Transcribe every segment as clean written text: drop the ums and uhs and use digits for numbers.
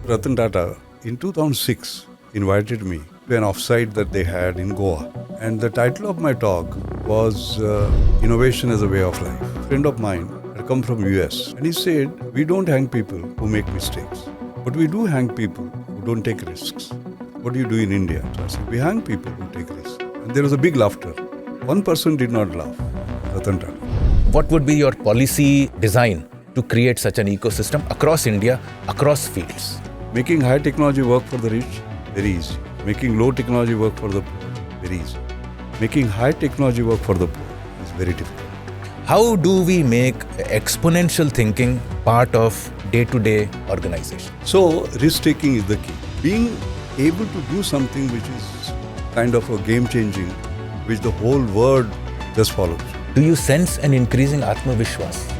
Ratan Tata, in 2006, invited me to an offsite that they had in Goa. And the title of my talk was Innovation as a Way of Life. A friend of mine had come from US and he said, we don't hang people who make mistakes, but we do hang people who don't take risks. What do you do in India? So I said, we hang people who take risks. And there was a big laughter. One person did not laugh, Ratan Tata. What would be your policy design to create such an ecosystem across India, across fields? Making high technology work for the rich, very easy. Making low technology work for the poor, very easy. Making high technology work for the poor is very difficult. How do we make exponential thinking part of day-to-day organization? So, risk-taking is the key. Being able to do something which is kind of a game-changing, which the whole world just follows. Do you sense an increasing Atmavishwas?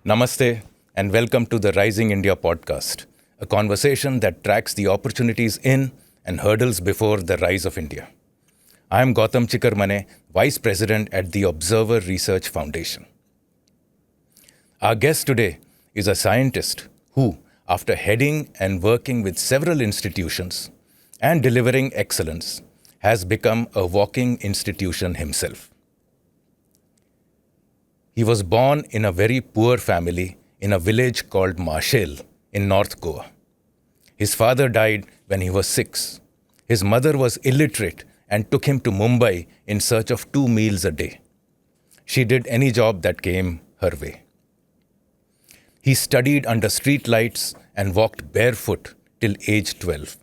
Namaste and welcome to the Rising India podcast, a conversation that tracks the opportunities in and hurdles before the rise of India. I am Gautam Chikermane, Vice President at the Observer Research Foundation. Our guest today is a scientist who, after heading and working with several institutions and delivering excellence, has become a walking institution himself. He was born in a very poor family in a village called Mashel in North Goa. His father died when he was 6. His mother was illiterate and took him to Mumbai in search of 2 meals a day. She did any job that came her way. He studied under street lights and walked barefoot till age 12.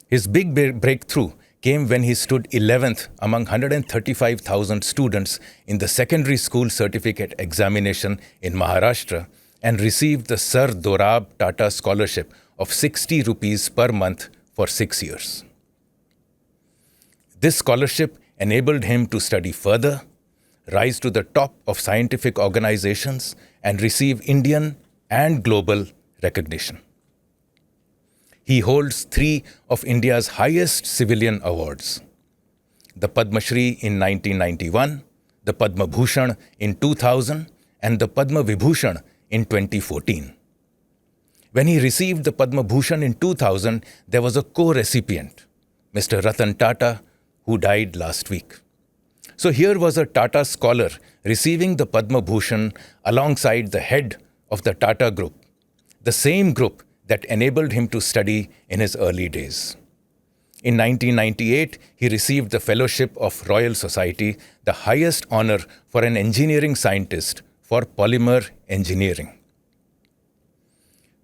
His big breakthrough came when he stood 11th among 135,000 students in the secondary school certificate examination in Maharashtra and received the Sir Dorab Tata Scholarship of 60 rupees per month for 6 years. This scholarship enabled him to study further, rise to the top of scientific organizations, and receive Indian and global recognition. He holds 3 of India's highest civilian awards: the Padma Shri in 1991, the Padma Bhushan in 2000, and the Padma Vibhushan in 2014. When he received the Padma Bhushan in 2000, there was a co-recipient, Mr. Ratan Tata, who died last week. So here was a Tata scholar receiving the Padma Bhushan alongside the head of the Tata Group, the same group that enabled him to study in his early days. In 1998, he received the Fellowship of Royal Society, the highest honor for an engineering scientist for polymer engineering.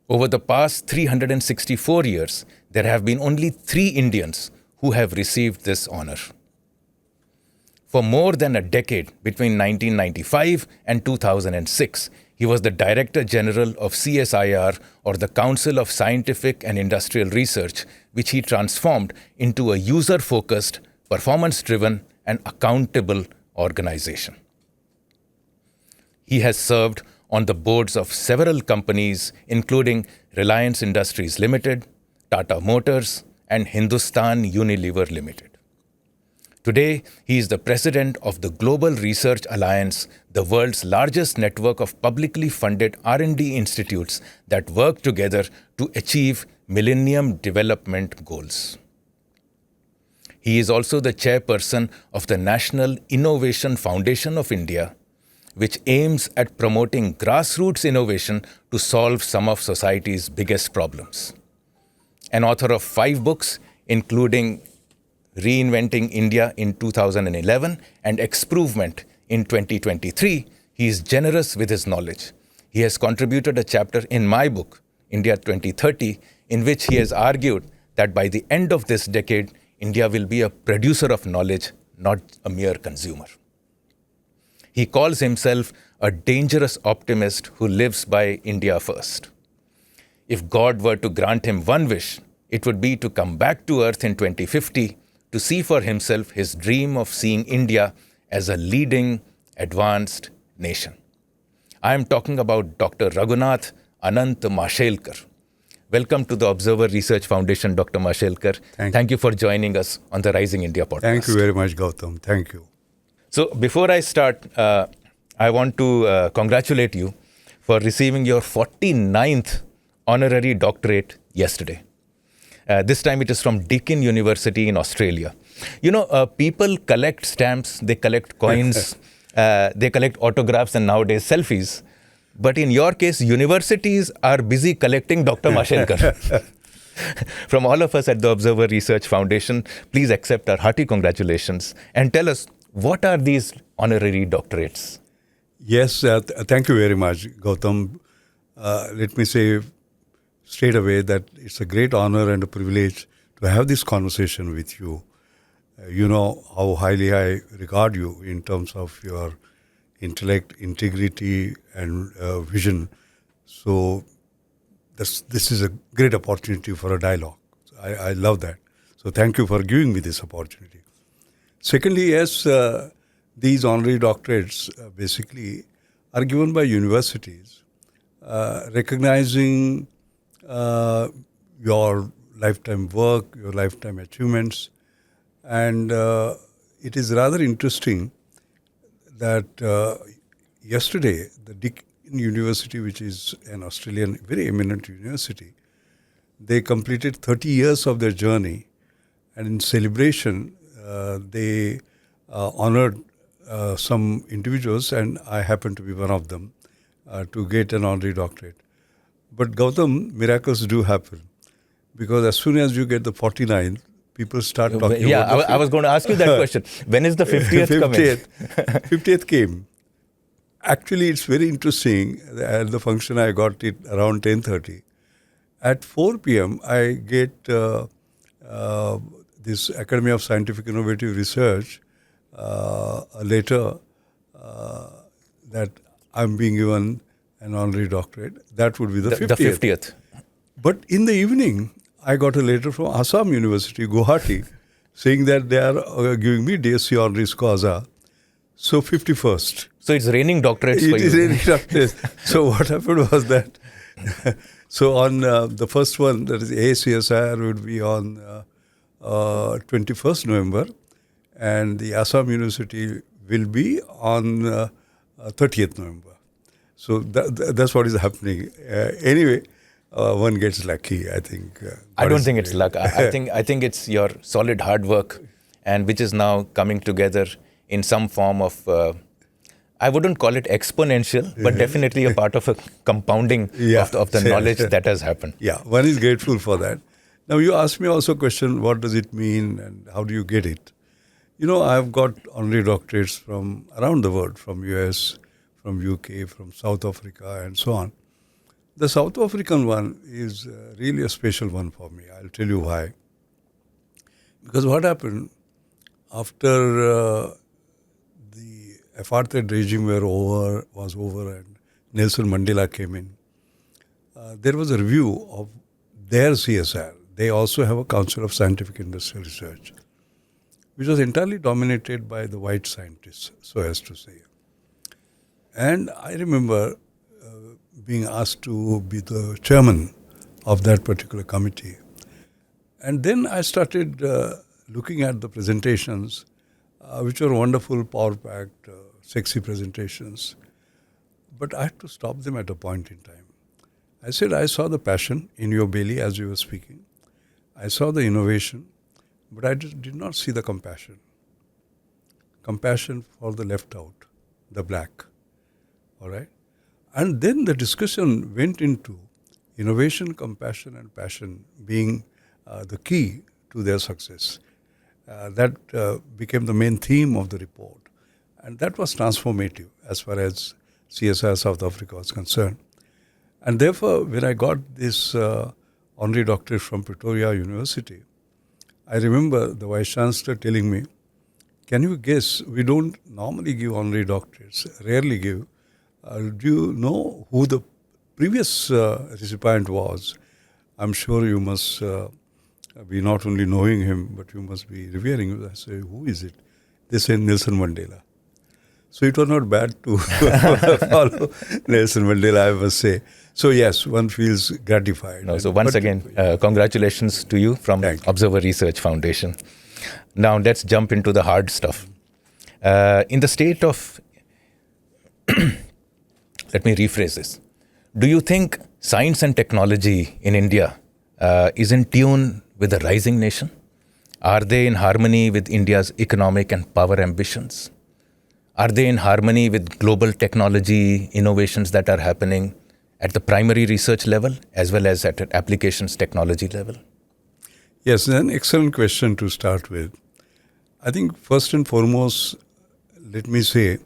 Over the past 364 years, there have been only 3 Indians who have received this honor. For more than a decade, between 1995 and 2006, he was the Director General of CSIR, or the Council of Scientific and Industrial Research, which he transformed into a user-focused, performance-driven, and accountable organization. He has served on the boards of several companies, including Reliance Industries Limited, Tata Motors, and Hindustan Unilever Limited. Today, he is the president of the Global Research Alliance, the world's largest network of publicly funded R&D institutes that work together to achieve Millennium Development Goals. He is also the chairperson of the National Innovation Foundation of India, which aims at promoting grassroots innovation to solve some of society's biggest problems. An author of 5 books, including Reinventing India in 2011 and Exprovement in 2023, he is generous with his knowledge. He has contributed a chapter in my book, India 2030, in which he has argued that by the end of this decade, India will be a producer of knowledge, not a mere consumer. He calls himself a dangerous optimist who lives by India first. If God were to grant him one wish, it would be to come back to Earth in 2050 to see for himself his dream of seeing India as a leading, advanced nation. I am talking about Dr. Raghunath Anant Mashelkar. Welcome to the Observer Research Foundation, Dr. Mashelkar. Thank you for joining us on the Rising India podcast. Thank you very much, Gautam. Thank you. So before I start, I want to congratulate you for receiving your 49th honorary doctorate yesterday. This time it is from Deakin University in Australia. You know, people collect stamps, they collect coins, they collect autographs and nowadays selfies. But in your case, universities are busy collecting Dr. Mashelkar. From all of us at the Observer Research Foundation, please accept our hearty congratulations and tell us, what are these honorary doctorates? Yes, thank you very much, Gautam. Let me say straight away that it's a great honor and a privilege to have this conversation with you. You know how highly I regard you in terms of your intellect, integrity, and vision. So this is a great opportunity for a dialogue. I love that. So thank you for giving me this opportunity. Secondly, yes, these honorary doctorates basically are given by universities, recognizing your lifetime work, your lifetime achievements. And it is rather interesting that yesterday, the Deakin University, which is an Australian very eminent university, they completed 30 years of their journey. And in celebration, they honored some individuals, and I happen to be one of them, to get an honorary doctorate. But Gautam, miracles do happen, because as soon as you get the 49th, people start talking about I was going to ask you that question. When is the 50th coming? 50th came. Actually, it's very interesting. At the function, I got it around 10:30. At 4 p.m., I get this Academy of Scientific Innovative Research a letter that I'm being given an honorary doctorate. That would be the 50th. The 50th. But in the evening, I got a letter from Assam University, Guwahati, saying that they are giving me DSc honoris causa. So 51st. So it's raining doctorates for you. It is raining doctorates. So what happened was that, so on the first one, that is ACSIR, would be on 21st November, and the Assam University will be on 30th November. So that's what is happening. Anyway, one gets lucky, I think. I don't think it's luck. I think it's your solid hard work, and which is now coming together in some form of, I wouldn't call it exponential, but definitely a part of a compounding of the knowledge that has happened. Yeah, one is grateful for that. Now you asked me also a question, what does it mean and how do you get it? You know, I've got honorary doctorates from around the world, from US, from UK, from South Africa, and so on. The South African one is really a special one for me. I'll tell you why. Because what happened after the apartheid regime was over and Nelson Mandela came in, there was a review of their CSR. They also have a Council of Scientific Industrial Research, which was entirely dominated by the white scientists, so as to say. And I remember being asked to be the chairman of that particular committee. And then I started looking at the presentations, which were wonderful, power-packed, sexy presentations. But I had to stop them at a point in time. I said, I saw the passion in your belly as you were speaking. I saw the innovation, but I did not see the compassion. Compassion for the left out, the black. All right? And then the discussion went into innovation, compassion, and passion being the key to their success. That became the main theme of the report. And that was transformative as far as CSIR South Africa was concerned. And therefore, when I got this honorary doctorate from Pretoria University, I remember the Vice Chancellor telling me, can you guess, we don't normally give honorary doctorates, rarely give. Do you know who the previous recipient was? I'm sure you must be not only knowing him, but you must be revering him. I say, who is it? They say Nelson Mandela. So it was not bad to follow Nelson Mandela, I must say. So yes, one feels gratified. No, so once again, congratulations to you from Observer Research Foundation. Now let's jump into the hard stuff. In the state of, let me rephrase this. Do you think science and technology in India is in tune with the rising nation? Are they in harmony with India's economic and power ambitions? Are they in harmony with global technology innovations that are happening at the primary research level as well as at an applications technology level? Yes, an excellent question to start with. I think first and foremost, let me say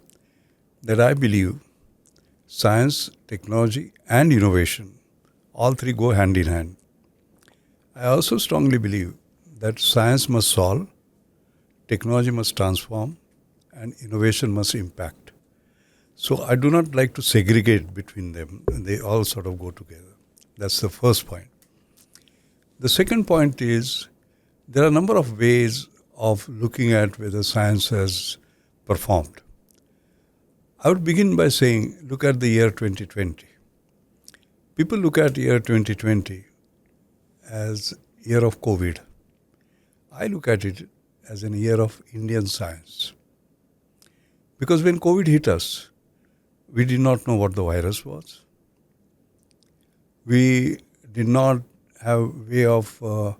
that I believe science, technology, and innovation, all three go hand in hand. I also strongly believe that science must solve, technology must transform, and innovation must impact. So I do not like to segregate between them. They all sort of go together. That's the first point. The second point is there are a number of ways of looking at whether science has performed. I would begin by saying, look at the year 2020. People look at year 2020 as year of COVID. I look at it as an year of Indian science. Because when COVID hit us, we did not know what the virus was. We did not have way of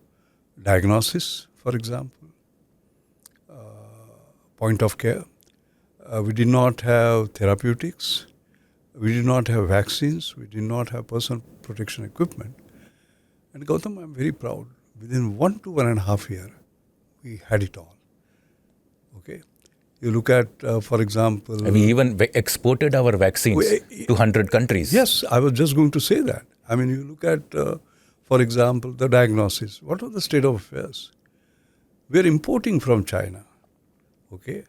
diagnosis, for example, point of care. We did not have therapeutics. We did not have vaccines. We did not have personal protection equipment. And Gautam, I'm very proud. Within 1 to 1.5 years, we had it all. Okay. You look at, for example... And we even exported our vaccines to 100 countries. Yes, I was just going to say that. I mean, you look at, for example, the diagnosis. What was the state of affairs? We are importing from China, okay,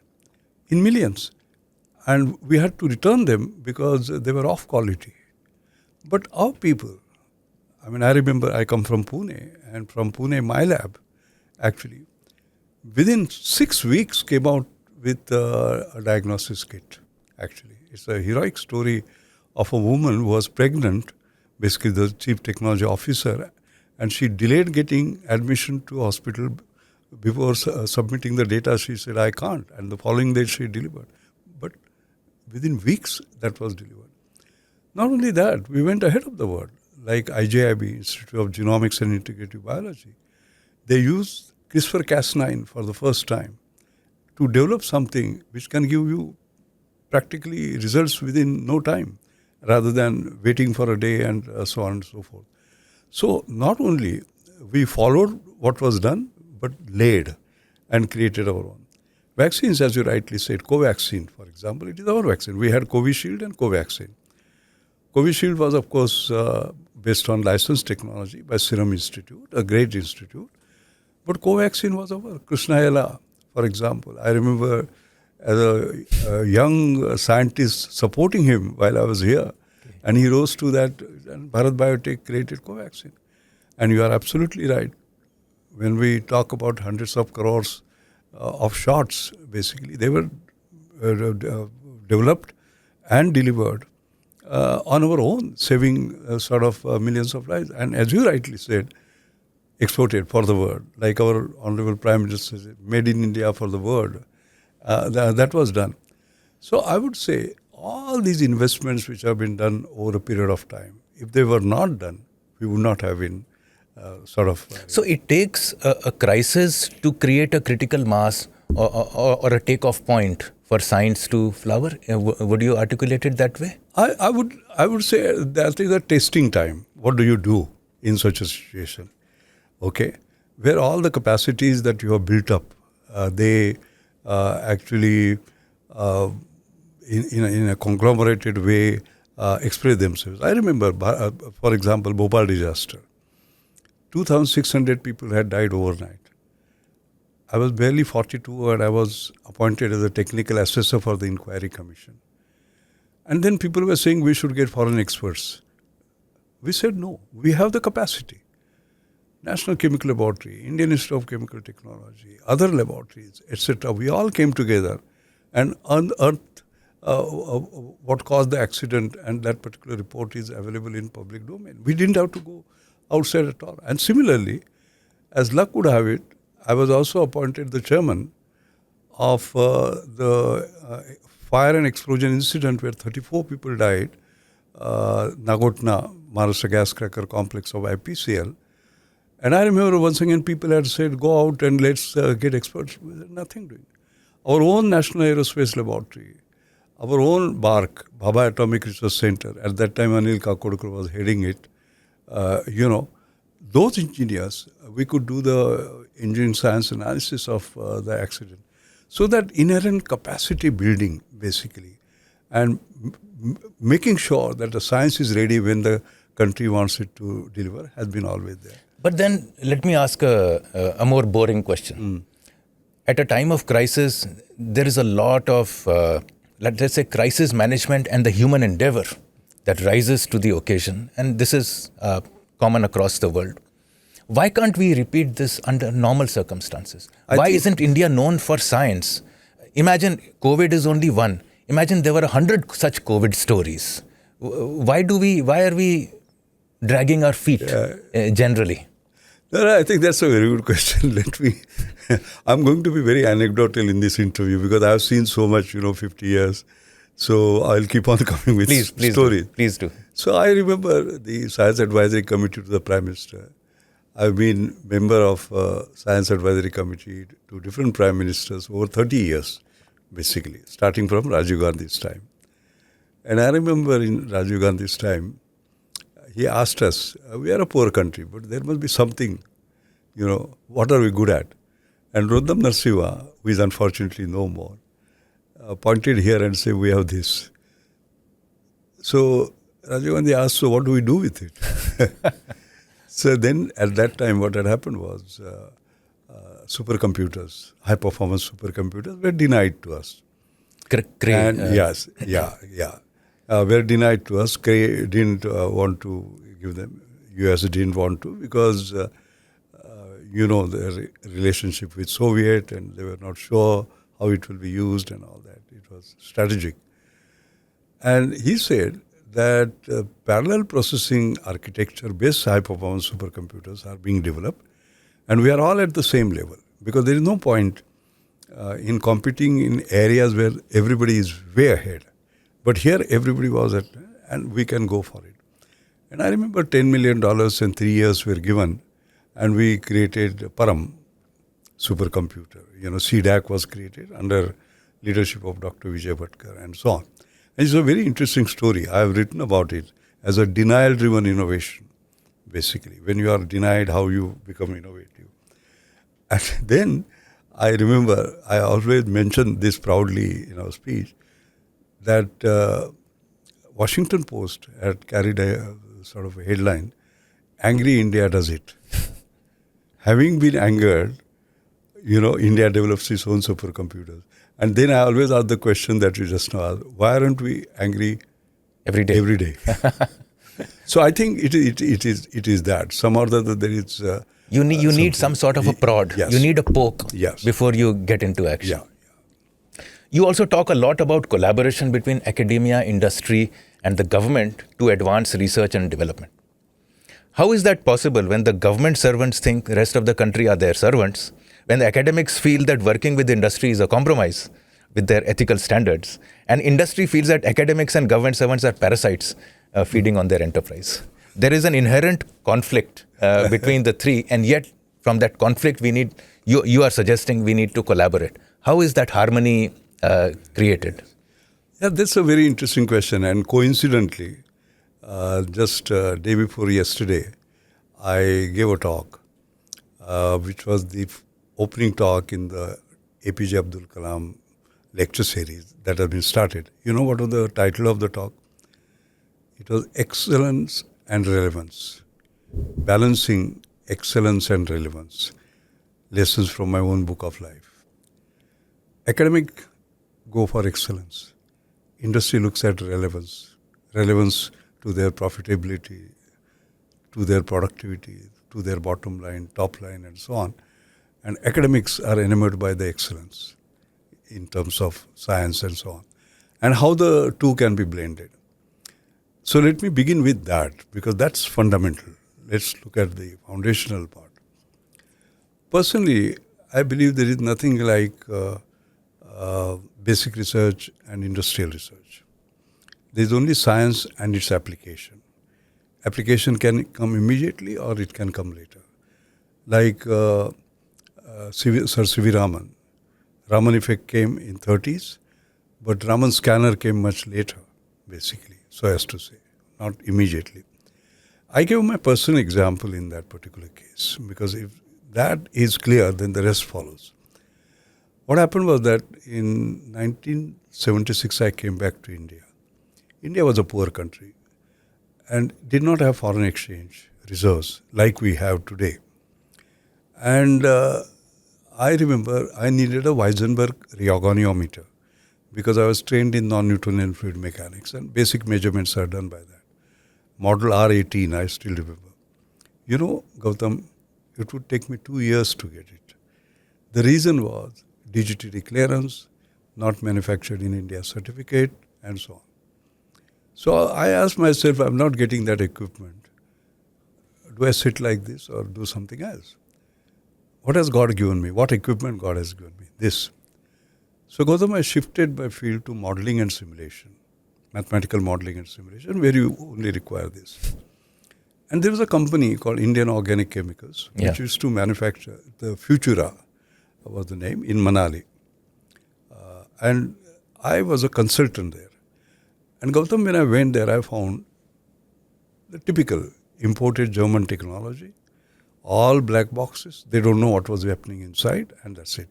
in millions. And we had to return them because they were off quality. But our people, I mean, I remember I come from Pune, and from Pune, my lab, actually, within 6 weeks came out with a diagnosis kit, actually. It's a heroic story of a woman who was pregnant, basically the chief technology officer, and she delayed getting admission to hospital. Before submitting the data, she said, I can't. And the following day, she delivered. But within weeks, that was delivered. Not only that, we went ahead of the world, like IJIB, Institute of Genomics and Integrative Biology. They used CRISPR-Cas9 for the first time to develop something which can give you practically results within no time, rather than waiting for a day and so on and so forth. So not only we followed what was done, but laid and created our own. Vaccines, as you rightly said, Covaxin, for example, it is our vaccine. We had Covishield and Covaxin. Covishield was, of course, based on licensed technology by Serum Institute, a great institute. But Covaxin was our Krishna, for example. I remember as a young scientist supporting him while I was here, and he rose to that, and Bharat Biotech created Covaxin. And you are absolutely right. When we talk about hundreds of crores of shots, basically, they were developed and delivered on our own, saving sort of millions of lives. And as you rightly said, exported for the world, like our Honorable Prime Minister said, made in India for the world. That was done. So I would say all these investments which have been done over a period of time, if they were not done, we would not have been So it takes a crisis to create a critical mass or a takeoff point for science to flower. Would you articulate it that way? I would say that is a testing time. What do you do in such a situation? Okay, where all the capacities that you have built up, they actually in a conglomerated way express themselves. I remember, for example, Bhopal disaster. 2,600 people had died overnight. I was barely 42 and I was appointed as a technical assessor for the inquiry commission. And then people were saying we should get foreign experts. We said no, we have the capacity. National Chemical Laboratory, Indian Institute of Chemical Technology, other laboratories, etc. We all came together and unearthed what caused the accident, and that particular report is available in public domain. We didn't have to go outside at all. And similarly, as luck would have it, I was also appointed the chairman of the fire and explosion incident where 34 people died, Nagotna, Maharashtra Gas Cracker Complex of IPCL. And I remember once again people had said, go out and let's get experts. Nothing doing. Our own National Aerospace Laboratory, our own BARC, Bhabha Atomic Research Center, at that time Anil Kakodkar was heading it, those engineers, we could do the engineering science analysis of the accident. So that inherent capacity building, basically, and making sure that the science is ready when the country wants it to deliver has been always there. But then let me ask a more boring question. At a time of crisis, there is a lot of, let's say, crisis management and the human endeavor that rises to the occasion. And this is common across the world. Why can't we repeat this under normal circumstances? Why isn't India known for science? Imagine COVID is only one. Imagine there were 100 such COVID stories. Why are we dragging our feet generally? No, I think that's a very good question. I'm going to be very anecdotal in this interview because I've seen so much, 50 years. So I'll keep on coming with stories. Please do. So I remember the Science Advisory Committee to the Prime Minister. I've been member of Science Advisory Committee to different Prime Ministers over 30 years, basically, starting from Rajiv Gandhi's time. And I remember in Rajiv Gandhi's time, he asked us, we are a poor country, but there must be something, what are we good at? And Rodam Narsiva, who is unfortunately no more, pointed here and said, we have this. So Rajiv Gandhi asked, so what do we do with it? So then at that time what had happened was supercomputers, high performance supercomputers were denied to us. Yes, were denied to us. Cray didn't want to give them. US didn't want to because, their relationship with Soviet and they were not sure how it will be used and all that. It was strategic. And he said that parallel processing architecture-based high-performance supercomputers are being developed and we are all at the same level because there is no point in competing in areas where everybody is way ahead. But here everybody was at, and we can go for it. And I remember $10 million in 3 years were given and we created Param supercomputer. CDAC was created under leadership of Dr. Vijay Bhatkar and so on. And it's a very interesting story. I have written about it as a denial-driven innovation, basically. When you are denied, how you become innovative. And then I remember, I always mention this proudly in our speech, that Washington Post had carried a sort of a headline, Angry India Does It. Having been angered, India develops its own supercomputers. And then I always ask the question that you just now asked, why aren't we angry every day? So I think it is that. Some or the other there is... you need some sort of a prod. Yes. You need a poke before you get into action. You also talk a lot about collaboration between academia, industry, and the government to advance research and development. How is that possible when the government servants think the rest of the country are their servants, when the academics feel that working with industry is a compromise with their ethical standards, and industry feels that academics and government servants are parasites feeding on their enterprise? There is an inherent conflict between the three, and yet from that conflict you are suggesting we need to collaborate. How is that harmony created? Yeah, that's a very interesting question. And coincidentally, just day before yesterday, I gave a talk, which was the opening talk in the APJ Abdul Kalam lecture series that has been started. You know what was the title of the talk? It was Excellence and Relevance. Balancing Excellence and Relevance. Lessons from my own book of life. Academic go for excellence. Industry looks at relevance. Relevance to their profitability, to their productivity, to their bottom line, top line, and so on. And academics are enamored by the excellence in terms of science and so on. And how the two can be blended. So let me begin with that because that's fundamental. Let's look at the foundational part. Personally, I believe there is nothing like basic research and industrial research. There is only science and its application. Application can come immediately or it can come later. Like Sir C.V. Raman. Raman effect came in 30s, but Raman scanner came much later, basically, so as to say, not immediately. I gave my personal example in that particular case, because if that is clear, then the rest follows. What happened was that in 1976, I came back to India. India was a poor country and did not have foreign exchange reserves like we have today. And I remember I needed a Weisenberg reagoniometer because I was trained in non-Newtonian fluid mechanics and basic measurements are done by that. Model R18, I still remember. You know, Gautam, it would take me 2 years to get it. The reason was DGTD clearance, not manufactured in India certificate, and so on. So I asked myself, I'm not getting that equipment. Do I sit like this or do something else? What has God given me? What equipment God has given me? This. So Gautam, I shifted my field to modeling and simulation, mathematical modeling and simulation, where you only require this. And there was a company called Indian Organic Chemicals, which used to manufacture the Futura, was the name, in Manali. And I was a consultant there. And Gautam, when I went there, I found the typical imported German technology, all black boxes. They don't know what was happening inside, and that's it.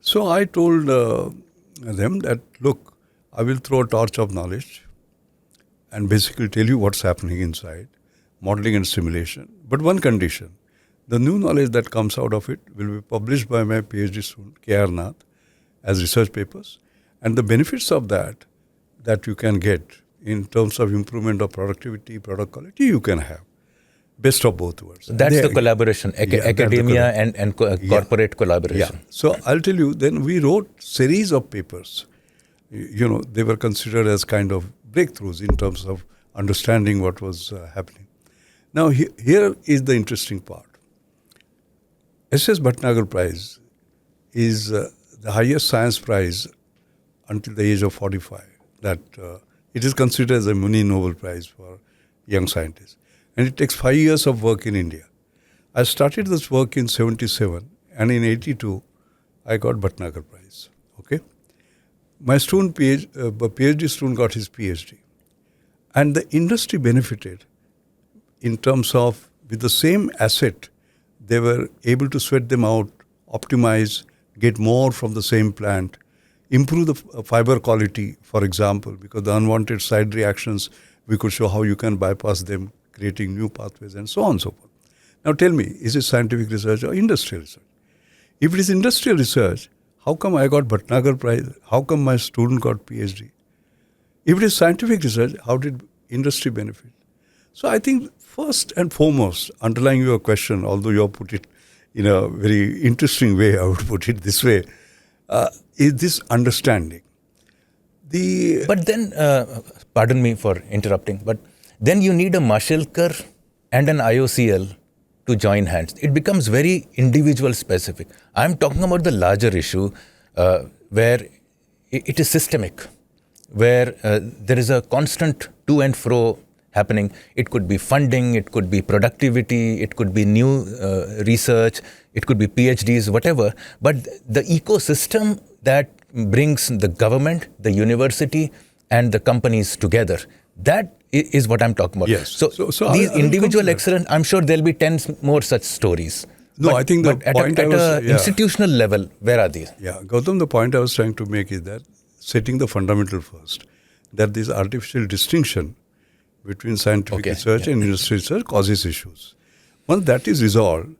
So I told them that, look, I will throw a torch of knowledge and basically tell you what's happening inside, modeling and simulation. But one condition, the new knowledge that comes out of it will be published by my PhD student, K.R. Nath, as research papers. And the benefits of that you can get in terms of improvement of productivity, product quality, you can have. Best of both worlds. That's the collaboration, academia and corporate collaboration. Yeah. So I'll tell you, then we wrote series of papers. You know, they were considered as kind of breakthroughs in terms of understanding what was happening. Now, here is the interesting part. S.S. Bhatnagar Prize is the highest science prize until the age of 45. That it is considered as a Muni Nobel Prize for young scientists. And it takes 5 years of work in India. I started this work in 77, and in 82, I got Bhatnagar Prize. Okay, my student PhD student got his PhD, and the industry benefited in terms of with the same asset, they were able to sweat them out, optimize, get more from the same plant, improve the fiber quality, for example, because the unwanted side reactions, we could show how you can bypass them, creating new pathways and so on and so forth. Now tell me, is it scientific research or industrial research? If it is industrial research, how come I got Bhatnagar Prize? How come my student got PhD? If it is scientific research, how did industry benefit? So I think first and foremost, underlying your question, although you have put it in a very interesting way, I would put it this way, is this understanding. But then, pardon me for interrupting, but then you need a Mashelkar and an IOCL to join hands. It becomes very individual specific. I'm talking about the larger issue where it is systemic, where there is a constant to and fro happening. It could be funding, it could be productivity, it could be new research, it could be PhDs, whatever. But the ecosystem that brings the government, the university, and the companies together, that is what I'm talking about. Yes. So these individual excellence, I'm sure there'll be 10 more such stories. No, but, I think the point at an institutional level, where are these? Yeah, Gautam, the point I was trying to make is that setting the fundamental first, that this artificial distinction between scientific research and industrial research causes issues. Once that is resolved,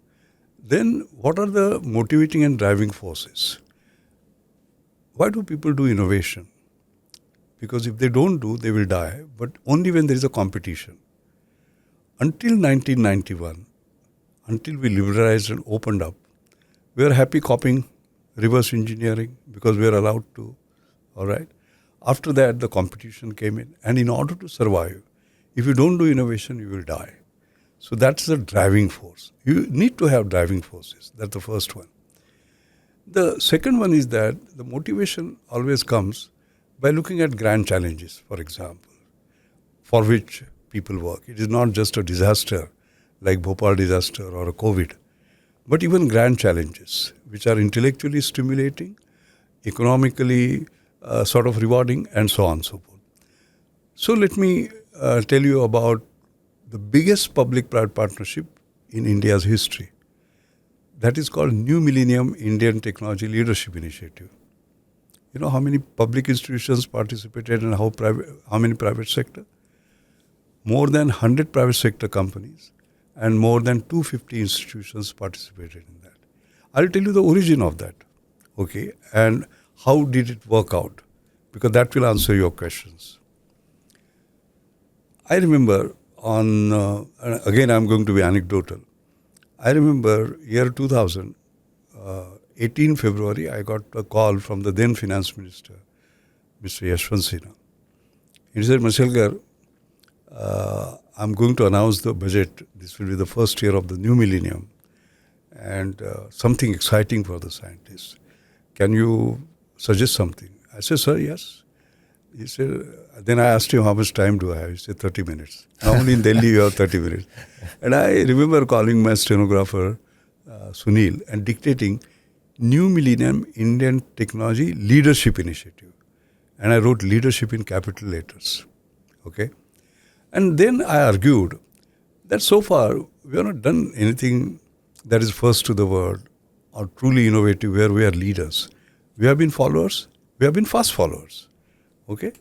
then what are the motivating and driving forces? Why do people do innovation? Because if they don't do, they will die, but only when there is a competition. Until 1991, until we liberalized and opened up, we were happy copying reverse engineering because we are allowed to, all right? After that, the competition came in. And in order to survive, if you don't do innovation, you will die. So that's the driving force. You need to have driving forces. That's the first one. The second one is that the motivation always comes by looking at grand challenges, for example, for which people work. It is not just a disaster like Bhopal disaster or a COVID, but even grand challenges which are intellectually stimulating, economically sort of rewarding, and so on and so forth. So let me tell you about the biggest public-private partnership in India's history. That is called New Millennium Indian Technology Leadership Initiative. You know how many public institutions participated and how many private sector? More than 100 private sector companies and more than 250 institutions participated in that. I'll tell you the origin of that, okay, and how did it work out, because that will answer your questions. I remember again I'm going to be anecdotal. I remember year 2000, 18 February, I got a call from the then Finance Minister, Mr. Yashwant Sinha. He said, Mashelkar, I'm going to announce the budget. This will be the first year of the new millennium and something exciting for the scientists. Can you suggest something? I said, sir, yes. He said, then I asked him how much time do I have? He said, 30 minutes. Normally in Delhi you have 30 minutes. And I remember calling my stenographer, Sunil, and dictating New Millennium Indian Technology Leadership Initiative. And I wrote leadership in capital letters. Okay? And then I argued that so far we have not done anything that is first to the world or truly innovative where we are leaders. We have been followers. We have been fast followers. Okay?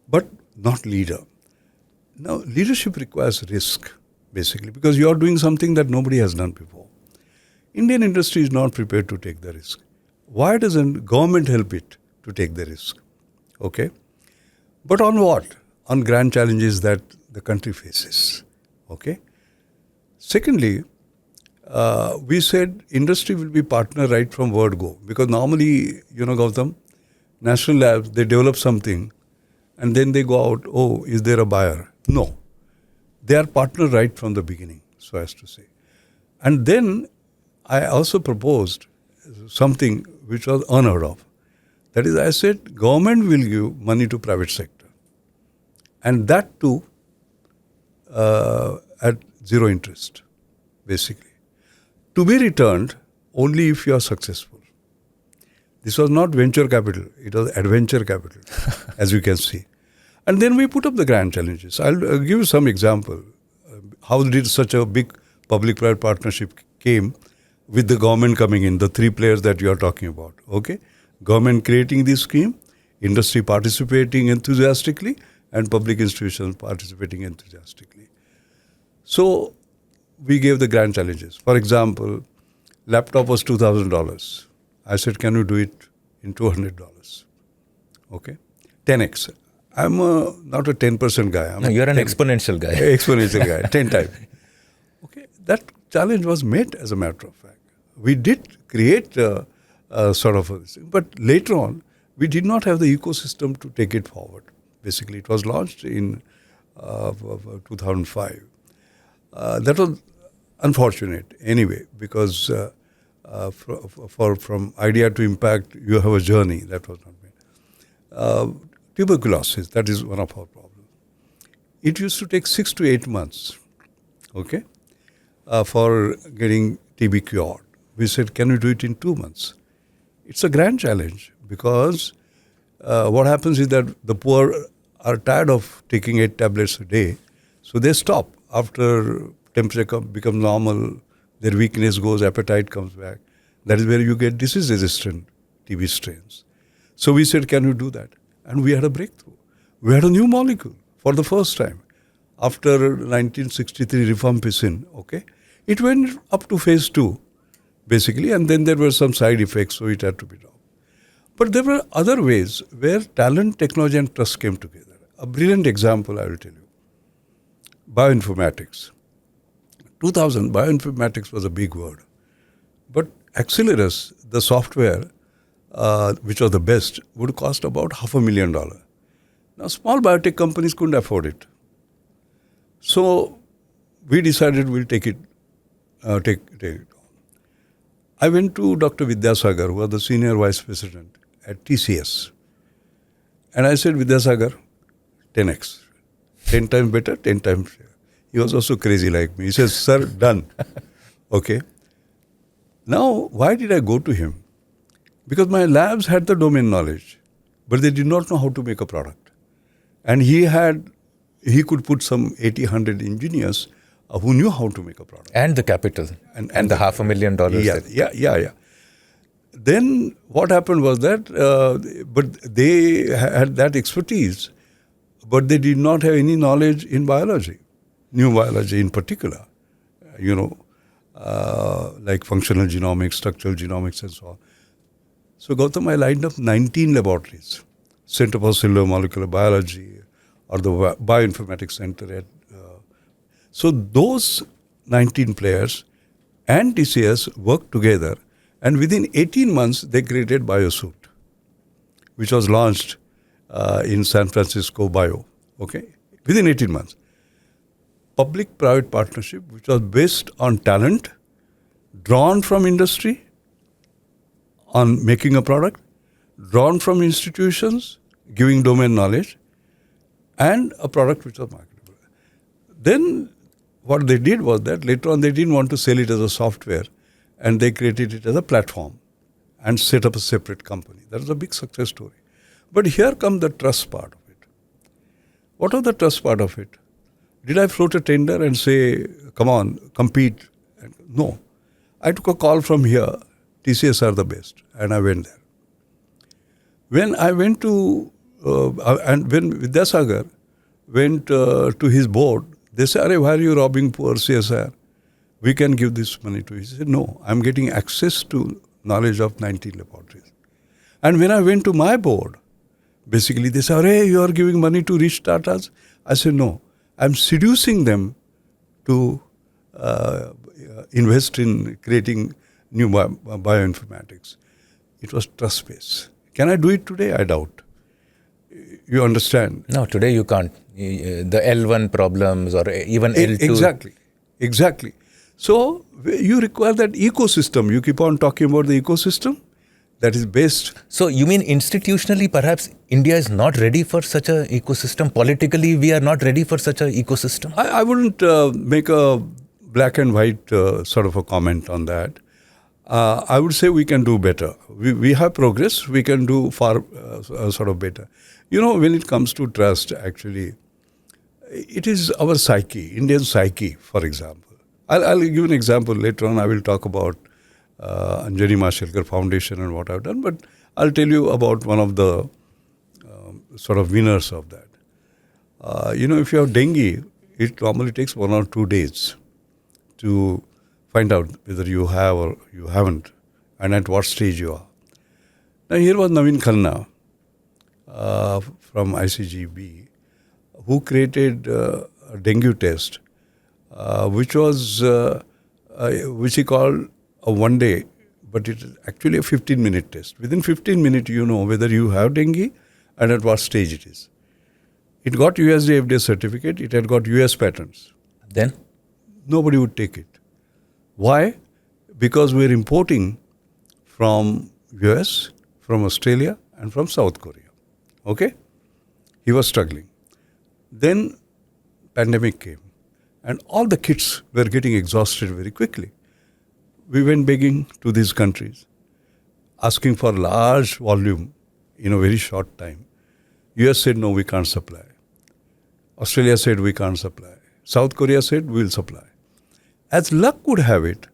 But not leader. Now, leadership requires risk, basically, because you are doing something that nobody has done before. Indian industry is not prepared to take the risk. Why doesn't government help it to take the risk? Okay? But on what? On grand challenges that the country faces. Okay? Secondly, we said industry will be partner right from word go. Because normally, Gautam, national labs, they develop something and then they go out, oh, is there a buyer? No. They are partner right from the beginning, so as to say. And then I also proposed something which was unheard of. That is, I said, government will give money to private sector. And that too at zero interest, basically. To be returned only if you are successful. This was not venture capital, it was adventure capital, as you can see. And then we put up the grand challenges. I'll give you some example. How did such a big public-private partnership came with the government coming in, the three players that you are talking about, okay? Government creating this scheme, industry participating enthusiastically, and public institutions participating enthusiastically. So we gave the grand challenges. For example, laptop was $2,000. I said, can you do it in $200? Okay? 10x. I'm not a 10% guy. No, you're an exponential guy. Exponential guy, 10 times. Okay, that challenge was met as a matter of fact. We did create sort of a thing, but later on, we did not have the ecosystem to take it forward. Basically, it was launched in 2005. That was unfortunate anyway, because from idea to impact, you have a journey. That was not made. Tuberculosis, that is one of our problems. It used to take 6 to 8 months, okay, for getting TB cured. We said, can we do it in 2 months? It's a grand challenge because what happens is that the poor are tired of taking 8 tablets a day, so they stop. After temperature becomes normal, their weakness goes, appetite comes back. That is where you get disease-resistant TB strains. So we said, can we do that? And we had a breakthrough. We had a new molecule for the first time. After 1963 rifampicin, okay, it went up to phase 2, basically, and then there were some side effects, so it had to be dropped. But there were other ways where talent, technology, and trust came together. A brilliant example I will tell you. Bioinformatics. 2000, bioinformatics was a big word. But Accelerus, the software, which was the best, would cost about $500,000. Now, small biotech companies couldn't afford it. So, we decided we'll take it on. I went to Dr. Vidyasagar, who was the senior vice president at TCS. And I said, Vidyasagar, 10x. 10 times better, 10 times. He was also crazy like me. He says, sir, done. Okay. Now, why did I go to him? Because my labs had the domain knowledge, but they did not know how to make a product. And he could put some 80, 100 engineers who knew how to make a product. And the capital. And the $500,000. Yeah. Then what happened was that, but they had that expertise, but they did not have any knowledge in biology, new biology in particular, like functional genomics, structural genomics and so on. So Gautam, I lined up 19 laboratories, Center for Cellular Molecular Biology or the Bioinformatics Center at so those 19 players and TCS worked together, and within 18 months they created BioSuit, which was launched in San Francisco Bio. Okay, within 18 months. Public-private partnership, which was based on talent, drawn from industry, on making a product, drawn from institutions, giving domain knowledge, and a product which was marketable. Then what they did was that later on they didn't want to sell it as a software, and they created it as a platform and set up a separate company. That was a big success story. But here comes the trust part of it. What was the trust part of it? Did I float a tender and say, come on, compete? No. I took a call from here, TCS are the best, and I went there. When I went to, and when Vidyasagar went to his board, they said, Arey, why are you robbing poor CSR? We can give this money to you. He said, no, I'm getting access to knowledge of 19 laboratories. And when I went to my board, basically they said, Arey, you are giving money to rich Tatas? I said, no, I'm seducing them to invest in creating new bioinformatics. It was trust-based. Can I do it today? I doubt. You understand? No, today you can't. The L1 problems or even L2. Exactly. So you require that ecosystem. You keep on talking about the ecosystem that is based. So you mean institutionally perhaps India is not ready for such an ecosystem? Politically we are not ready for such an ecosystem? I wouldn't make a black and white sort of a comment on that. I would say we can do better. We have progress. We can do far sort of better. When it comes to trust, actually, it is our psyche, Indian psyche, for example. I'll give an example. Later on, I will talk about Anjani Mashelkar Foundation and what I've done. But I'll tell you about one of the sort of winners of that. If you have dengue, it normally takes 1 or 2 days to find out whether you have or you haven't, and at what stage you are. Now here was Naveen Khanna from ICGB, who created a dengue test, which he called a 1 day, but it is actually a 15-minute test. Within 15 minutes, you know whether you have dengue and at what stage it is. It got USDA FDA certificate. It had got US patents. Then? Nobody would take it. Why? Because we're importing from US, from Australia, and from South Korea. Okay? He was struggling. Then pandemic came, and all the kits were getting exhausted very quickly. We went begging to these countries, asking for large volume in a very short time. US said, no, we can't supply. Australia said, we can't supply. South Korea said, we'll supply. As luck would have it,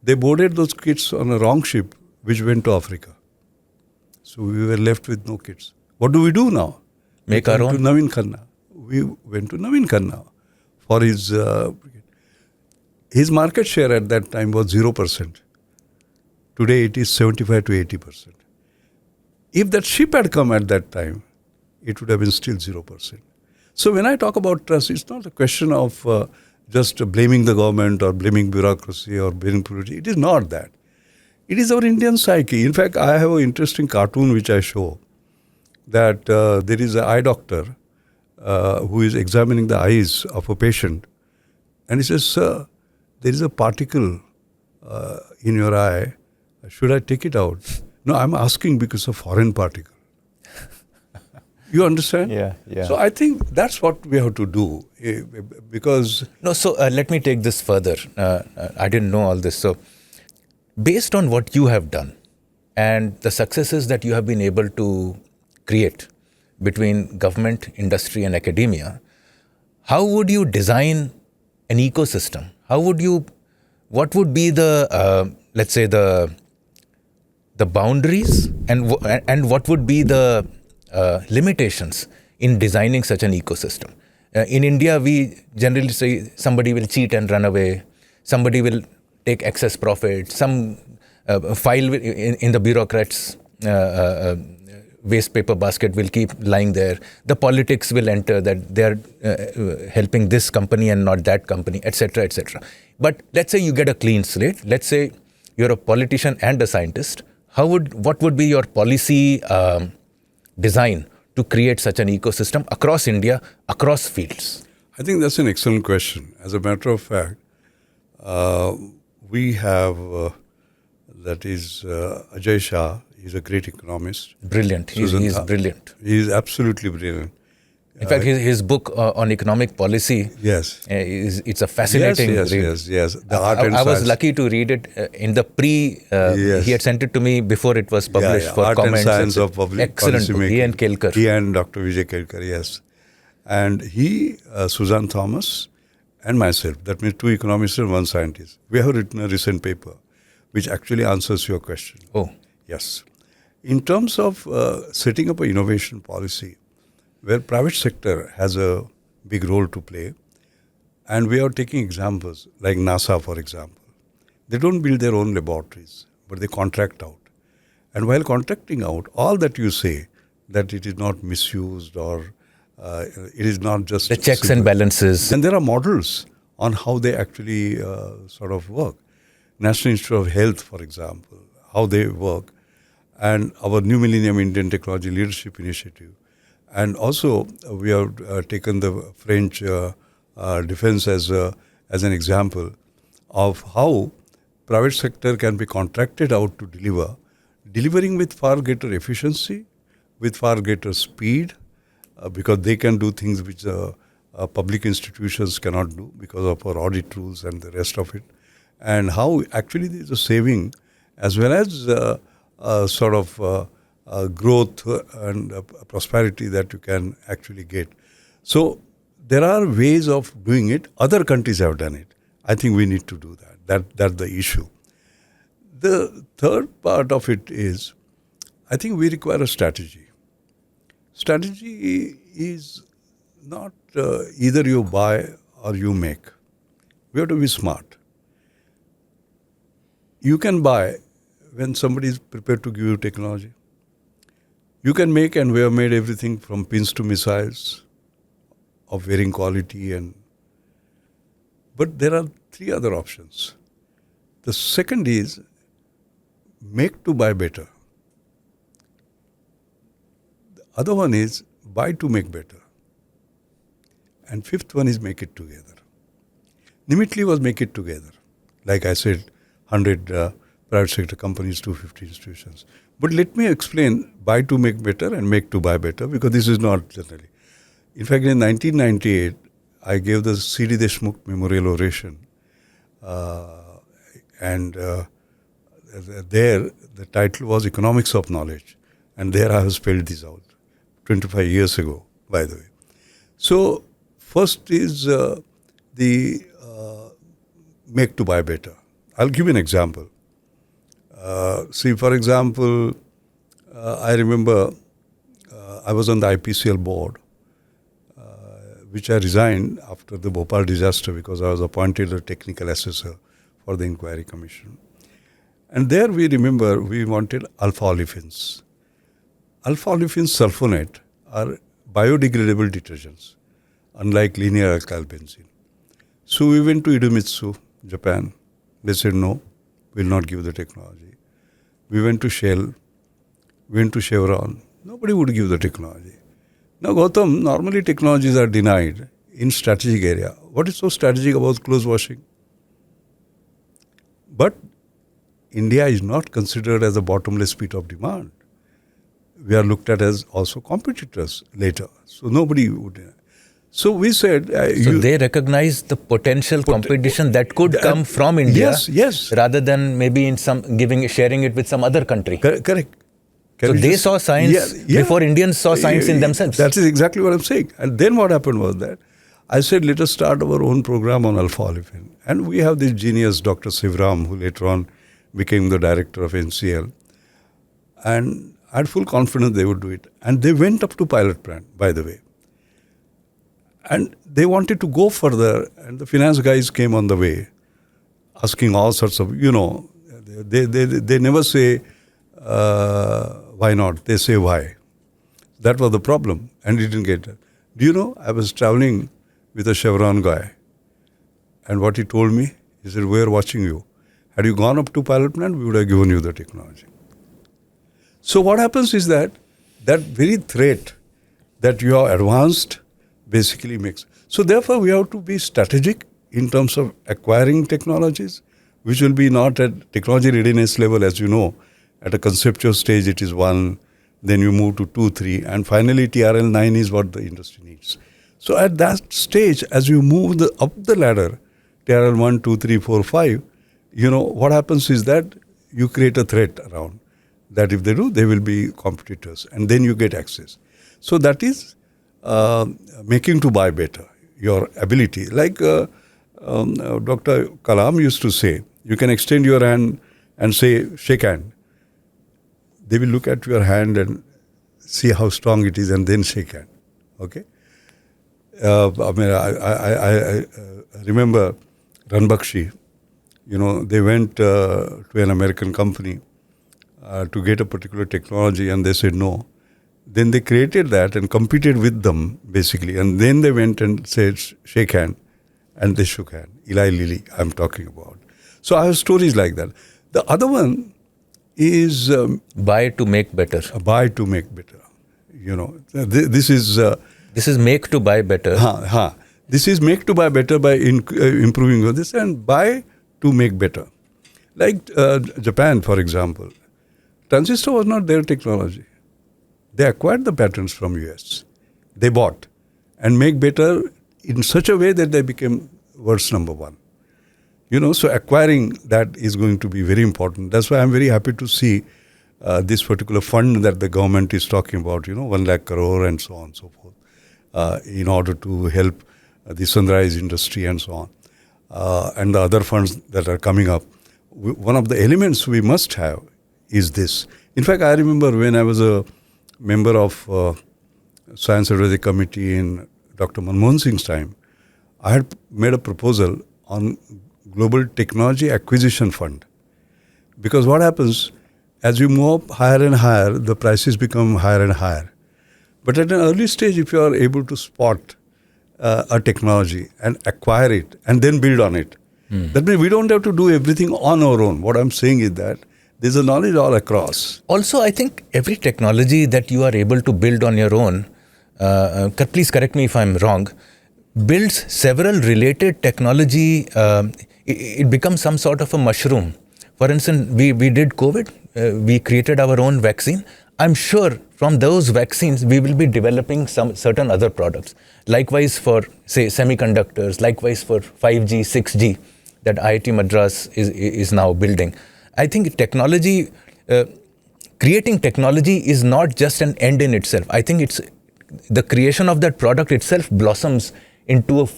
they boarded those kits on a wrong ship, which went to Africa. So we were left with no kits. What do we do now? Make our own? To Naveen Khanna. We went to Naveen Khanna for his market share at that time was 0%. Today it is 75 to 80%. If that ship had come at that time, it would have been still 0%. So when I talk about trust, it's not a question of just blaming the government or blaming bureaucracy or blaming politics. It is not that. It is our Indian psyche. In fact, I have an interesting cartoon which I show that there is an eye doctor who is examining the eyes of a patient, and he says, sir, there is a particle in your eye Should I take it out? No, I'm asking because of foreign particle. You understand? Yeah. So I think that's what we have to do because... No, so let me take this further. I didn't know all this. So based on what you have done and the successes that you have been able to create between government, industry and academia, how would you design an ecosystem? What would be the, let's say the boundaries and what would be the limitations in designing such an ecosystem? In India, we generally say somebody will cheat and run away, somebody will take excess profit, some file in the bureaucrats' waste paper basket will keep lying there. The politics will enter that they're helping this company and not that company, etc., etc. But let's say you get a clean slate. Let's say you're a politician and a scientist. What would be your policy design to create such an ecosystem across India, across fields? I think that's an excellent question. As a matter of fact, we have, that is Ajay Shah. He's a great economist. Brilliant. He's brilliant. He's absolutely brilliant. In fact, his book on economic policy, yes, it's a fascinating read. Yes. The art and I was science. lucky to read it in the Yes. He had sent it to me before it was published for Art comments. and Science of Public Excellent Policy book. Making. He and Kelkar. He and Dr. Vijay Kelkar, yes. And he, Suzanne Thomas and myself, that means two economists and one scientist, we have written a recent paper which actually answers your question. Oh. Yes. In terms of setting up an innovation policy, where private sector has a big role to play, and we are taking examples like NASA, for example. They don't build their own laboratories, but they contract out. And while contracting out, all that you say, that it is not misused or it is not just... The checks and balances. And there are models on how they actually sort of work. National Institute of Health, for example, how they work. And our New Millennium Indian Technology Leadership Initiative. And also, we have taken the French defense as an example of how private sector can be contracted out to delivering with far greater efficiency, with far greater speed, because they can do things which public institutions cannot do because of our audit rules and the rest of it. And how actually there is a saving as well as sort of growth and prosperity that you can actually get. So there are ways of doing it. Other countries have done it. I think we need to do that. That's the issue. The third part of it is, I think we require a strategy. Strategy is not either you buy or you make. We have to be smart. You can buy when somebody is prepared to give you technology. You can make, and we have made everything from pins to missiles of varying quality. But there are three other options. The second is make to buy better. The other one is buy to make better. And fifth one is make it together. Nimitli was make it together. Like I said, 100 private sector companies, 250 institutions. But let me explain buy to make better and make to buy better, because this is not generally. In fact, in 1998, I gave the C.D. Deshmukh Memorial Oration. There, the title was Economics of Knowledge. And there I have spelled this out, 25 years ago, by the way. So, first is the make to buy better. I'll give you an example. See, for example, I remember I was on the IPCL board, which I resigned after the Bhopal disaster because I was appointed a technical assessor for the Inquiry Commission. And there we remember we wanted alpha olefins. Alpha olefins sulfonate are biodegradable detergents, unlike linear alkyl benzene. So we went to Idemitsu, Japan. They said, no, we'll not give the technology. We went to Shell, went to Chevron. Nobody would give the technology. Now, Gautam, normally technologies are denied in strategic area. What is so strategic about clothes washing? But India is not considered as a bottomless pit of demand. We are looked at as also competitors later. So nobody would. So we said... so they recognize the potential competition that could come from India, yes, rather than maybe in sharing it with some other country. Correct. So they saw science before Indians saw science in themselves. That is exactly what I'm saying. And then what happened was that I said, let us start our own program on alpha-olefin. And we have this genius, Dr. Sivram, who later on became the director of NCL. And I had full confidence they would do it. And they went up to pilot plant, by the way. And they wanted to go further. And the finance guys came on the way, asking all sorts of, they never say, why not? They say why. That was the problem. And it didn't get it. Do you know, I was traveling with a Chevron guy. And what he told me, he said, we're watching you. Had you gone up to pilot plant, we would have given you the technology. So what happens is that very threat that you are advanced basically makes. So therefore, we have to be strategic in terms of acquiring technologies, which will be not at technology readiness level, as you know. At a conceptual stage, it is 1, then you move to 2, 3, and finally TRL 9 is what the industry needs. So at that stage, as you move up the ladder, TRL 1, 2, 3, 4, 5, what happens is that you create a threat around that if they do, they will be competitors, and then you get access. So that is making to buy better, your ability. Like Dr. Kalam used to say, you can extend your hand and say, shake hand. They will look at your hand and see how strong it is and then shake hand. Okay? I remember Ranbakshi, they went to an American company to get a particular technology and they said no. Then they created that and competed with them basically. And then they went and said, shake hand. And they shook hand. Eli Lilly, I'm talking about. So I have stories like that. The other one is... buy to make better. Buy to make better. This is... this is make to buy better. This is make to buy better by improving this, and buy to make better. Like Japan, for example. Transistor was not their technology. They acquired the patents from US. They bought and make better in such a way that they became world's number 1. So acquiring that is going to be very important. That's why I'm very happy to see this particular fund that the government is talking about, 1 lakh crore and so on and so forth, in order to help the sunrise industry and so on. And the other funds that are coming up. One of the elements we must have is this. In fact, I remember when I was a member of Science Advisory Committee in Dr. Manmohan Singh's time, I had made a proposal on Global Technology Acquisition Fund. Because what happens, as you move up higher and higher, the prices become higher and higher. But at an early stage, if you are able to spot a technology and acquire it and then build on it, that means we don't have to do everything on our own. What I'm saying is that there's a knowledge all across. Also, I think every technology that you are able to build on your own, please correct me if I'm wrong, builds several related technology. It becomes some sort of a mushroom. For instance, we did COVID. We created our own vaccine. I'm sure from those vaccines, we will be developing some certain other products. Likewise for, say, semiconductors, likewise for 5G, 6G that IIT Madras is now building. I think technology, creating technology is not just an end in itself. I think it's the creation of that product itself blossoms into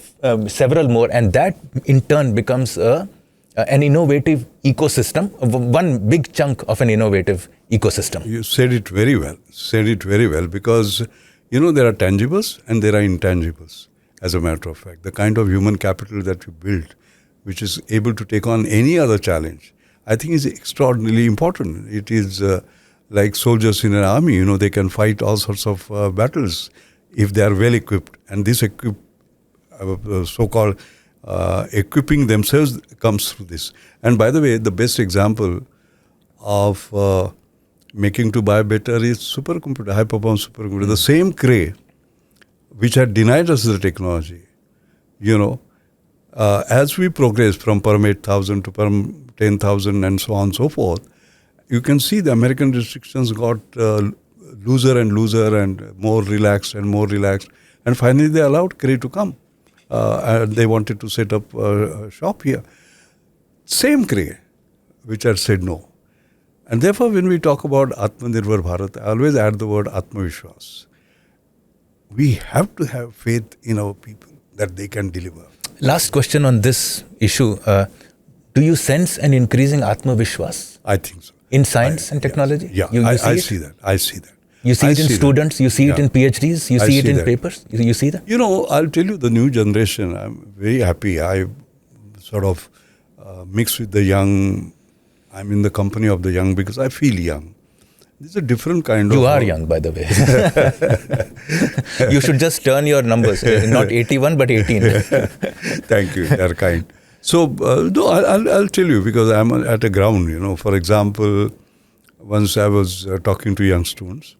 several more, and that in turn becomes an innovative ecosystem, one big chunk of an innovative ecosystem. You said it very well, because, there are tangibles and there are intangibles, as a matter of fact. The kind of human capital that you build, which is able to take on any other challenge, I think is extraordinarily important. It is like soldiers in an army, they can fight all sorts of battles if they are well equipped. And this so-called equipping themselves comes through this. And by the way, the best example of making to buy better is supercomputer, high-performance supercomputer. The same Cray, which had denied us the technology, As we progress from Perm 8,000 to Perm 10,000 and so on and so forth, you can see the American restrictions got looser and looser and more relaxed and more relaxed. And finally they allowed Cray to come. And they wanted to set up a shop here. Same Cray, which had said no. And therefore when we talk about Atmanirbhar Bharat, I always add the word Atmavishwas. We have to have faith in our people that they can deliver. Last question on this issue. Do you sense an increasing Atmavishwas I think so. in science and technology? Yeah, You I it? see that. I see that. You see I it in see that. students, you see it Yeah. in PhDs, you I see it see in that. papers, you see that? You know, I'll tell you the new generation, I'm very happy. I sort of mix with the young. I'm in the company of the young because I feel young. This is a different kind of... You are young, by the way. You should just turn your numbers, not 81, but 18. Thank you, they're kind. So, no, I'll tell you because I'm at a ground, you know. For example, once I was talking to young students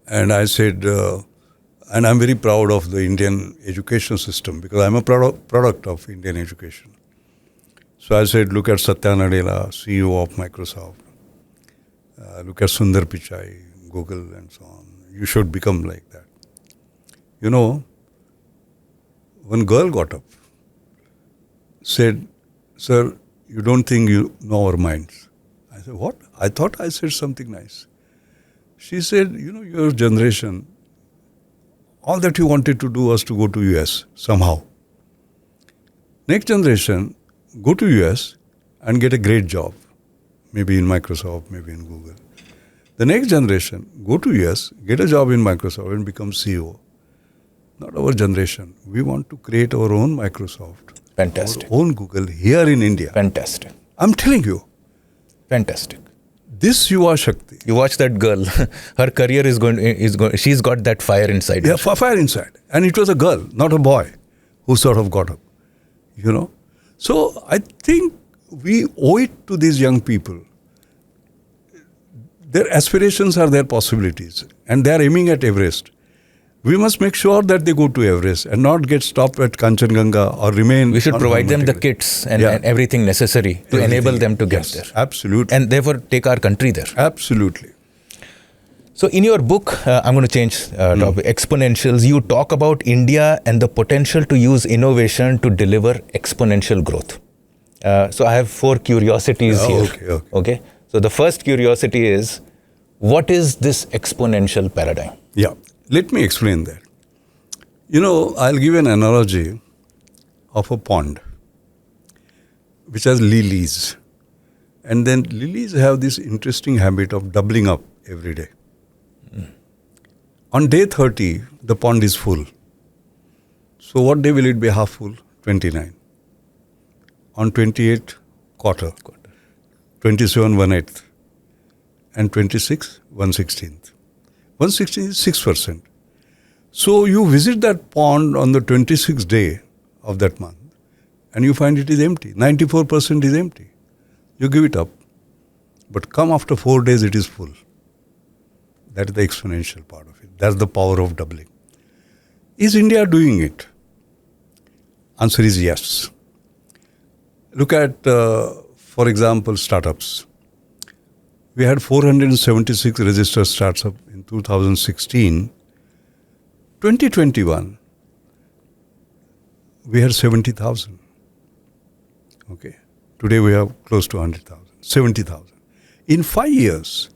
and I said, and I'm very proud of the Indian education system because I'm a product of Indian education. So I said, look at Satya Nadella, CEO of Microsoft. Look at Sundar Pichai, Google and so on. You should become like that. You know, one girl got up, said, sir, you don't think you know our minds. I said, what? I thought I said something nice. She said, you know, your generation, all that you wanted to do was to go to US somehow. Next generation, go to US and get a great job. Maybe in Microsoft, maybe in Google. The next generation, go to US, get a job in Microsoft and become CEO. Not our generation. We want to create our own Microsoft. Fantastic. Our own Google here in India. Fantastic. I'm telling you, Fantastic. this Yuva Shakti. You watch that girl. Her career is going. She's got that fire inside. Yeah, her. fire inside. And it was a girl, not a boy, who sort of got up. You know? So I think we owe it to these young people. Their aspirations are their possibilities. And they are aiming at Everest. We must make sure that they go to Everest and not get stopped at Kanchenjunga or remain. We should on provide them the Mount kits and, Yeah. and everything necessary to enable them to get Yes, there. Absolutely. And therefore take our country there. Absolutely. So in your book, I'm going to change topic, Exponentials, you talk about India and the potential to use innovation to deliver exponential growth. So I have 4 curiosities here. Okay. So the first curiosity is, what is this exponential paradigm? Yeah. Let me explain that. You know, I'll give an analogy of a pond which has lilies. And then lilies have this interesting habit of doubling up every day. On day 30, the pond is full. So what day will it be half full? 29. On 28, quarter. 27, 1/8. And 26, 1/16. 1/16 is 6%. So you visit that pond on the 26th day of that month and you find it is empty. 94% is empty. You give it up. But come after 4 days, it is full. That is the exponential part of it. That's the power of doubling. Is India doing it? Answer is yes. Look at, for example, startups. We had 476 registered startups in 2016. 2021, we had 70,000. Okay. Today we have close to 100,000, 70,000. In 5 years,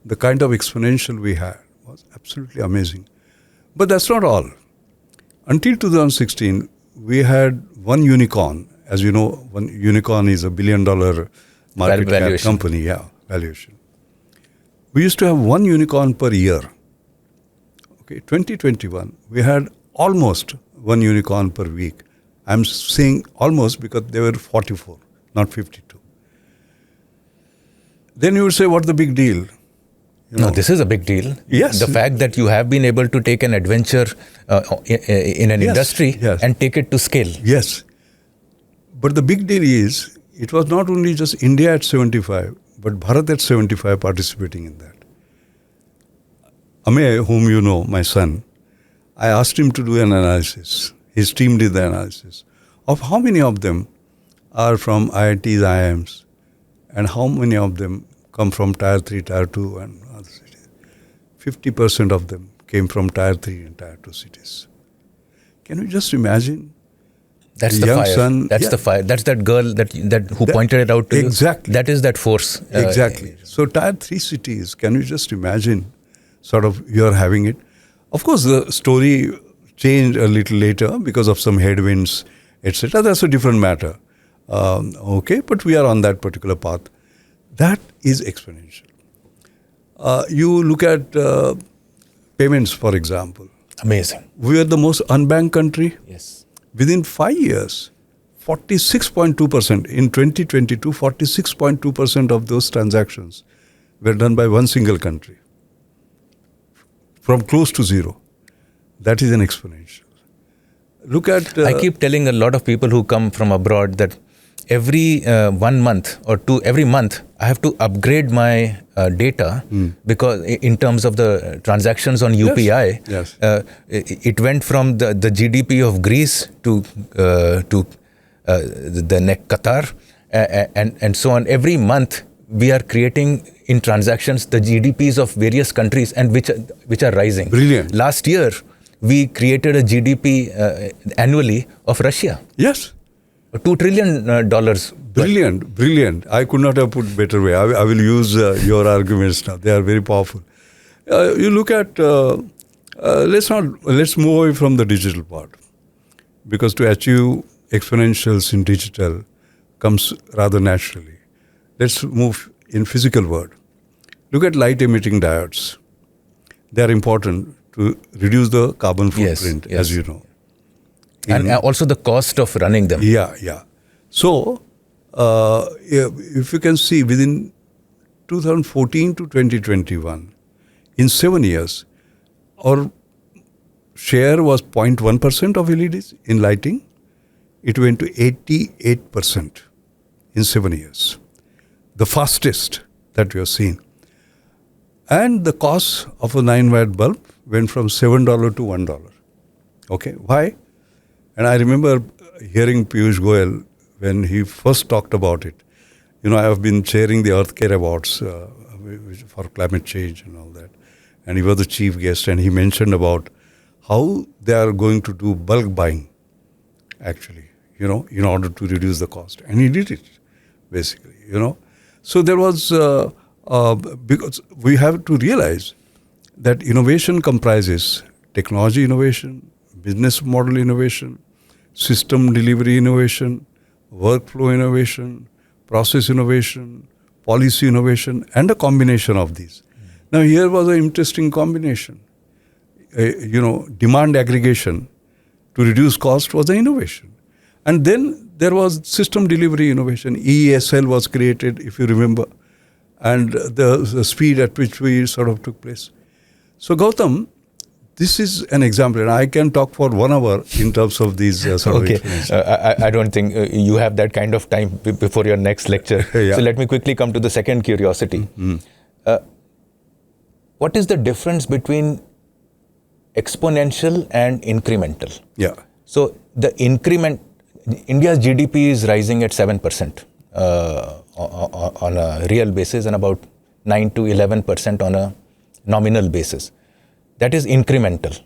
the kind of exponential we had was absolutely amazing. But that's not all. Until 2016, we had one unicorn. As you know, one unicorn is $1 billion market cap company, valuation. We used to have one unicorn per year. Okay, 2021, we had almost one unicorn per week. I'm saying almost because there were 44, not 52. Then you would say, what's the big deal? No, this is a big deal. Yes. The fact that you have been able to take an adventure in an industry and take it to scale. Yes. But the big deal is, it was not only just India at 75, but Bharat at 75 participating in that. Amey, whom you know, my son, I asked him to do an analysis. His team did the analysis. of how many of them are from IITs, IIMs, and how many of them come from Tier 3, Tier 2 and other cities. 50% of them came from Tier 3 and Tier 2 cities. Can you just imagine? That's a the young fire. son, That's the fire. That's that girl who pointed it out to you. Exactly. That is that force. Exactly. So Tier 3 cities, can you just imagine sort of you're having it? Of course, the story changed a little later because of some headwinds, etc. That's a different matter. Okay, but we are on that particular path. That is exponential. You look at payments, for example. Amazing. We are the most unbanked country. Yes. Within 5 years, 46.2%, in 2022, 46.2% of those transactions were done by one single country. From close to zero. That is an exponential. Look at... I keep telling a lot of people who come from abroad that every 1 month or every month, I have to upgrade my data because in terms of the transactions on UPI, Yes. It went from the GDP of Greece to the Qatar and so on. Every month, we are creating in transactions the GDPs of various countries and which are rising. Brilliant. Last year, we created a GDP annually of Russia. Yes. $2 trillion. Brilliant. I could not have put better way. I will use your arguments now. They are very powerful. You look at, let's move away from the digital part. Because to achieve exponentials in digital comes rather naturally. Let's move in physical world. Look at light emitting diodes. They are important to reduce the carbon footprint, yes. as you know. And also the cost of running them. Yeah. So, if you can see within 2014 to 2021, in 7 years, our share was 0.1% of LEDs in lighting. It went to 88% in 7 years. The fastest that we have seen. And the cost of a 9-watt bulb went from $7 to $1. Okay, why? And I remember hearing Piyush Goyal when he first talked about it. You know, I have been chairing the Earth Care Awards for climate change and all that. And he was the chief guest and he mentioned about how they are going to do bulk buying, actually, you know, in order to reduce the cost. And he did it, basically, you know. So there was, because we have to realize that innovation comprises technology innovation, business model innovation, system delivery innovation, workflow innovation, process innovation, policy innovation, and a combination of these. Now here was an interesting combination. Demand aggregation to reduce cost was an innovation. And then there was system delivery innovation. EESL was created, if you remember, and the speed at which we sort of took place. So Gautam, this is an example, and I can talk for 1 hour in terms of these sort of explanations. I don't think you have that kind of time before your next lecture. Yeah. So let me quickly come to the second curiosity. What is the difference between exponential and incremental? Yeah. So the India's GDP is rising at 7% on a real basis and about 9 to 11% on a nominal basis. That is incremental.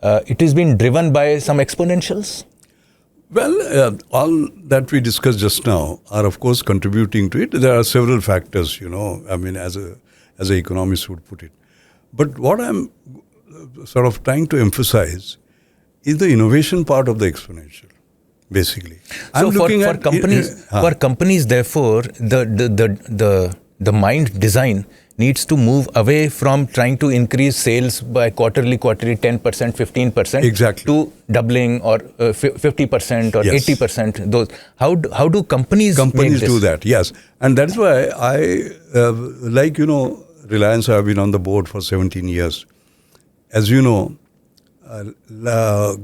It is being driven by some exponentials? Well, all that we discussed just now are, of course, contributing to it. There are several factors, as an economist would put it. But what I'm sort of trying to emphasize is the innovation part of the exponential, basically. So for companies, therefore, the mind design needs to move away from trying to increase sales by quarterly 10%, 15%, exactly, to doubling or 50% or yes, 80%. Those how do companies do that? Yes, and that's why I Reliance. I've been on the board for 17 years. As you know,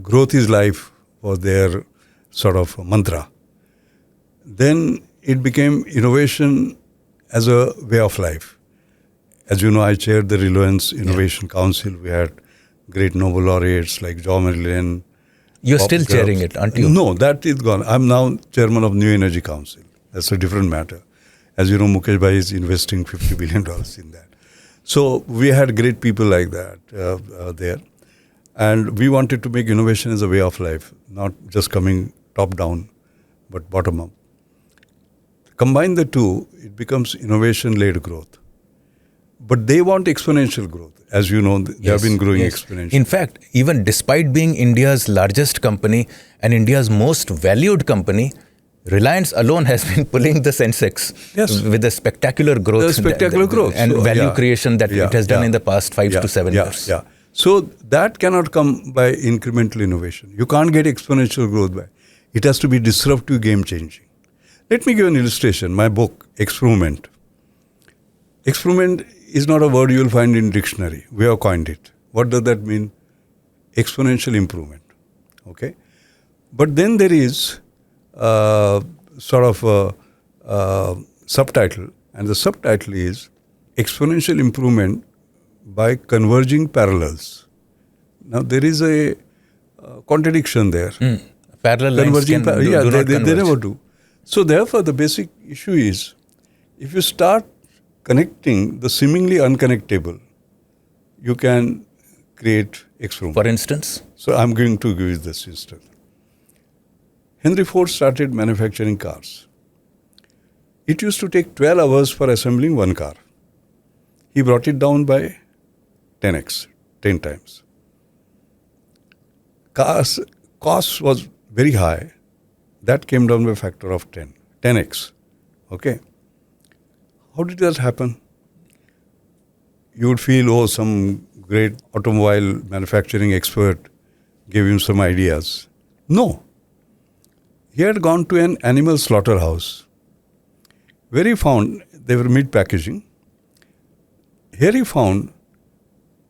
growth is life was their sort of mantra. Then it became innovation as a way of life. As you know, I chaired the Reliance Innovation Council. We had great Nobel laureates like John Merlin You're still chairing it, aren't you? No, that is gone. I'm now chairman of New Energy Council. That's a different matter. As you know, Mukesh Bhai is investing $50 billion in that. So we had great people like that there. And we wanted to make innovation as a way of life, not just coming top down, but bottom up. Combine the two, it becomes innovation-led growth. But they want exponential growth. As you know, they have been growing exponentially. In fact, even despite being India's largest company and India's most valued company, Reliance alone has been pulling the Sensex with a spectacular growth. And so, value creation that it has done in the past 5 to 7 years. Yeah. So that cannot come by incremental innovation. You can't get exponential growth by. It has to be disruptive, game-changing. Let me give an illustration. My book, Experiment. Experiment is not a word you will find in dictionary. We have coined it. What does that mean? Exponential improvement. Okay? But then there is sort of a subtitle, and the subtitle is Exponential Improvement by Converging Parallels. Now there is a contradiction there. Parallel lines do not they converge. never do. So therefore the basic issue is, if you start connecting the seemingly unconnectable, you can create experiment. For instance? So I'm going to give you this instance. Henry Ford started manufacturing cars. It used to take 12 hours for assembling one car. He brought it down by 10x, 10 times. Cars cost was very high. That came down by a factor of 10x. Okay. How did that happen? You would feel, some great automobile manufacturing expert gave him some ideas. No. He had gone to an animal slaughterhouse where he found they were meat packaging. Here he found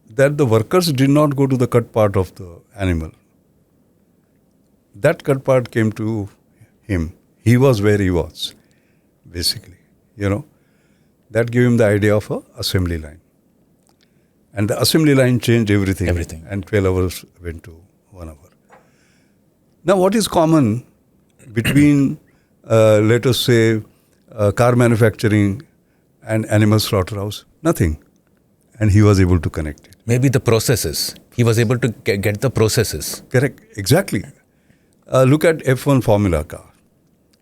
that the workers did not go to the cut part of the animal. That cut part came to him. He was where he was, basically, That gave him the idea of an assembly line. And the assembly line changed everything. And 12 hours went to 1 hour. Now, what is common between, let us say, car manufacturing and animal slaughterhouse? Nothing. And he was able to connect it. Maybe the processes. He was able to get the processes. Correct. Exactly. Look at F1 Formula car.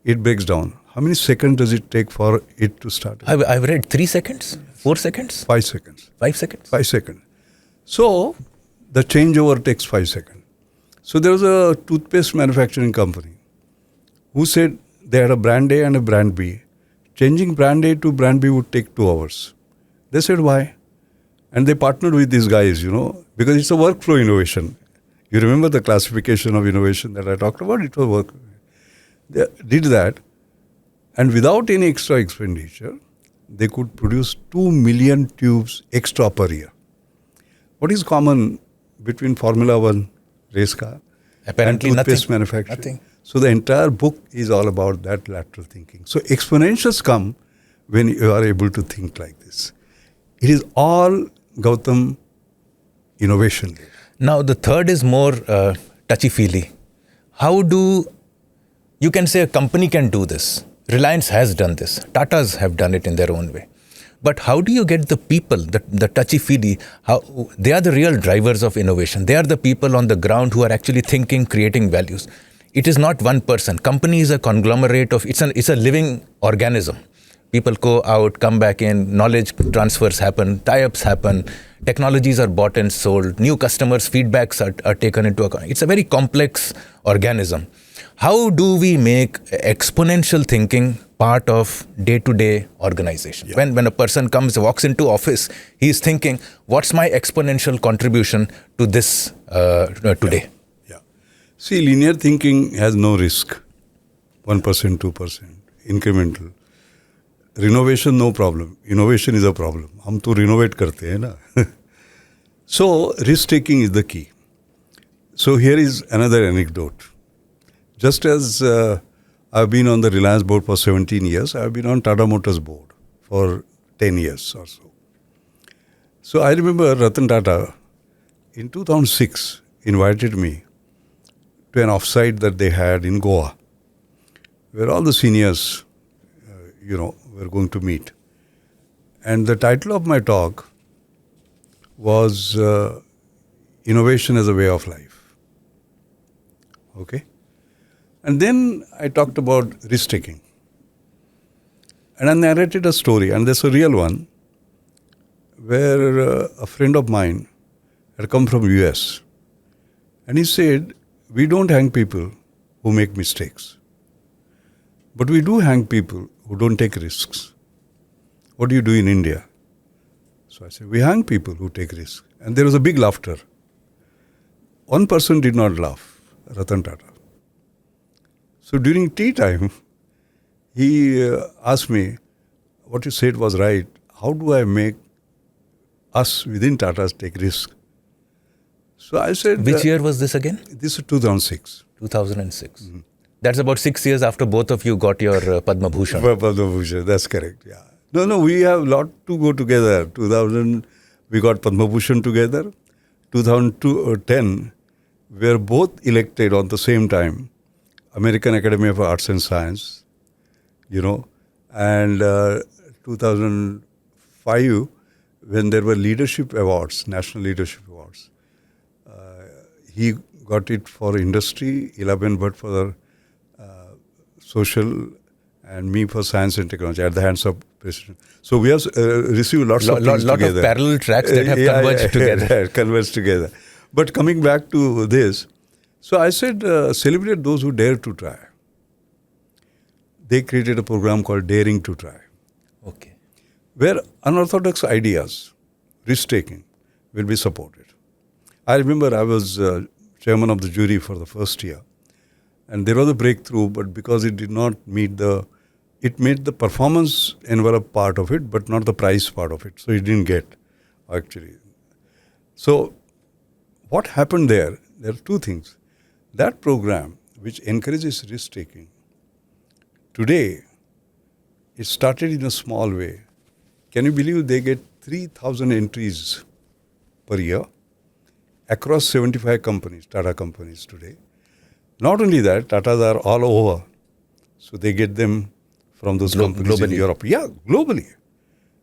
It breaks down. How many seconds does it take for it to start? I've read 3 seconds, 4 seconds? 5 seconds. 5 seconds? 5 seconds. So, the changeover takes 5 seconds. So, there was a toothpaste manufacturing company who said they had a brand A and a brand B. Changing brand A to brand B would take 2 hours. They said, why? And they partnered with these guys, because it's a workflow innovation. You remember the classification of innovation that I talked about? It was work. They did that. And without any extra expenditure, they could produce 2 million tubes extra per year. What is common between Formula 1 race car Apparently and toothpaste nothing. manufacturing? Nothing. So the entire book is all about that lateral thinking. So exponentials come when you are able to think like this. It is all, Gautam, innovation. Now the third is more touchy-feely. You can say a company can do this. Reliance has done this. Tatas have done it in their own way. But how do you get the people, the touchy-feely, they are the real drivers of innovation. They are the people on the ground who are actually thinking, creating values. It is not one person. Company is a conglomerate of, it's a living organism. People go out, come back in, knowledge transfers happen, tie-ups happen, technologies are bought and sold, new customers' feedbacks are taken into account. It's a very complex organism. How do we make exponential thinking part of day-to-day organization? Yeah. When a person walks into office, he is thinking, what's my exponential contribution to this today? Yeah. See, linear thinking has no risk. 1%, 2%, incremental. Renovation, no problem. Innovation is a problem. हम तो renovate करते हैं ना. So, risk-taking is the key. So, here is another anecdote. Just as I've been on the Reliance board for 17 years, I've been on Tata Motors board for 10 years or so. So, I remember Ratan Tata in 2006 invited me to an offsite that they had in Goa, where all the seniors, were going to meet. And the title of my talk was Innovation as a Way of Life. Okay? And then I talked about risk-taking. And I narrated a story, and there's a real one, where a friend of mine had come from US. And he said, we don't hang people who make mistakes. But we do hang people who don't take risks. What do you do in India? So I said, we hang people who take risks. And there was a big laughter. One person did not laugh, Ratan Tata. So during tea time, he asked me, what you said was right. How do I make us within Tatas take risk? So I said... Which year was this again? This is 2006. 2006. Mm-hmm. That's about 6 years after both of you got your Padma Bhushan. Padma Bhushan, that's correct, yeah. No, we have a lot to go together. 2000, we got Padma Bhushan together. 2010, we were both elected on the same time. American Academy of Arts and Science, and 2005, when there were leadership awards, national leadership awards, he got it for industry, 11 but for social, and me for science and technology at the hands of President. So we have received lots of things together. Lot of parallel tracks that have converged together. Converged together. But coming back to this, so I said, celebrate those who dare to try. They created a program called Daring to Try. Okay. Where unorthodox ideas, risk-taking, will be supported. I remember I was chairman of the jury for the first year. And there was a breakthrough, but because it did not meet it made the performance envelope part of it, but not the price part of it. So it didn't get, actually. So what happened there are two things. That program, which encourages risk-taking, today, it started in a small way. Can you believe they get 3,000 entries per year across 75 companies, Tata companies today. Not only that, Tatas are all over. So they get them from those companies globally. In Europe. Yeah, globally,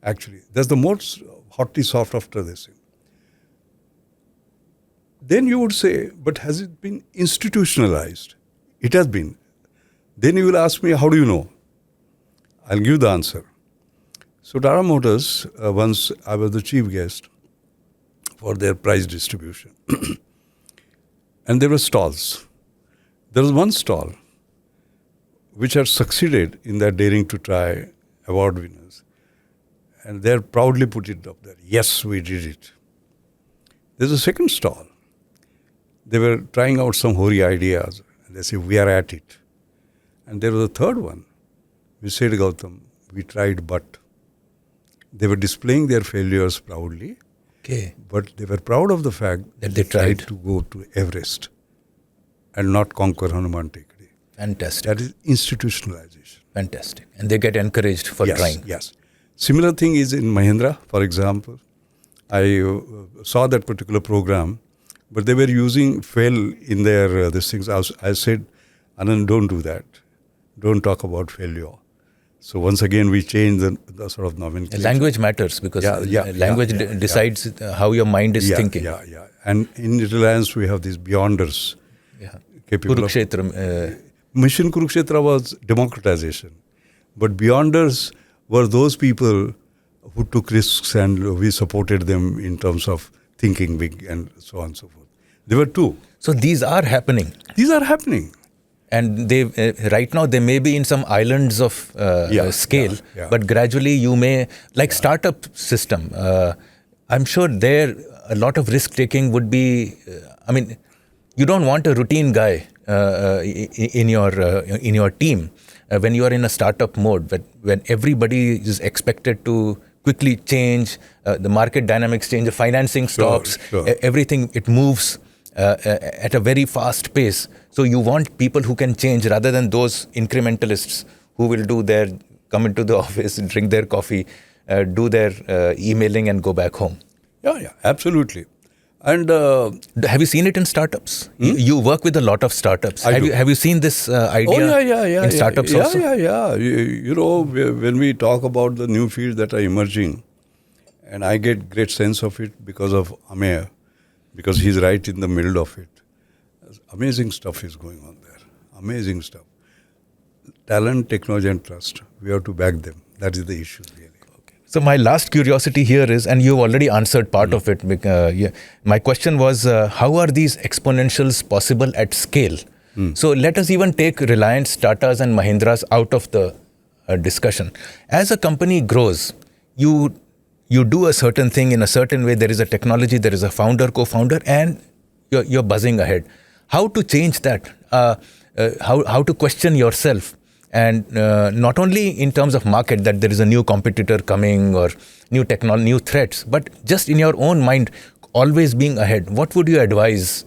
actually. That's the most hotly sought after this. Then you would say, but has it been institutionalized? It has been. Then you will ask me, how do you know? I'll give the answer. So Tata Motors, once I was the chief guest for their prize distribution. And there were stalls. There was one stall which had succeeded in that Daring to Try award winners. And they proudly put it up there. Yes, we did it. There's a second stall. They were trying out some hoary ideas. And they say, we are at it. And there was a third one. We said, Gautam, we tried but. They were displaying their failures proudly. Okay. But they were proud of the fact that they tried to go to Everest and not conquer Hanuman Tekadi. Fantastic. That is institutionalization. Fantastic. And they get encouraged for trying. Yes. Similar thing is in Mahindra, for example. I saw that particular program, but they were using fail in their these things. I said, Anand, don't do that. Don't talk about failure. So once again, we changed the sort of nomenclature. Language matters because language decides how your mind is thinking. Yeah. And in Reliance, we have these beyonders. Yeah. Kurukshetra. Mission Kurukshetra was democratization. But beyonders were those people who took risks and we supported them in terms of thinking big and so on and so forth. There were two. So these are happening. These are happening. And they right now they may be in some islands of scale, but gradually you may, like startup system, I'm sure there a lot of risk taking would be, you don't want a routine guy in your team when you are in a startup mode, when everybody is expected to quickly change, the market dynamics change, the financing stops, everything, it moves at a very fast pace. So you want people who can change rather than those incrementalists who will come into the office, drink their coffee, do their emailing and go back home. Yeah, absolutely. And Have you seen it in startups? You work with a lot of startups. Have you seen this idea in startups also? Yeah. You know, when we talk about the new fields that are emerging, and I get great sense of it because of Amer, because he's right in the middle of it. Amazing stuff is going on there. Amazing stuff. Talent, technology, and trust. We have to back them. That is the issue, really. So my last curiosity here is, and you've already answered part of it. My question was, how are these exponentials possible at scale? So let us even take Reliance, Tatas, and Mahindras out of the discussion. As a company grows, you do a certain thing in a certain way. There is a technology, there is a founder, co-founder, and you're buzzing ahead. How to change that? How to question yourself? And not only in terms of market, that there is a new competitor coming or new technology, new threats, but just in your own mind, always being ahead. What would you advise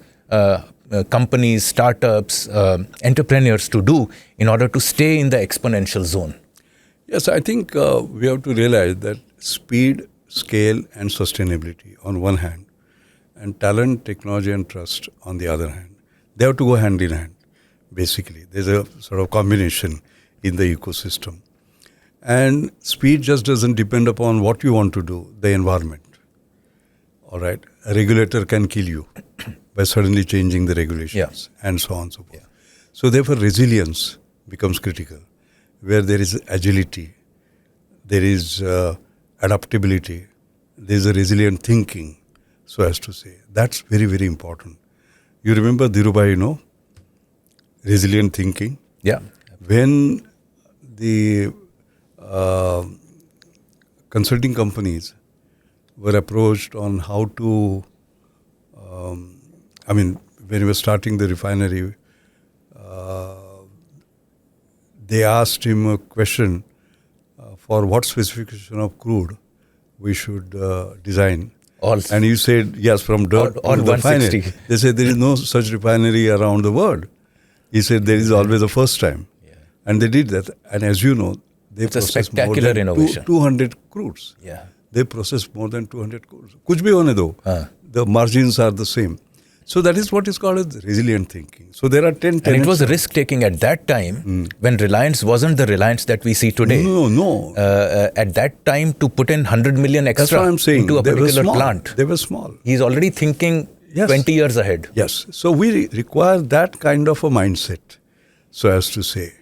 companies, startups, entrepreneurs to do in order to stay in the exponential zone? Yes, I think we have to realize that speed, scale, and sustainability on one hand, and talent, technology, and trust on the other hand, they have to go hand in hand. Basically, there's a sort of combination in the ecosystem. And speed just doesn't depend upon what you want to do, the environment. All right. A regulator can kill you by suddenly changing the regulations and so on and so forth. Yeah. So therefore resilience becomes critical. Where there is agility, there is adaptability, there is a resilient thinking, so as to say. That's very, very important. You remember Dhirubhai, resilient thinking? Yeah. When the consulting companies were approached on how to, when we were starting the refinery, they asked him a question for what specification of crude we should design. And you said, yes, from dirt to the refinery. They said there is no such refinery around the world. He said there is always a first time. And they did that. And as you know, they processed more than innovation. 200 crudes. Yeah. They processed more than 200 crudes. Kuch bhi hone do. The margins are the same. So that is what is called as resilient thinking. So there are 10 tenets. And it was risk taking at that time when Reliance wasn't the Reliance that we see today. No. At that time, to put in 100 million extra That's what I'm saying. into a particular plant. They were small. He's already thinking 20 years ahead. Yes. So we require that kind of a mindset, so as to say,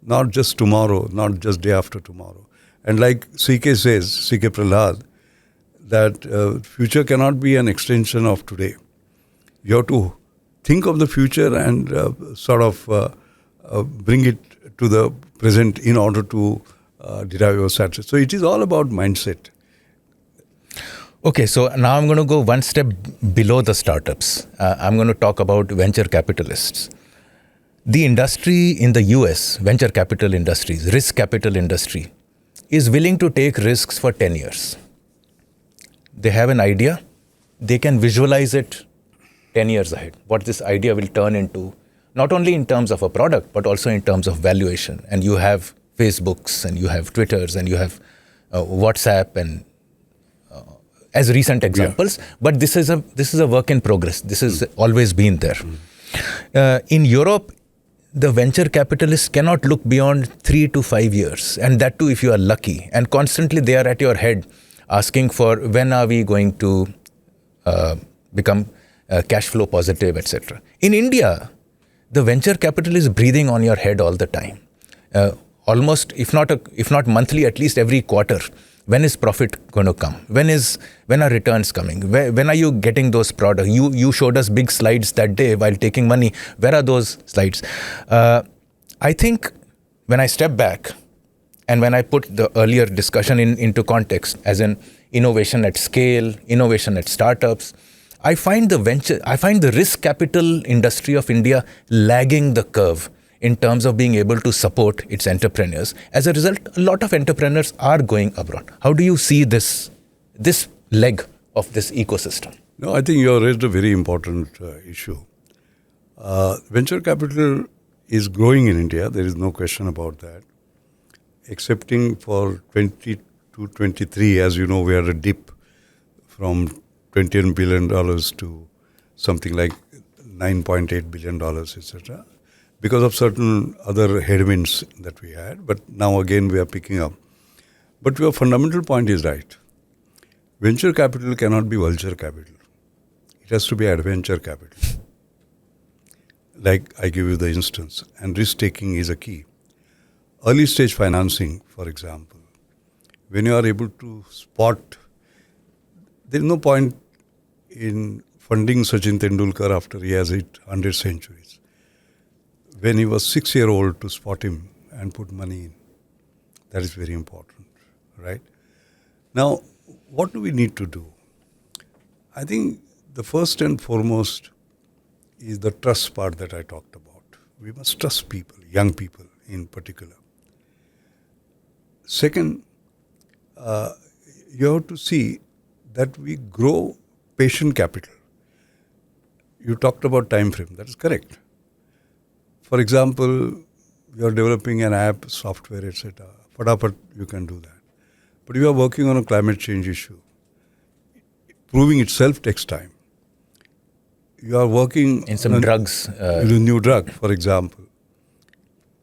not just tomorrow, not just day after tomorrow. And like CK says, CK Prahlad, that future cannot be an extension of today. You have to think of the future and bring it to the present in order to derive your success. So it is all about mindset. Okay, so now I'm going to go one step below the startups. I'm going to talk about venture capitalists. The industry in the US, venture capital industries, risk capital industry, is willing to take risks for 10 years. They have an idea. They can visualize it 10 years ahead, what this idea will turn into, not only in terms of a product, but also in terms of valuation. And you have Facebooks, and you have Twitters, and you have WhatsApp, and as recent examples. But this is a work in progress. This has always been there. In Europe, the venture capitalists cannot look beyond 3 to 5 years, and that too if you are lucky. And constantly they are at your head asking for when are we going to become cash flow positive, etc. In India, the venture capital is breathing on your head all the time. Almost, if not monthly, at least every quarter. When is profit going to come? When are returns coming? When are you getting those products? You showed us big slides that day while taking money. Where are those slides? I think when I step back and when I put the earlier discussion into context, as in innovation at scale, innovation at startups, I find the risk capital industry of India lagging the curve in terms of being able to support its entrepreneurs. As a result, a lot of entrepreneurs are going abroad. How do you see this leg of this ecosystem? No, I think you have raised a very important issue. Venture capital is growing in India. There is no question about that. Excepting for 20 to 23, as you know, we had a dip from $21 billion to something like $9.8 billion, etc., because of certain other headwinds that we had. But now again we are picking up. But your fundamental point is right. Venture capital cannot be vulture capital. It has to be adventure capital. Like I give you the instance, and risk taking is a key. Early stage financing, for example, when you are able to spot, there is no point in funding Sachin Tendulkar after he has hit 100 centuries. When he was 6-year-old, to spot him and put money in, that is very important, right? Now, what do we need to do? I think the first and foremost is the trust part that I talked about. We must trust people, young people in particular. Second, you have to see that we grow patient capital. You talked about time frame. That is correct. For example, you are developing an app, software, etc. Fatapat, you can do that. But you are working on a climate change issue. Proving itself takes time. You are working in some drugs. A new drug, for example.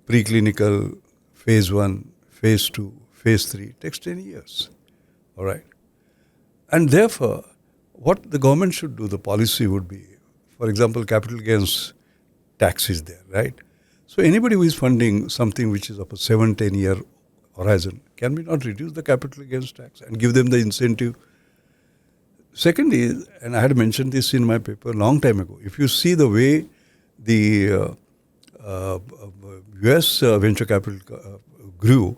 Preclinical, phase 1, phase 2, phase 3, takes 10 years. All right. And therefore, what the government should do, the policy would be, for example, capital gains tax is there, right? So anybody who is funding something which is of a 7-10 year horizon, can we not reduce the capital gains tax and give them the incentive? Second is, and I had mentioned this in my paper a long time ago, if you see the way the US venture capital grew,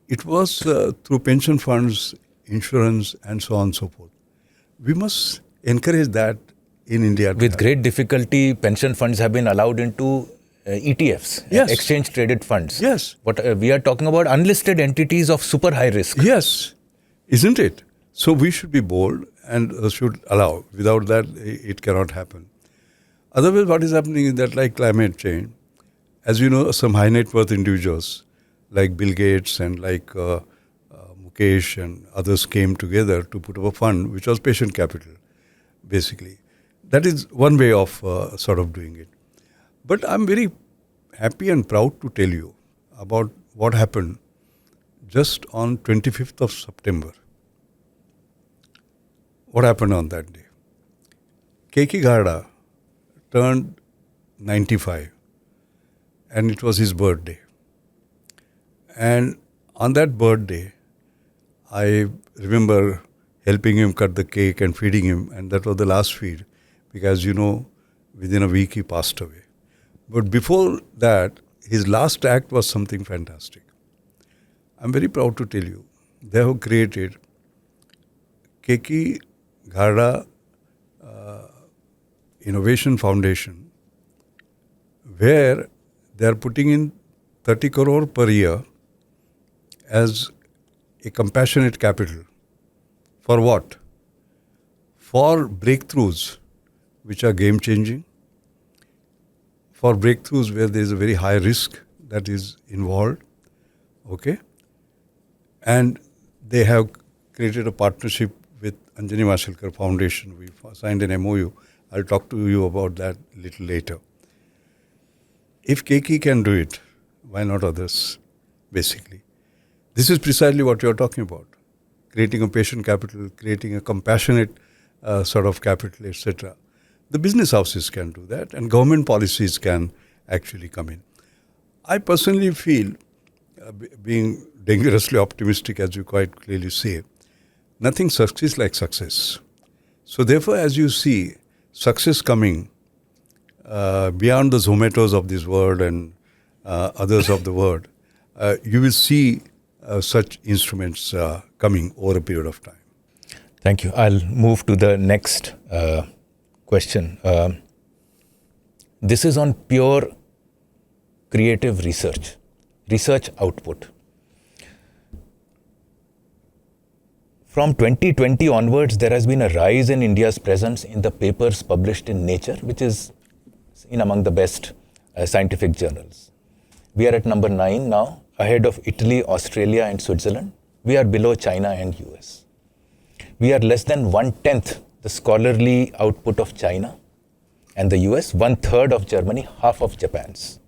it was through pension funds, insurance, and so on and so forth. We must encourage that in India. With great difficulty, pension funds have been allowed into ETFs, yes. exchange traded funds. Yes. But we are talking about unlisted entities of super high risk. Yes, isn't it? So we should be bold and should allow. Without that, it cannot happen. Otherwise, what is happening is that, like climate change, as you know, some high net worth individuals like Bill Gates and like Mukesh and others came together to put up a fund which was patient capital, basically. That is one way of sort of doing it. But I'm very happy and proud to tell you about what happened just on 25th of September. What happened on that day? Keki Gharda turned 95 and it was his birthday. And on that birthday, I remember helping him cut the cake and feeding him, and that was the last feed because, you know, within a week he passed away. But before that, his last act was something fantastic. I'm very proud to tell you, they have created Keki Gharda Innovation Foundation, where they are putting in 30 crore per year as a compassionate capital. For what? For breakthroughs which are game changing, for breakthroughs where there is a very high risk that is involved, okay? And they have created a partnership with Anjani Mashelkar Foundation. We signed an MOU. I'll talk to you about that a little later. If Keki can do it, why not others, basically? This is precisely what you're talking about. Creating a patient capital, creating a compassionate sort of capital, etc. The business houses can do that and government policies can actually come in. I personally feel, being dangerously optimistic, as you quite clearly say, nothing succeeds like success. So therefore, as you see success coming beyond the Zomatos of this world and others of the world, you will see such instruments coming over a period of time. Thank you. I'll move to the next question. This is on pure creative research output. From 2020 onwards, there has been a rise in India's presence in the papers published in Nature, which is in among the best scientific journals. We are at number 9 now, ahead of Italy, Australia and Switzerland. We are below China and US. We are less than 1/10 the scholarly output of China and the US, 1/3 of Germany, half of Japan's.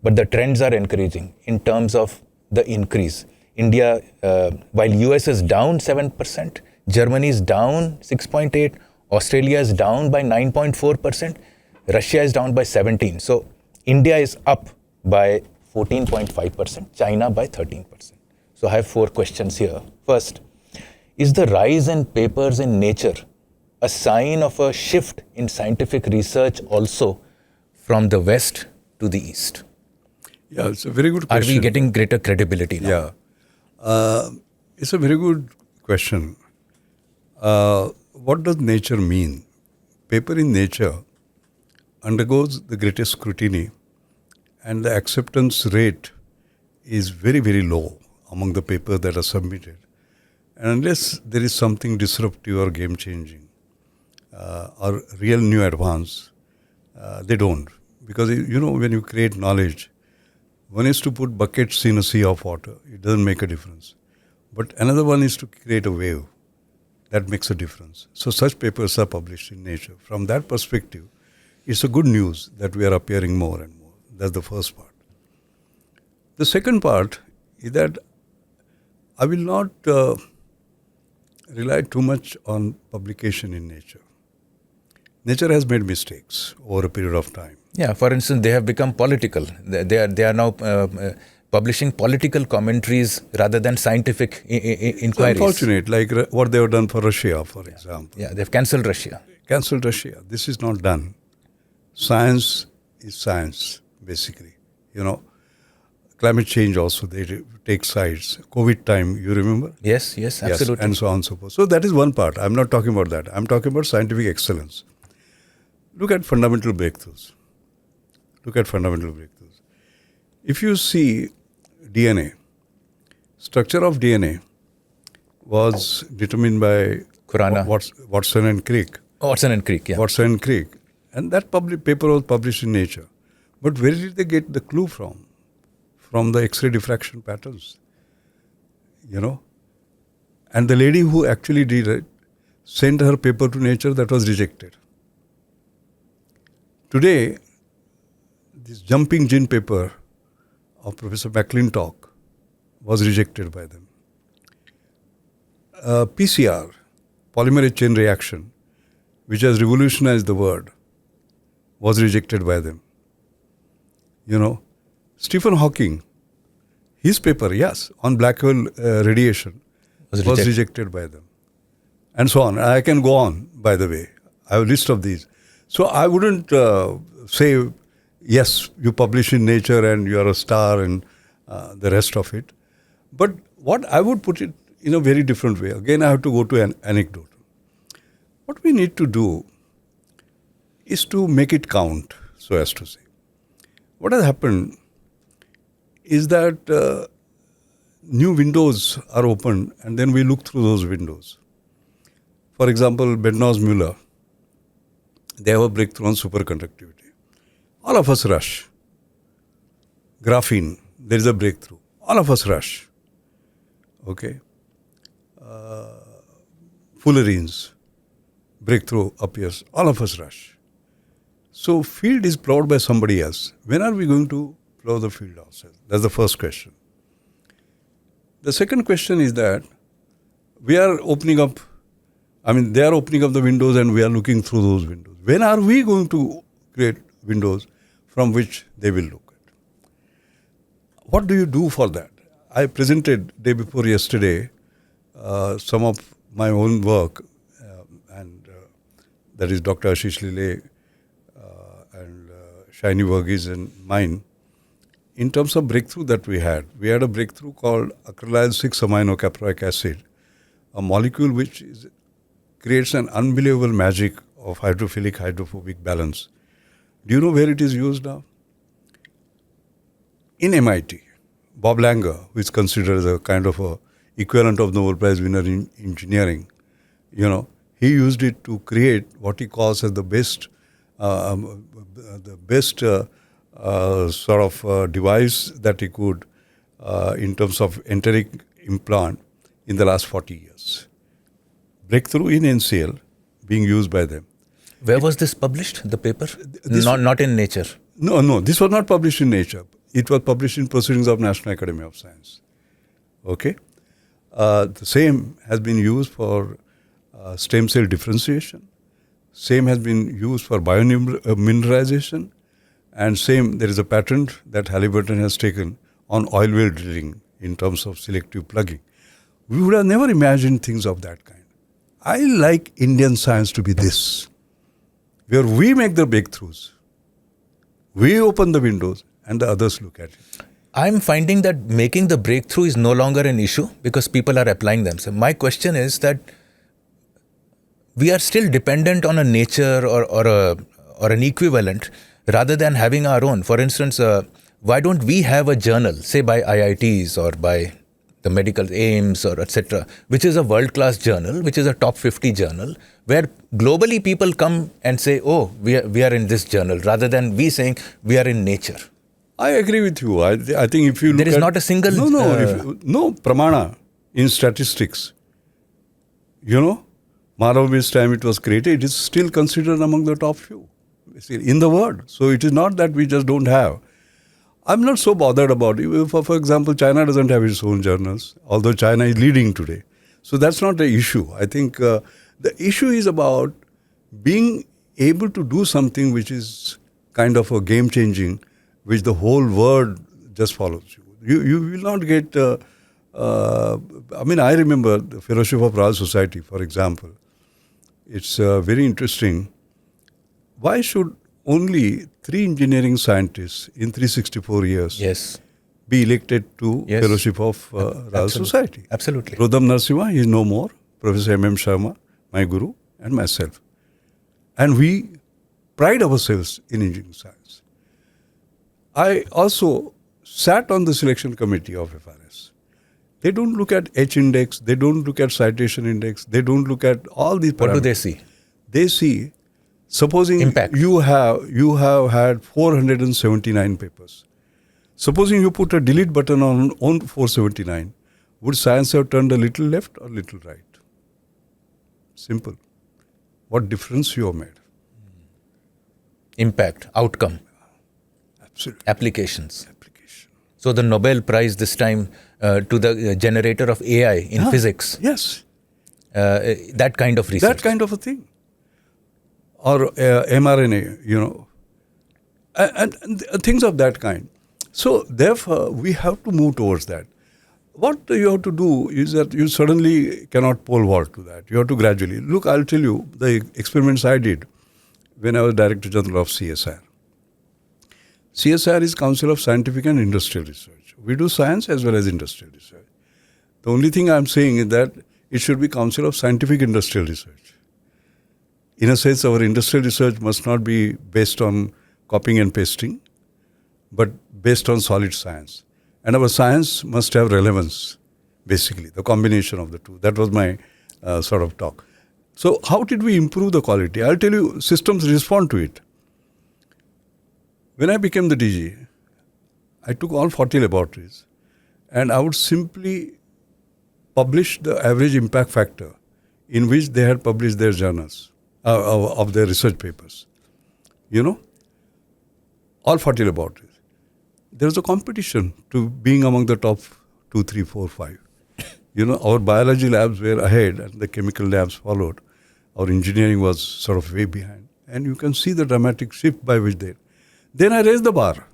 But the trends are encouraging in terms of the increase. India, while US is down 7%, Germany is down 6.8%, Australia is down by 9.4%, Russia is down by 17%. So India is up by 14.5%, China by 13%. So I have 4 questions here. First, is the rise in papers in Nature a sign of a shift in scientific research also from the West to the East? Yeah, it's a very good Are question. we getting greater credibility now? Yeah. It's a very good question. What does nature mean? Paper in Nature undergoes the greatest scrutiny, and the acceptance rate is very, very low among the papers that are submitted. And unless there is something disruptive or game-changing or real new advance, they don't. Because, when you create knowledge, one is to put buckets in a sea of water. It doesn't make a difference. But another one is to create a wave. That makes a difference. So such papers are published in Nature. From that perspective, it's a good news that we are appearing more and more. That's the first part. The second part is that I will not rely too much on publication in Nature. Nature has made mistakes over a period of time. Yeah, for instance, they have become political. They are now publishing political commentaries rather than scientific inquiries. It's unfortunate, like what they have done for Russia, for example. Yeah, they've cancelled Russia. Cancelled Russia. This is not done. Science is science, basically. Climate change also, they take sides. COVID time, you remember? Yes, absolutely. Yes, and so on and so forth. So that is one part. I'm not talking about that. I'm talking about scientific excellence. Look at fundamental breakthroughs. If you see DNA, structure of DNA was determined by Khurana. Watson and Crick. Watson and Crick, yeah. Watson and Crick. And that paper was published in Nature. But where did they get the clue from? From the X-ray diffraction patterns. And the lady who actually did it sent her paper to Nature that was rejected. Today, this jumping gene paper of Professor McClintock was rejected by them. PCR, polymerase chain reaction, which has revolutionized the world, was rejected by them. Stephen Hawking, his paper, yes, on black hole radiation was rejected by them. And so on. I can go on, by the way. I have a list of these. So I wouldn't say, yes, you publish in Nature and you are a star and the rest of it. But what I would put it in a very different way. Again, I have to go to an anecdote. What we need to do is to make it count, so as to say. What has happened is that new windows are opened and then we look through those windows. For example, Bednorz-Muller, they have a breakthrough on superconductivity. All of us rush. Graphene, there is a breakthrough. All of us rush. Okay. Fullerenes, breakthrough appears. All of us rush. So field is plowed by somebody else. When are we going to plow the field ourselves? That's the first question. The second question is that we are opening up, they are opening up the windows and we are looking through those windows. When are we going to create windows from which they will look at? What do you do for that? I presented day before yesterday some of my own work, and that is Dr. Ashish Lile and Shaini Verghese and mine. In terms of breakthrough that we had a breakthrough called acrylyl 6-aminocaproic acid, a molecule which creates an unbelievable magic of hydrophilic hydrophobic balance. Do you know where it is used now? In MIT. Bob Langer, who is considered as a kind of a equivalent of Nobel Prize winner in engineering, he used it to create what he calls as the best device that he could in terms of enteric implant in the last 40 years. Breakthrough in NCL being used by them. Where was this published, the paper? This- Not in Nature. No, this was not published in Nature. It was published in Proceedings of National Academy of Science. Okay? The same has been used for stem cell differentiation. Same has been used for biomineralization. And same, there is a patent that Halliburton has taken on oil well drilling in terms of selective plugging. We would have never imagined things of that kind. I like Indian science to be this, where we make the breakthroughs. We open the windows and the others look at it. I'm finding that making the breakthrough is no longer an issue because people are applying them. So my question is that we are still dependent on a nature or an equivalent rather than having our own. For instance, why don't we have a journal, say by IITs or by the medical AIMS or etc., which is a world-class journal, which is a top 50 journal, where globally people come and say, oh, we are in this journal, rather than we saying we are in Nature. I agree with you. I think if you look There is not a single... No pramana in statistics. Marav's time it was created, it is still considered among the top few in the world. So it is not that we just don't have. I'm not so bothered about it. For example, China doesn't have its own journals, although China is leading today. So that's not the issue. I think the issue is about being able to do something which is kind of a game-changing, which the whole world just follows you. You will not get... I remember the Fellowship of Royal Society, for example. It's very interesting. Why should only 3 engineering scientists in 364 years be elected to Fellowship of Royal Society? Absolutely. Rodam Narasimha, he is no more. Professor M.M. Sharma, my guru, and myself. And we pride ourselves in engineering science. I also sat on the selection committee of FRS. They don't look at H index, they don't look at citation index, they don't look at all these parameters. What do they see? They see, supposing impact. you have had 479 papers. Supposing you put a delete button on 479, would science have turned a little left or little right? Simple. What difference you have made? Impact, outcome. Absolutely. Applications. So the Nobel Prize this time to the generator of AI in physics. Yes. That kind of research. That kind of a thing. Or mRNA, and things of that kind. So therefore, we have to move towards that. What you have to do is that you suddenly cannot pole vault to that. You have to gradually. Look, I'll tell you the experiments I did when I was Director General of CSIR. CSIR is Council of Scientific and Industrial Research. We do science as well as industrial research. The only thing I'm saying is that it should be Council of Scientific Industrial Research. In a sense, our industrial research must not be based on copying and pasting, but based on solid science. And our science must have relevance, basically, the combination of the two. That was my sort of talk. So how did we improve the quality? I'll tell you, systems respond to it. When I became the DG, I took all 40 laboratories and I would simply publish the average impact factor in which they had published their journals, of their research papers. All 40 laboratories. There was a competition to being among the top 2, 3, 4, 5. Our biology labs were ahead and the chemical labs followed. Our engineering was sort of way behind. And you can see the dramatic shift by which they... Then I raised the bar.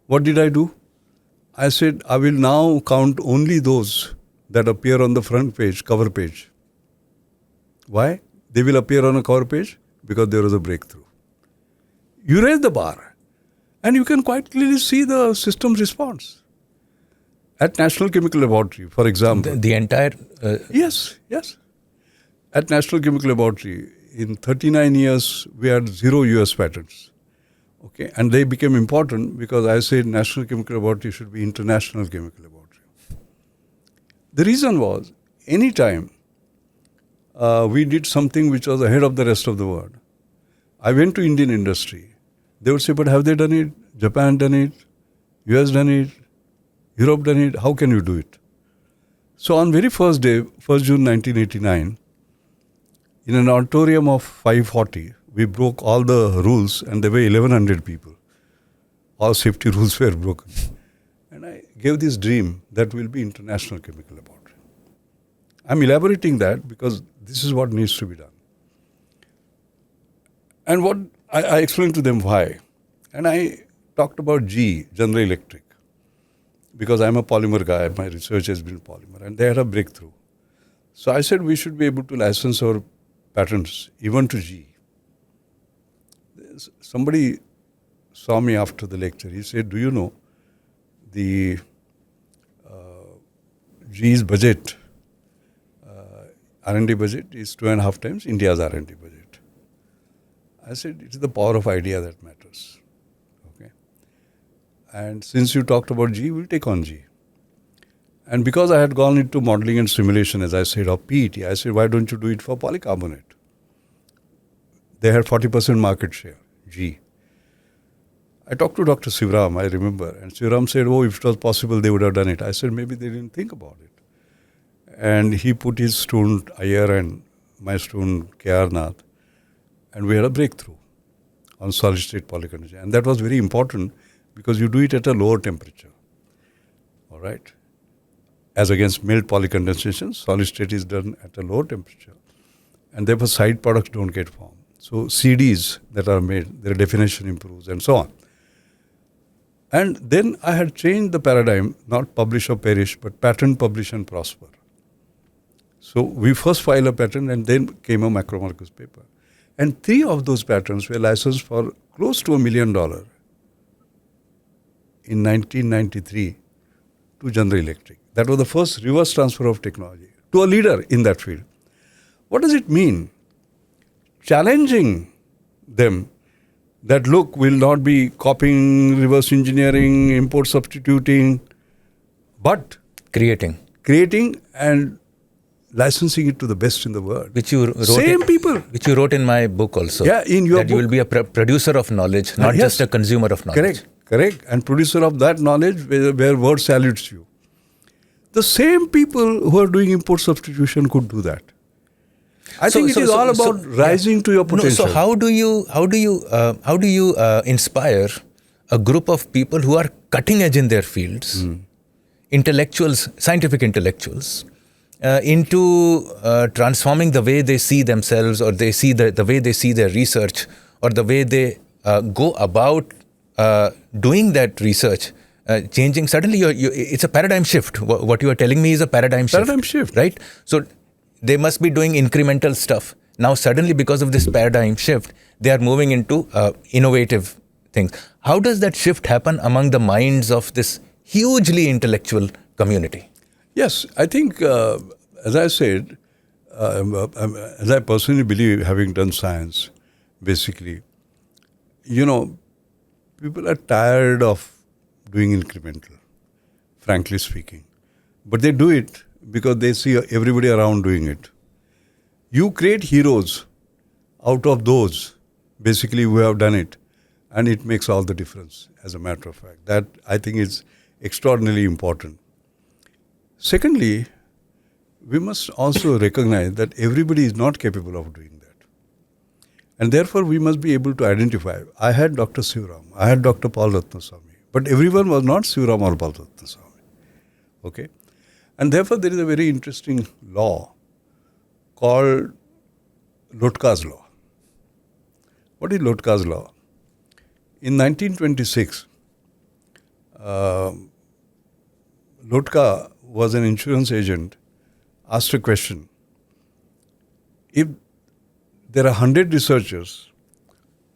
What did I do? I said, I will now count only those that appear on the front page, cover page. Why? They will appear on a cover page because there was a breakthrough. You raise the bar and you can quite clearly see the system's response. At National Chemical Laboratory, for example. The entire... Yes. At National Chemical Laboratory, in 39 years, we had 0 US patents. Okay, and they became important because I said National Chemical Laboratory should be International Chemical Laboratory. The reason was, anytime we did something which was ahead of the rest of the world, I went to Indian industry. They would say, but have they done it? Japan done it? US done it? Europe done it? How can you do it? So on very first day, 1st June 1989, In an auditorium of 540, we broke all the rules and there were 1100 people. All safety rules were broken. And I gave this dream that will be International Chemical Laboratory. I'm elaborating that because this is what needs to be done. And what I explained to them why. And I talked about General Electric, because I'm a polymer guy, my research has been polymer, and they had a breakthrough. So I said we should be able to license our patents even to GE. Somebody saw me after the lecture. He said, do you know the GE's budget, R&D budget is 2.5 times India's R&D budget. I said, it is the power of idea that matters. Okay. And since you talked about GE, we'll take on GE. And because I had gone into modeling and simulation, as I said, of PET, I said, why don't you do it for polycarbonate? They had 40% market share, GE. I talked to Dr. Sivaram, I remember, and Sivaram said, oh, if it was possible, they would have done it. I said, maybe they didn't think about it. And he put his student Iyer and my student K.R. Nath, and we had a breakthrough on solid state polycondensation. And that was very important because you do it at a lower temperature. All right? As against mild polycondensation, solid state is done at a lower temperature. And therefore, side products don't get formed. So CDs that are made, their definition improves and so on. And then I had changed the paradigm, not publish or perish, but patent, publish and prosper. So we first filed a patent and then came a macromolecules paper. And 3 of those patents were licensed for close to $1 million in 1993 to General Electric. That was the first reverse transfer of technology to a leader in that field. What does it mean? Challenging them that, look, will not be copying, reverse engineering, import substituting, but Creating and licensing it to the best in the world. Which you wrote Same people. Which you wrote in my book also. Yeah, in your that book. you will be a producer of knowledge, not Yes. just a consumer of knowledge. Correct. And producer of that knowledge where word salutes you. The same people who are doing import substitution could do that. I think it is all about rising to your potential. So how do you inspire a group of people who are cutting edge in their fields, intellectuals, scientific intellectuals, into transforming the way they see themselves, or they see the way they see their research, or the way they go about doing that research, changing? Suddenly, it's a paradigm shift. What you are telling me is a paradigm shift. Right? So they must be doing incremental stuff. Now, suddenly, because of this paradigm shift, they are moving into innovative things. How does that shift happen among the minds of this hugely intellectual community? Yes, I think, as I said, as I personally believe, having done science, basically, people are tired of doing incremental, frankly speaking. But they do it because they see everybody around doing it. You create heroes out of those, basically, who have done it, and it makes all the difference, as a matter of fact. That, I think, is extraordinarily important. Secondly, we must also recognize that everybody is not capable of doing that. And therefore, we must be able to identify. I had Dr. Sivaram, I had Dr. Paul Ratnaswamy, but everyone was not Sivaram or Paul Ratnaswamy. Okay? And therefore, there is a very interesting law called Lotka's law. What is Lotka's law? In 1926, Lotka was an insurance agent, asked a question. If there are 100 researchers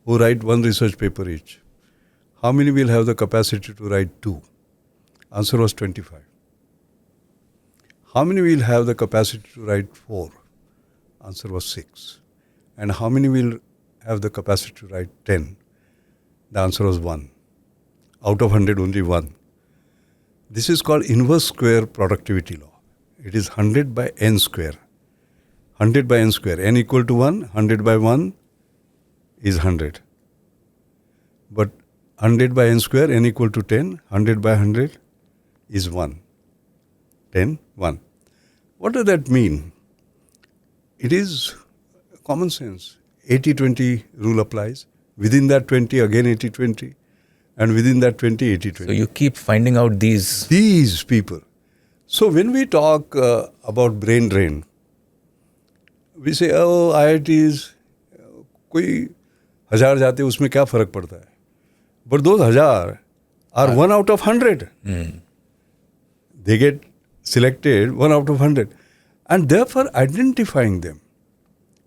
who write one research paper each, how many will have the capacity to write 2? Answer was 25. How many will have the capacity to write 4? Answer was 6. And how many will have the capacity to write 10? The answer was 1. Out of 100, only 1. This is called inverse square productivity law. It is 100 by n square. 100 by n square. N equal to 1, 100 by 1 is 100. But 100 by n square, n equal to 10, 100 by 100 is 1. 10, 1. What does that mean? It is common sense. 80-20 rule applies. Within that 20, again 80-20. And within that 20, 80-20. So you keep finding out these people. So when we talk about brain drain, we say, oh, IITs, कोई 1000 जाते उसमें क्या फर्क पड़ता है? But those 1000 are 1 out of 100. They get selected 1 out of 100. And therefore identifying them.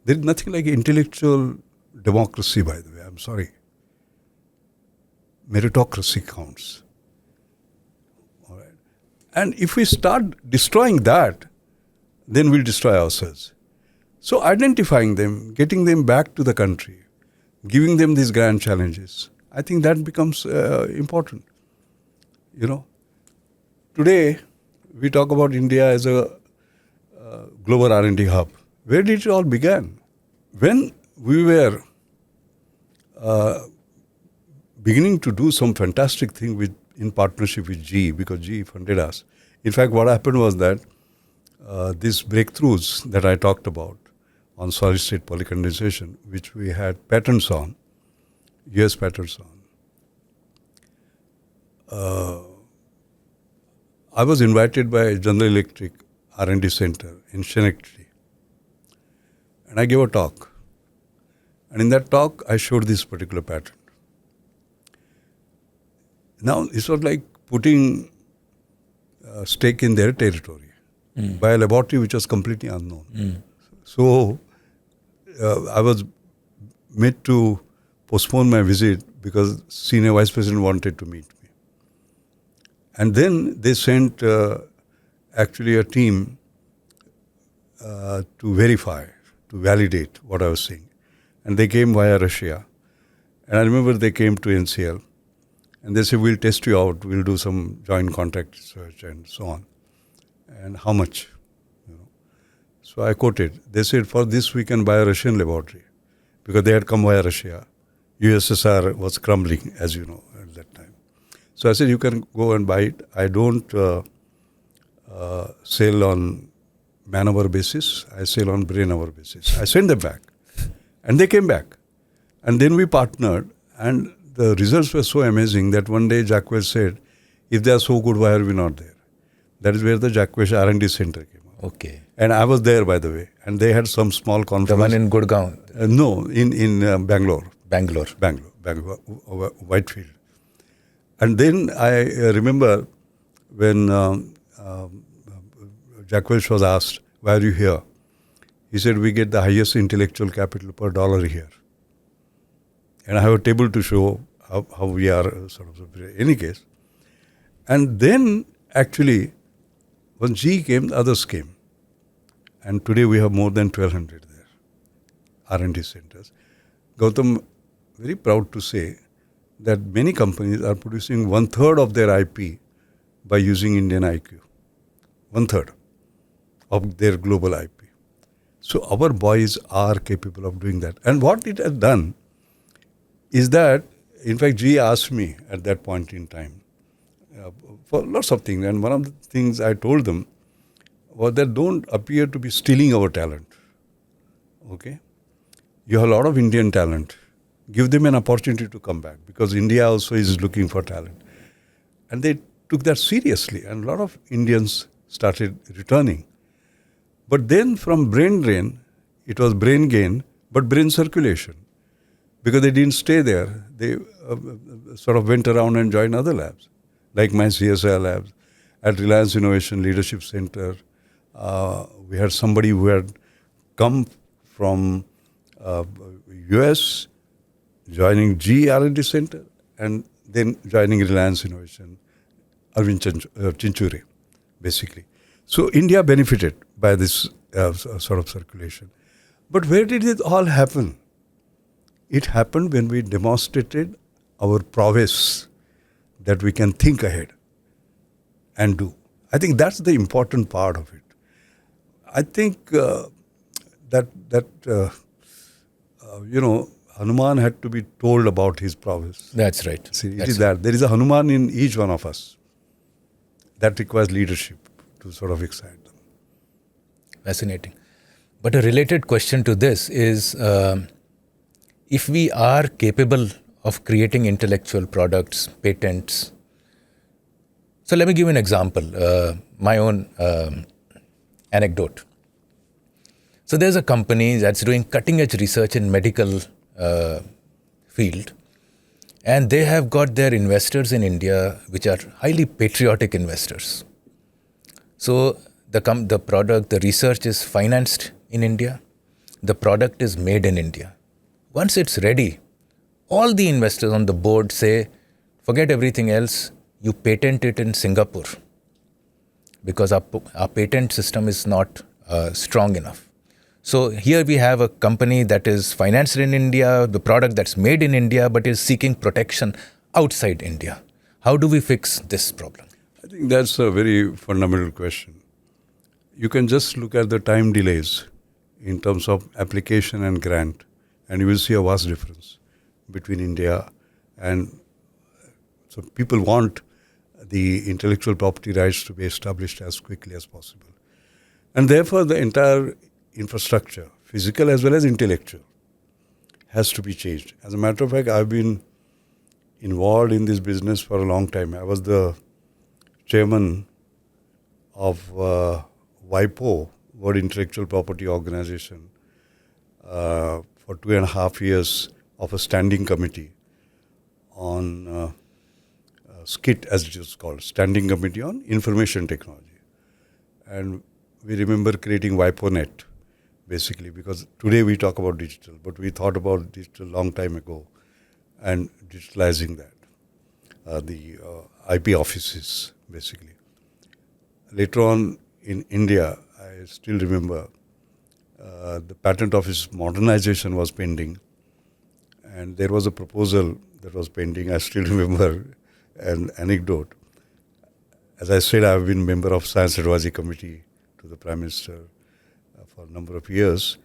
There is nothing like intellectual democracy, by the way. I'm sorry. Meritocracy counts. All right. And if we start destroying that, then we'll destroy ourselves. So identifying them, getting them back to the country, giving them these grand challenges, I think that becomes important. You know, today we talk about India as a global R&D hub. Where did it all begin? When we were beginning to do some fantastic thing in partnership with GE, because GE funded us. In fact, what happened was that these breakthroughs that I talked about on solid-state polycondensation, which we had patents on, US patents on. I was invited by General Electric R&D Center in Schenectady, and I gave a talk. And in that talk, I showed this particular patent. Now, it was like putting a stake in their territory by a laboratory which was completely unknown. So, I was made to postpone my visit because senior vice president wanted to meet me. And then they sent actually a team to verify, to validate what I was saying. And they came via Russia. And I remember they came to NCL. And they said, we'll test you out, we'll do some joint contact research and so on. And how much? So I quoted. They said, for this we can buy a Russian laboratory. Because they had come via Russia. USSR was crumbling, as you know, at that time. So I said, you can go and buy it. I don't sell on man-hour basis. I sell on brain-hour basis. I sent them back. And they came back. And then we partnered. And the results were so amazing that one day Jacques said, if they are so good, why are we not there? That is where the Jacques R&D Center came up. Okay. And I was there, by the way. And they had some small conference. The one in Gurgaon? No, in Bangalore. Bangalore, Whitefield. And then I remember when Jacques was asked, why are you here? He said, we get the highest intellectual capital per dollar here. And I have a table to show how we are sort of, in any case. And then actually, when GE came, others came. And today we have more than 1,200 there, R&D centers. Gautam, very proud to say that many companies are producing 1/3 of their IP by using Indian IQ. 1/3 of their global IP. So our boys are capable of doing that. And what it has done is that, in fact, GE asked me at that point in time for lots of things. And one of the things I told them was that don't appear to be stealing our talent. Okay? You have a lot of Indian talent. Give them an opportunity to come back because India also is looking for talent. And they took that seriously and a lot of Indians started returning. But then from brain drain, it was brain gain, but brain circulation. Because they didn't stay there. They sort of went around and joined other labs, like my CSI labs. At Reliance Innovation Leadership Center, we had somebody who had come from US, joining GE R&D Center, and then joining Reliance Innovation, Arvind Chinchuri, basically. So India benefited by this sort of circulation. But where did it all happen? It happened when we demonstrated our prowess that we can think ahead and do. I think that's the important part of it. I think Hanuman had to be told about his prowess. That's right. See, it is that. There is a Hanuman in each one of us. That requires leadership to sort of excite them. Fascinating. But a related question to this is, if we are capable of creating intellectual products, patents. So let me give you an example, my own anecdote. So there's a company that's doing cutting edge research in medical field, and they have got their investors in India, which are highly patriotic investors. So the product, the research is financed in India, the product is made in India. Once it's ready, all the investors on the board say, forget everything else, you patent it in Singapore, because our patent system is not strong enough. So here we have a company that is financed in India, the product that's made in India, but is seeking protection outside India. How do we fix this problem? I think that's a very fundamental question. You can just look at the time delays in terms of application and grant, and you will see a vast difference between India and... So people want the intellectual property rights to be established as quickly as possible. And therefore the entire infrastructure, physical as well as intellectual, has to be changed. As a matter of fact, I've been involved in this business for a long time. I was the chairman of WIPO, World Intellectual Property Organization, for 2.5 years of a standing committee on SCIT, as it is called, Standing Committee on Information Technology. And we remember creating WIPONet, basically, because today we talk about digital, but we thought about digital a long time ago and digitalizing that, the IP offices, basically. Later on in India, I still remember the patent office modernization was pending, and there was a proposal that was pending. I still remember an anecdote. As I said, I have been member of Science Advisory Committee to the Prime Minister for a number of years.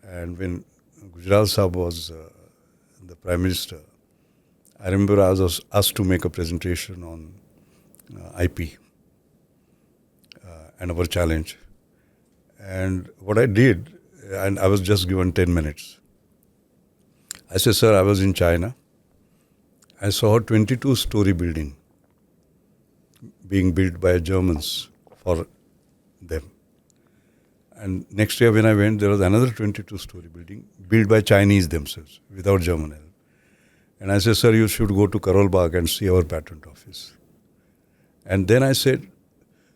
And when Gujarat Sahab was the Prime Minister, I remember I was asked to make a presentation on IP and our challenge. And what I did, and I was just given 10 minutes. I said, sir, I was in China. I saw a 22-story building being built by Germans for them. And next year when I went, there was another 22-story building built by Chinese themselves, without German help. And I said, sir, you should go to Karol Bagh and see our patent office. And then I said,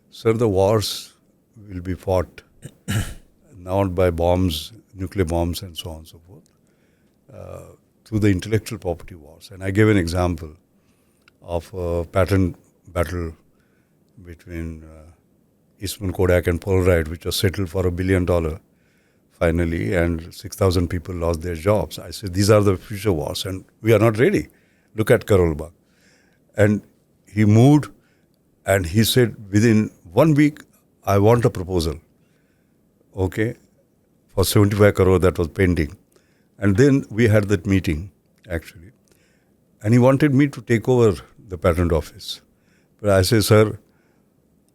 sir, the wars will be fought not by bombs, nuclear bombs and so on and so forth, through the intellectual property wars. And I gave an example of a patent battle between Eastman Kodak and Polaroid, which was settled for $1 billion finally, and 6,000 people lost their jobs. I said, these are the future wars, and we are not ready. Look at Karol Bagh. And he moved, and he said, within 1 week, I want a proposal, okay, for 75 crore that was pending. And then we had that meeting, actually. And he wanted me to take over the patent office. But I said, sir,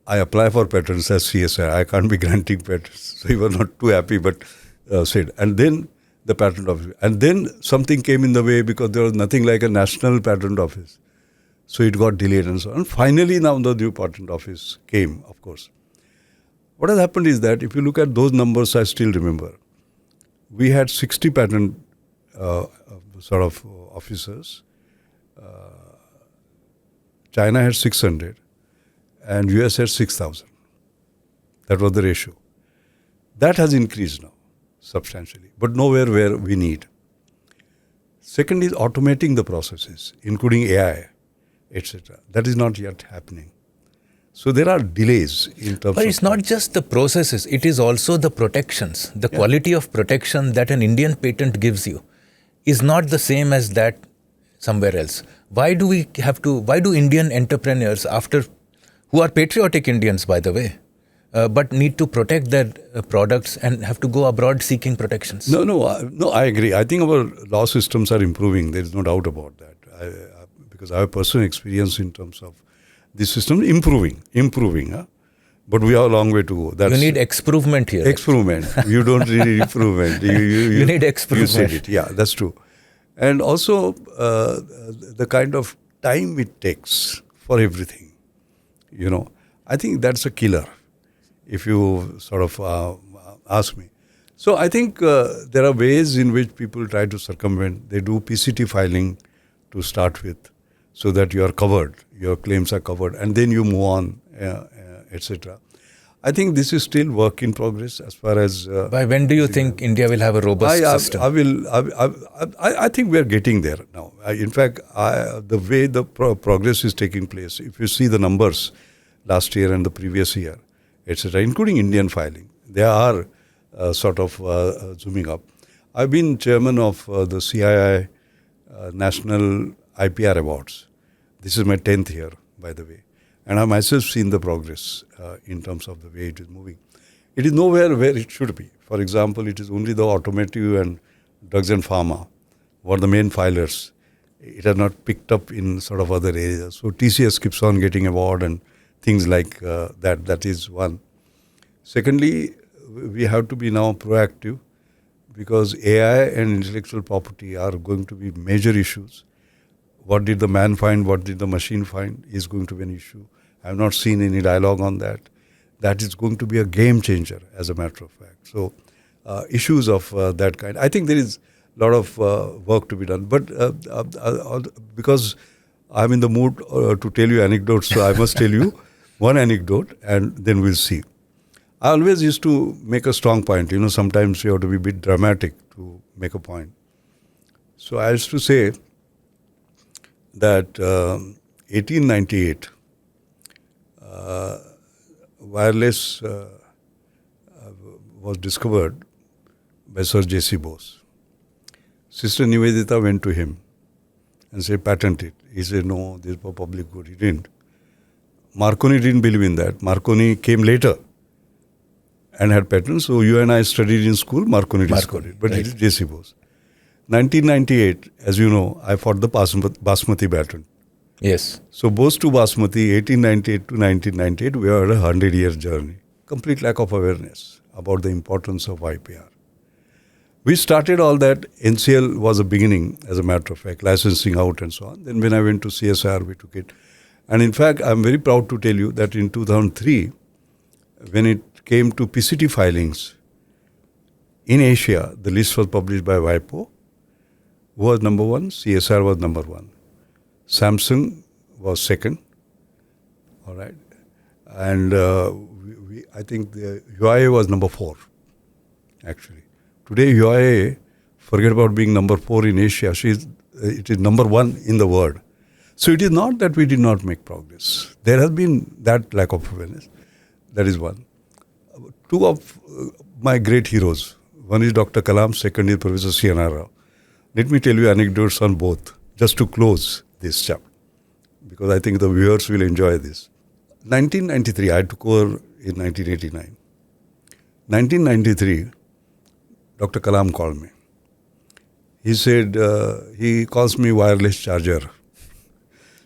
I apply for patents as CSI. I can't be granting patents. So he was not too happy, but said. And then the patent office. And then something came in the way because there was nothing like a national patent office. So it got delayed and so on. Finally, now the new patent office came, of course. What has happened is that if you look at those numbers, I still remember. We had 60 patent officers. China had 600 and US had 6,000. That was the ratio. That has increased now substantially, but nowhere where we need. Second is automating the processes, including AI, etc. That is not yet happening. So there are delays in terms of... But it's not just the processes, it is also the protections. The quality of protection that an Indian patent gives you is not the same as that somewhere else. Why do Indian entrepreneurs, who are patriotic Indians, by the way, but need to protect their products and have to go abroad seeking protections? No, I agree. I think our law systems are improving. There is no doubt about that. Because I have personal experience in terms of the system improving. But we have a long way to go. You need exprovement here. Exprovement. You don't need improvement. You need exprovement. You said it. Yeah, that's true. And also the kind of time it takes for everything. I think that's a killer, if you sort of ask me. So I think there are ways in which people try to circumvent. They do PCT filing to start with, so that you are covered, your claims are covered, and then you move on, etc. I think this is still work in progress as far as... By when do you think India will have a robust system? I think we are getting there now. In fact, the way the progress is taking place, if you see the numbers last year and the previous year, etc., including Indian filing, they are sort of zooming up. I've been chairman of the CII National IPR Awards. This is my 10th year, by the way. And I myself seen the progress in terms of the way it is moving. It is nowhere where it should be. For example, it is only the automotive and drugs and pharma were the main filers. It has not picked up in sort of other areas. So TCS keeps on getting award and things like that. That is one. Secondly, we have to be now proactive, because AI and intellectual property are going to be major issues. What did the man find? What did the machine find? Is going to be an issue. I have not seen any dialogue on that. That is going to be a game changer, as a matter of fact. So, issues of that kind. I think there is a lot of work to be done. But because I'm in the mood to tell you anecdotes, so I must tell you one anecdote, and then we'll see. I always used to make a strong point. Sometimes you have to be a bit dramatic to make a point. So I used to say that 1898, wireless was discovered by Sir J.C. Bose. Sister Nivedita went to him and said, patent it. He said, no, this is for public good. He didn't. Marconi didn't believe in that. Marconi came later and had patents. So you and I studied in school, Marconi discovered it. But right. It is J.C. Bose. 1998, as you know, I fought the Basmati patent. Yes. So Bose to Basmati, 1898 to 1998, we had a 100-year journey. Complete lack of awareness about the importance of IPR. We started all that. NCL was a beginning, as a matter of fact, licensing out and so on. Then when I went to CSR, we took it. And in fact, I'm very proud to tell you that in 2003, when it came to PCT filings in Asia, the list was published by WIPO, who was number one, CSR was number one. Samsung was second, all right. And I think the UIA was number 4, actually. Today, UIA, forget about being number 4 in Asia, it is number 1 in the world. So it is not that we did not make progress. There has been that lack of awareness. That is one. Two of my great heroes, one is Dr. Kalam, second is Professor C.N.R. Rao. Let me tell you anecdotes on both, just to close this chapter, because I think the viewers will enjoy this. 1993, I took over in 1989. 1993, Dr. Kalam called me. He said, he calls me wireless charger.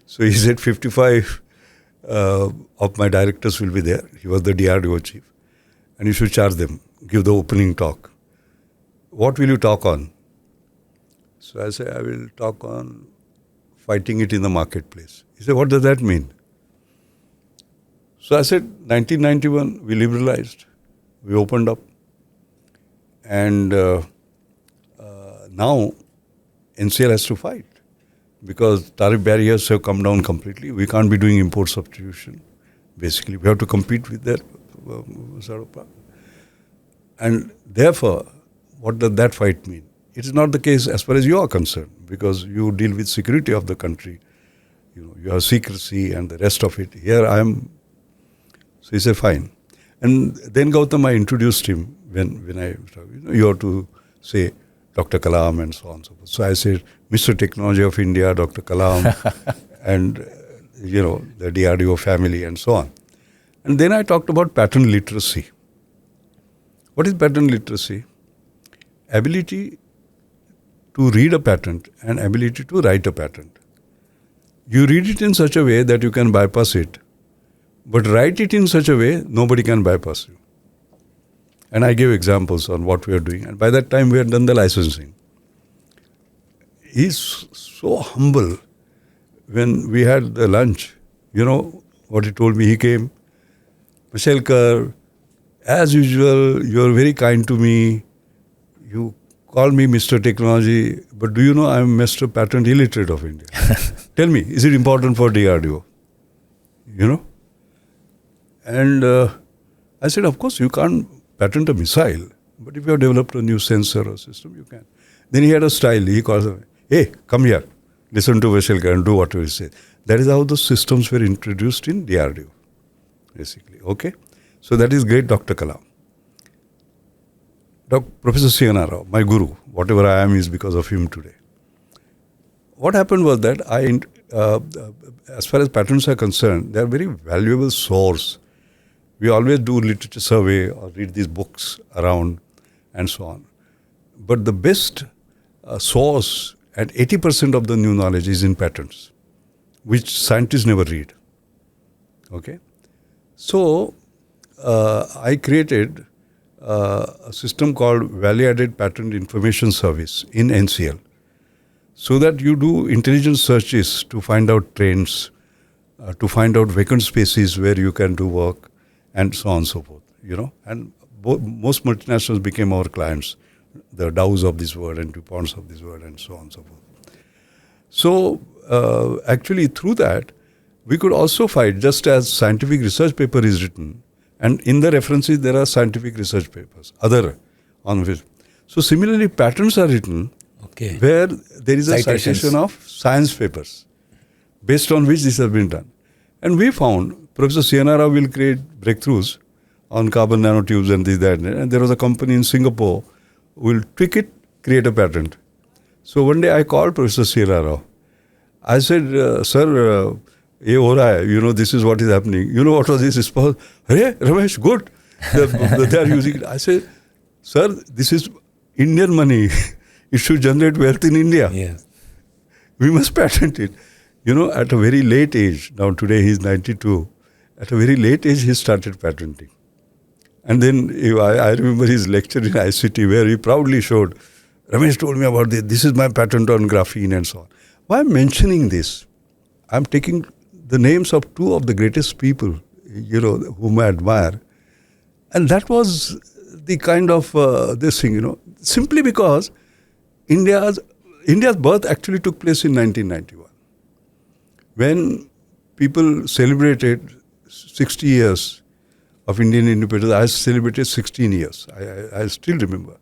So he said 55 of my directors will be there. He was the DRDO chief. And you should charge them, give the opening talk. What will you talk on? So I said, I will talk on fighting it in the marketplace. He said, what does that mean? So I said, 1991, we liberalized. We opened up. And now NCL has to fight, because tariff barriers have come down completely. We can't be doing import substitution. Basically, we have to compete with that sort of problem. And therefore, what does that fight mean? It is not the case as far as you are concerned, because you deal with security of the country. You have secrecy and the rest of it. Here I am. So he said, fine. And then Gautam, I introduced him when I, you have to say Dr. Kalam and so on and so forth. So I said, Mr. Technology of India, Dr. Kalam, and, the DRDO family and so on. And then I talked about patent literacy. What is patent literacy? Ability to read a patent and ability to write a patent. You read it in such a way that you can bypass it, But write it in such a way, nobody can bypass you. And I gave examples on what we are doing. And by that time, we had done the licensing. He's so humble. When we had the lunch, you know what he told me? He came, Mashelkar, as usual, you are very kind to me. You call me Mr. Technology, but do you know I am Mr. Patent Illiterate of India? Tell me, is it important for DRDO? You know? And I said, of course, you can't patent a missile, but if you have developed a new sensor or system, you can. Then he had a style. He calls me, hey, come here, listen to Mashelkar and do what he says. That is how the systems were introduced in DRDO, basically. Okay? So that is great Dr. Kalam. Professor C.N.R. Rao, my guru, whatever I am is because of him today. What happened was that as far as patents are concerned, they are very valuable source. We always do literature survey or read these books around and so on. But the best source at 80% of the new knowledge is in patents, which scientists never read. Okay? So, I created a system called Value-Added Patent Information Service in NCL, so that you do intelligent searches to find out trends, to find out vacant spaces where you can do work, and so on and so forth. You know, and most multinationals became our clients, the Dows of this world and DuPonts of this world, and so on and so forth. So actually, through that, we could also find, just as scientific research paper is written, and in the references there are scientific research papers, other on which. So similarly, patents are written where there is a citation of science papers based on which this has been done. And we found Professor C.N.R. will create breakthroughs on carbon nanotubes and this, that. And there was a company in Singapore who will tweak it, create a patent. So one day I called Professor C.N.R. I said, sir, ये हो रहा है, you know, this is what is happening. You know what was this response? Hey, Ramesh, good. They are using it. I said, sir, this is Indian money. It should generate wealth in India. Yes. We must patent it. You know, at a very late age, now today he's 92, at a very late age he started patenting. And then I remember his lecture in ICT where he proudly showed, Ramesh told me about this, this is my patent on graphene and so on. Why I'm mentioning this? I'm taking the names of two of the greatest people, you know, whom I admire. And that was the kind of this thing, you know, simply because India's birth actually took place in 1991. When people celebrated 60 years of Indian independence, I celebrated 16 years. I still remember.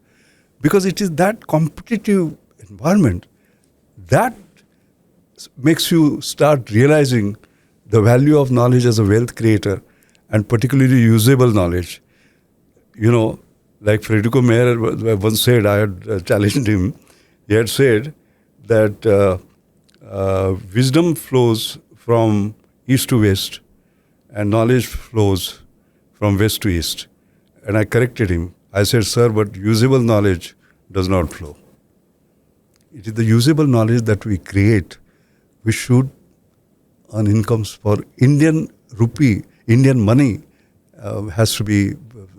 Because it is that competitive environment that makes you start realizing the value of knowledge as a wealth creator, and particularly usable knowledge. You know, like Federico Mayer once said, I had challenged him, he had said that wisdom flows from east to west and knowledge flows from west to east. And I corrected him. I said, sir, but usable knowledge does not flow. It is the usable knowledge that we create. We should earn incomes for Indian rupee, Indian money has to be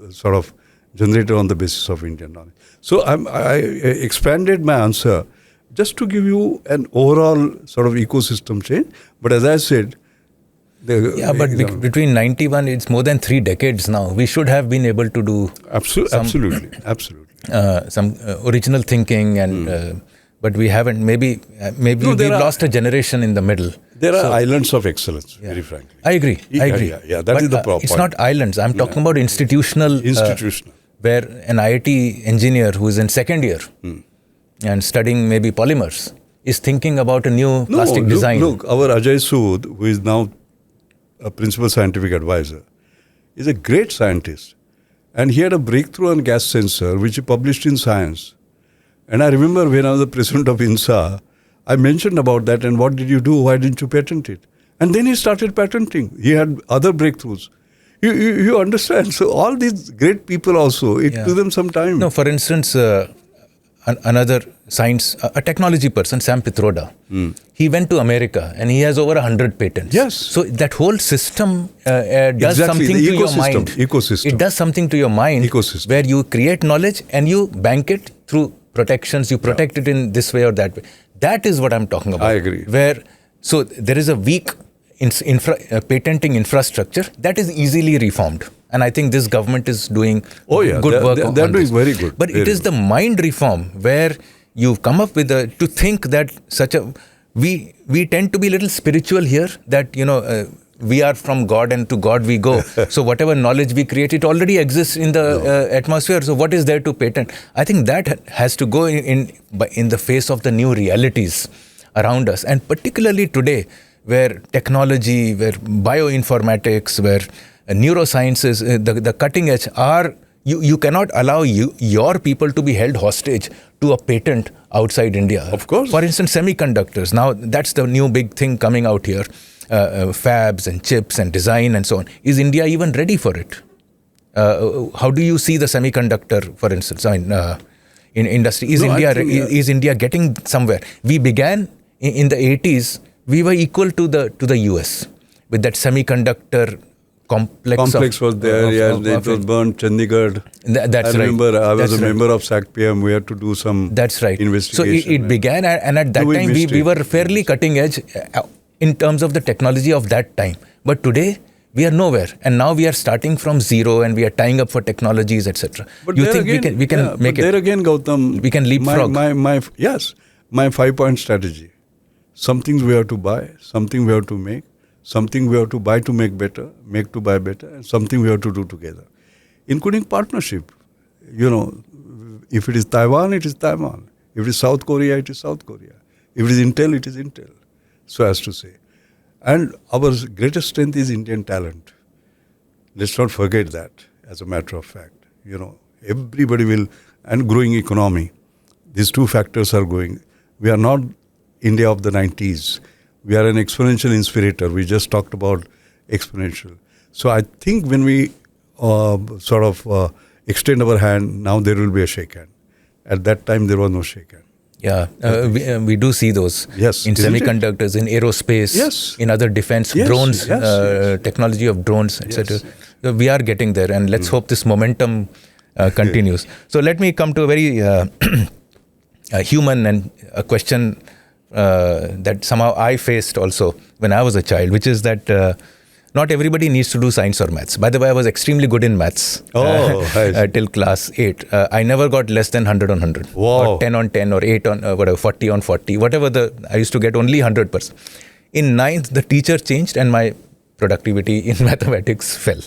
sort of generated on the basis of Indian knowledge. So I expanded my answer just to give you an overall sort of ecosystem change. But as I said, between 91, it's more than 3 decades now. We should have been able to do absolutely. Some original thinking, and but we haven't. Maybe we've lost a generation in the middle. There are islands of excellence, very frankly. I agree. That is the problem. It's not islands. I'm talking about institutional. Where an IIT engineer who is in second year and studying maybe polymers is thinking about a new plastic design. Look, our Ajay Sood, who is now a principal scientific advisor, is a great scientist. And he had a breakthrough on gas sensor, which he published in Science. And I remember when I was the president of INSA, I mentioned about that, and what did you do? Why didn't you patent it? And then he started patenting. He had other breakthroughs. You understand? So all these great people also, it took them some time. No, for instance, another science, a technology person, Sam Pitroda. He went to America and he has over 100 patents. Yes. So that whole system does Exactly, something the to your ecosystem, mind. ecosystem. It does something to your mind Ecosystem. where you create knowledge and you bank it through protections. You protect it in this way or that way. That is what I'm talking about. I agree. So there is a weak patenting infrastructure that is easily reformed. And I think this government is doing good work on they're doing this. very good. But it is the mind reform where you've come up with to think that we tend to be a little spiritual here, that, we are from God and to God we go. So whatever knowledge we create, it already exists in the atmosphere. So what is there to patent? I think that has to go in the face of the new realities around us. And particularly today, where technology, where bioinformatics, where neurosciences, the cutting edge are, you cannot allow your people to be held hostage to a patent outside India. Of course. For instance, semiconductors. Now, that's the new big thing coming out here. Fabs and chips and design and so on. Is India even ready for it? How do you see the semiconductor, for instance, in industry? Is India getting somewhere? We began in the 80s. We were equal to the US with that semiconductor complex was there. It was burnt, Chandigarh. That's right. I remember I was a member of SACPM. We had to do some investigation. So it began, and at that time we were fairly cutting edge in terms of the technology of that time. But today we are nowhere, and now we are starting from zero, and we are tying up for technologies, etc. You think again, we can make it? There again, Gautam, we can leapfrog. My 5-point strategy. Something we have to buy, something we have to make, something we have to buy to make better, make to buy better, and something we have to do together, including partnership. If it is Taiwan, it is Taiwan. If it is South Korea, it is South Korea. If it is Intel, it is Intel, so as to say. And our greatest strength is Indian talent. Let's not forget that, as a matter of fact. Everybody will, and growing economy. These two factors are going. We are not India of the 90s. We are an exponential inspirator. We just talked about exponential. So I think when we extend our hand, now there will be a shake hand. At that time, there was no shake hand. Yeah, we do see those in semiconductors, in aerospace, in other defense, drones, technology of drones, etc. So we are getting there, and let's hope this momentum continues. So let me come to a very human and a question that somehow I faced also when I was a child, which is that not everybody needs to do science or maths. By the way, I was extremely good in maths till class 8. I never got less than 100 on 100. Wow. Or 10 on 10 or 8 on 40 on 40. I used to get only 100%. In 9th, the teacher changed and my productivity in mathematics fell.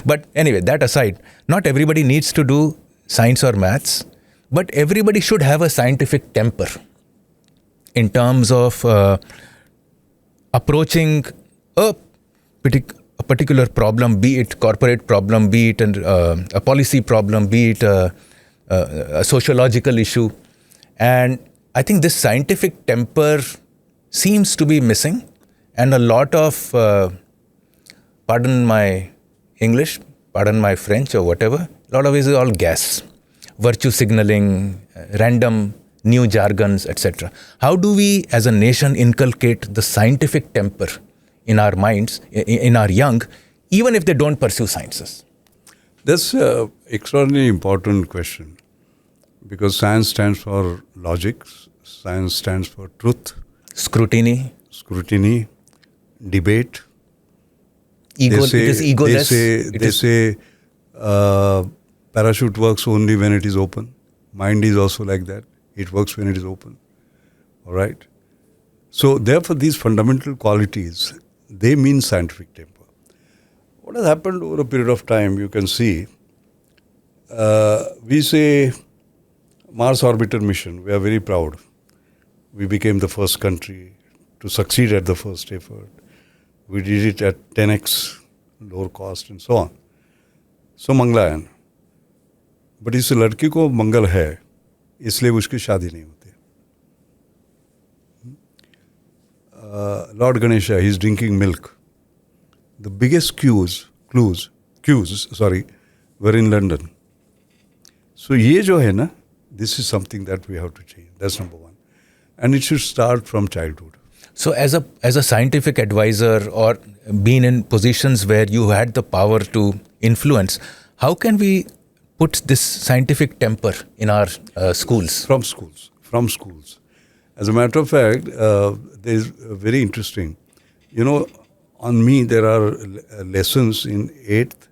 But anyway, that aside, not everybody needs to do science or maths, but everybody should have a scientific temper in terms of approaching a particular problem, be it corporate problem, be it a policy problem, be it a sociological issue. And I think this scientific temper seems to be missing, and a lot of, pardon my English, pardon my French or whatever, a lot of it is all gas, virtue signaling, random new jargons, etc. How do we as a nation inculcate the scientific temper in our minds, in our young, even if they don't pursue sciences? That's an extraordinarily important question, because science stands for logic, science stands for truth, scrutiny, debate. It is egoless. They say parachute works only when it is open. Mind is also like that. It works when it is open. All right? So therefore, these fundamental qualities, they mean scientific temper. What has happened over a period of time, you can see, we say Mars orbiter mission, we are very proud. We became the first country to succeed at the first effort. We did it at 10x lower cost and so on. So Mangalayan. But इस लड़की को मंगल है, इसलिए उसकी शादी नहीं होती. Lord Ganesha, he's drinking milk. The biggest queues were in London. So ये जो है ना, This is something that we have to change. That's number one. And it should start from childhood. So as a scientific advisor or being in positions where you had the power to influence, how can we put this scientific temper in our schools? From schools. As a matter of fact, there is very interesting. On me there are lessons in 8th,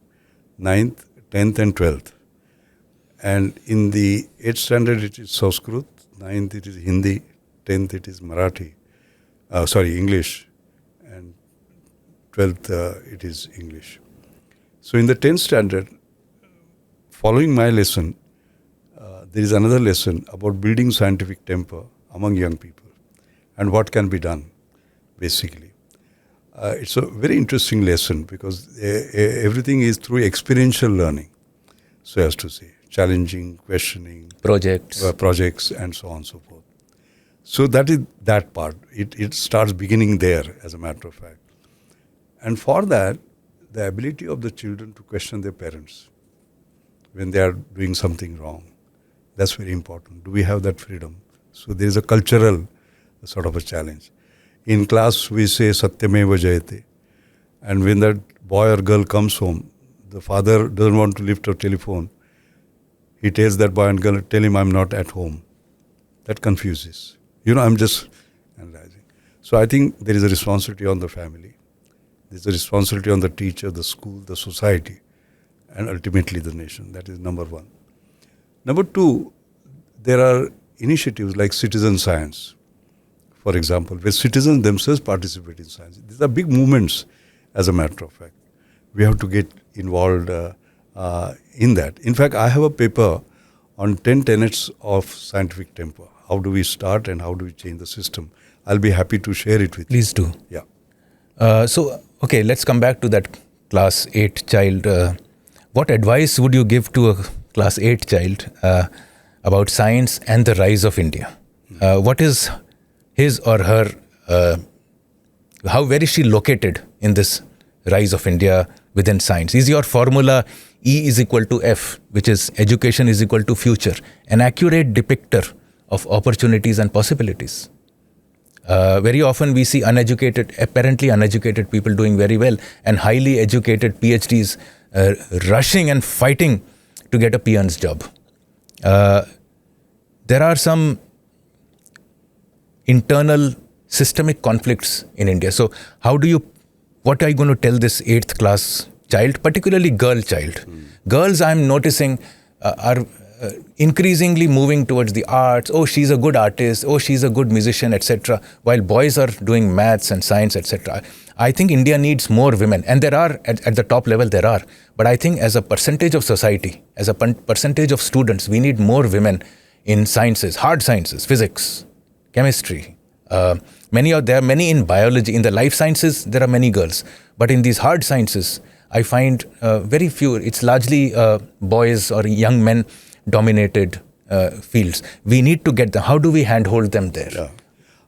9th, 10th and 12th. And in the 8th standard it is Sanskrit, 9th it is Hindi, 10th it is Marathi. English, and 12th it is English. So in the 10th standard, following my lesson, there is another lesson about building scientific temper among young people and what can be done, basically. It's a very interesting lesson because everything is through experiential learning, so as to say, challenging, questioning, projects and so on and so forth. So that is that part. It starts beginning there, as a matter of fact. And for that, the ability of the children to question their parents when they are doing something wrong, that's very important. Do we have that freedom? So there is a cultural sort of a challenge. In class, we say Satyameva Jayate. And when that boy or girl comes home, the father doesn't want to lift a telephone. He tells that boy and girl, tell him I'm not at home. That confuses. I'm just analyzing. So I think there is a responsibility on the family. There is a responsibility on the teacher, the school, the society, and ultimately the nation. That is number one. Number two, there are initiatives like citizen science, for example, where citizens themselves participate in science. These are big movements, as a matter of fact. We have to get involved in that. In fact, I have a paper on 10 tenets of scientific temper. How do we start and how do we change the system? I'll be happy to share it with you. Please do. Yeah. Okay, let's come back to that class 8 child. What advice would you give to a class 8 child about science and the rise of India? What is his or her, where is she located in this rise of India within science? Is your formula E is equal to F, which is education is equal to future, an accurate depictor of opportunities and possibilities? Very often we see apparently uneducated people doing very well and highly educated PhDs rushing and fighting to get a peon's job. There are some internal systemic conflicts in India. So what are you going to tell this 8th class child, particularly girl child? Girls, I'm noticing, are increasingly moving towards the arts. Oh, she's a good artist. Oh, she's a good musician, etc. While boys are doing maths and science, etc. I think India needs more women. And there are, at the top level, there are. But I think as a percentage of society, as a percentage of students, we need more women in sciences, hard sciences, physics, chemistry. There are many in biology. In the life sciences, there are many girls. But in these hard sciences, I find very few. It's largely boys or young men dominated fields. We need to get them. How do we handhold them there? Yeah.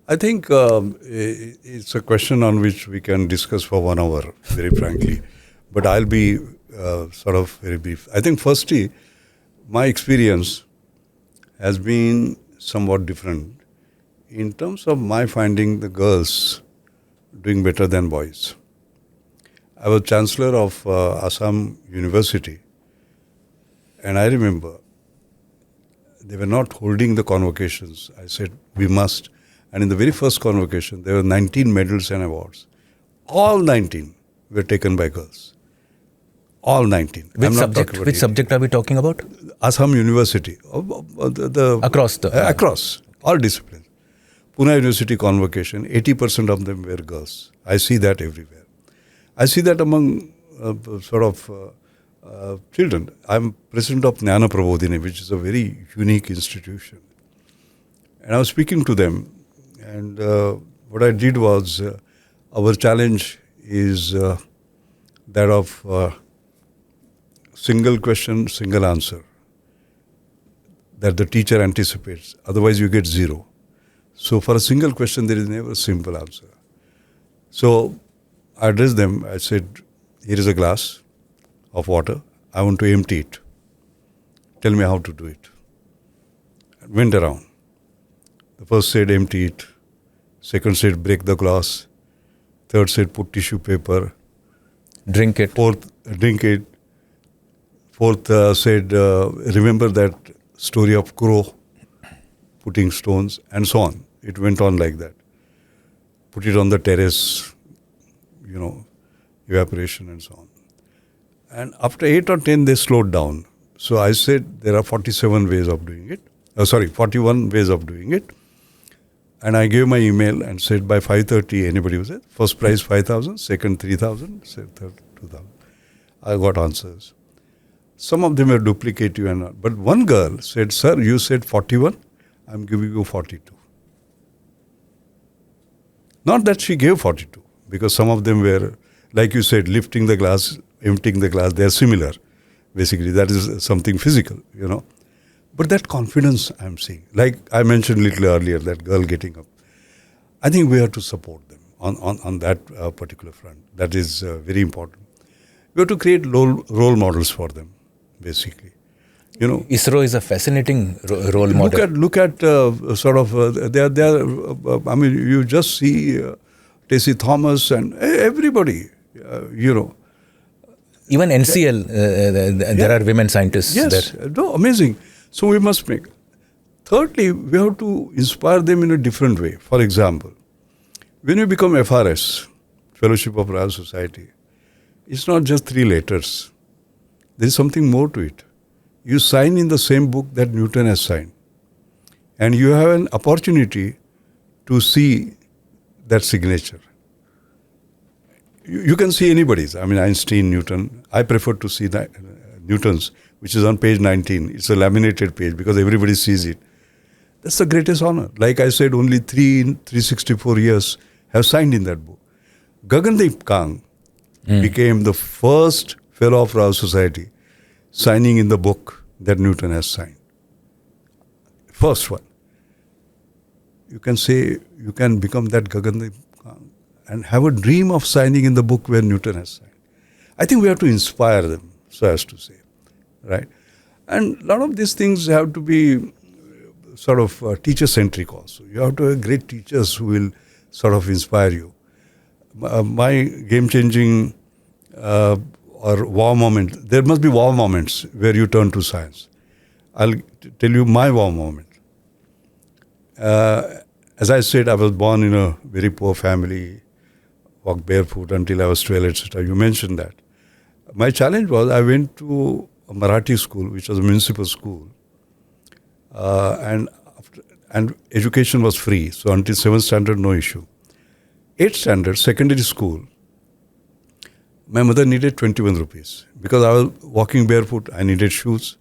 I think it's a question on which we can discuss for 1 hour, very frankly. But I'll be sort of very brief. I think firstly, my experience has been somewhat different in terms of my finding the girls doing better than boys. I was Chancellor of Assam University, and I remember they were not holding the convocations. I said, we must. And in the very first convocation, there were 19 medals and awards. All 19 were taken by girls. All 19. Which subject are we talking about? Assam University. Across. All disciplines. Pune University convocation, 80% of them were girls. I see that everywhere. I see that among children. I'm president of Jnana Prabodhini, which is a very unique institution. And I was speaking to them, and what I did was, our challenge is that of single question, single answer, that the teacher anticipates. Otherwise, you get 0. So for a single question, there is never a simple answer. So I addressed them. I said, here is a glass of water. I want to empty it. Tell me how to do it. went around. The first said empty it, second said break the glass, third said put tissue paper, Drink it. fourth drink it, fourth said remember that story of crow putting stones, and so on. It went on like that. Put it on the terrace, evaporation and so on. And after 8 or 10, they slowed down. So I said there are 47 ways of doing it. 41 ways of doing it. And I gave my email and said by 5:30, anybody was there. First prize 5,000, second 3,000, third 2,000. I got answers. Some of them were duplicative and all. But one girl said, sir, you said 41, I'm giving you 42. Not that she gave 42, because some of them were, like you said, lifting the glass, emptying the glass, they are similar. Basically, that is something physical, But that confidence I'm seeing, like I mentioned a little earlier, that girl getting up. I think we have to support them on that particular front. That is very important. We have to create role models for them, basically. ISRO is a fascinating role model. Look at you just see Tessie Thomas and everybody, Even NCL, there are women scientists there. No, amazing. So we must make. Thirdly, we have to inspire them in a different way. For example, when you become FRS, Fellowship of Royal Society, it's not just 3 letters. There is something more to it. You sign in the same book that Newton has signed. And you have an opportunity to see that signature. You can see anybody's. Einstein, Newton. I prefer to see that Newton's, which is on page 19. It's a laminated page because everybody sees it. That's the greatest honor. Like I said, only 3 in 364 years have signed in that book. Gagandeep Kang became the first Fellow of Royal Society signing in the book that Newton has signed. First one. You can say, you can become that Gagandeep Kang and have a dream of signing in the book where Newton has signed. I think we have to inspire them, so as to say, right? And a lot of these things have to be sort of teacher-centric also. You have to have great teachers who will sort of inspire you. My game-changing or wow moment, there must be wow moments where you turn to science. I'll tell you my wow moment. As I said, I was born in a very poor family, walked barefoot until I was 12, etc. You mentioned that. My challenge was I went to a Marathi school, which was a municipal school, and education was free. So until 7th standard, no issue. 8th standard, secondary school, my mother needed 21 rupees. Because I was walking barefoot, I needed shoes,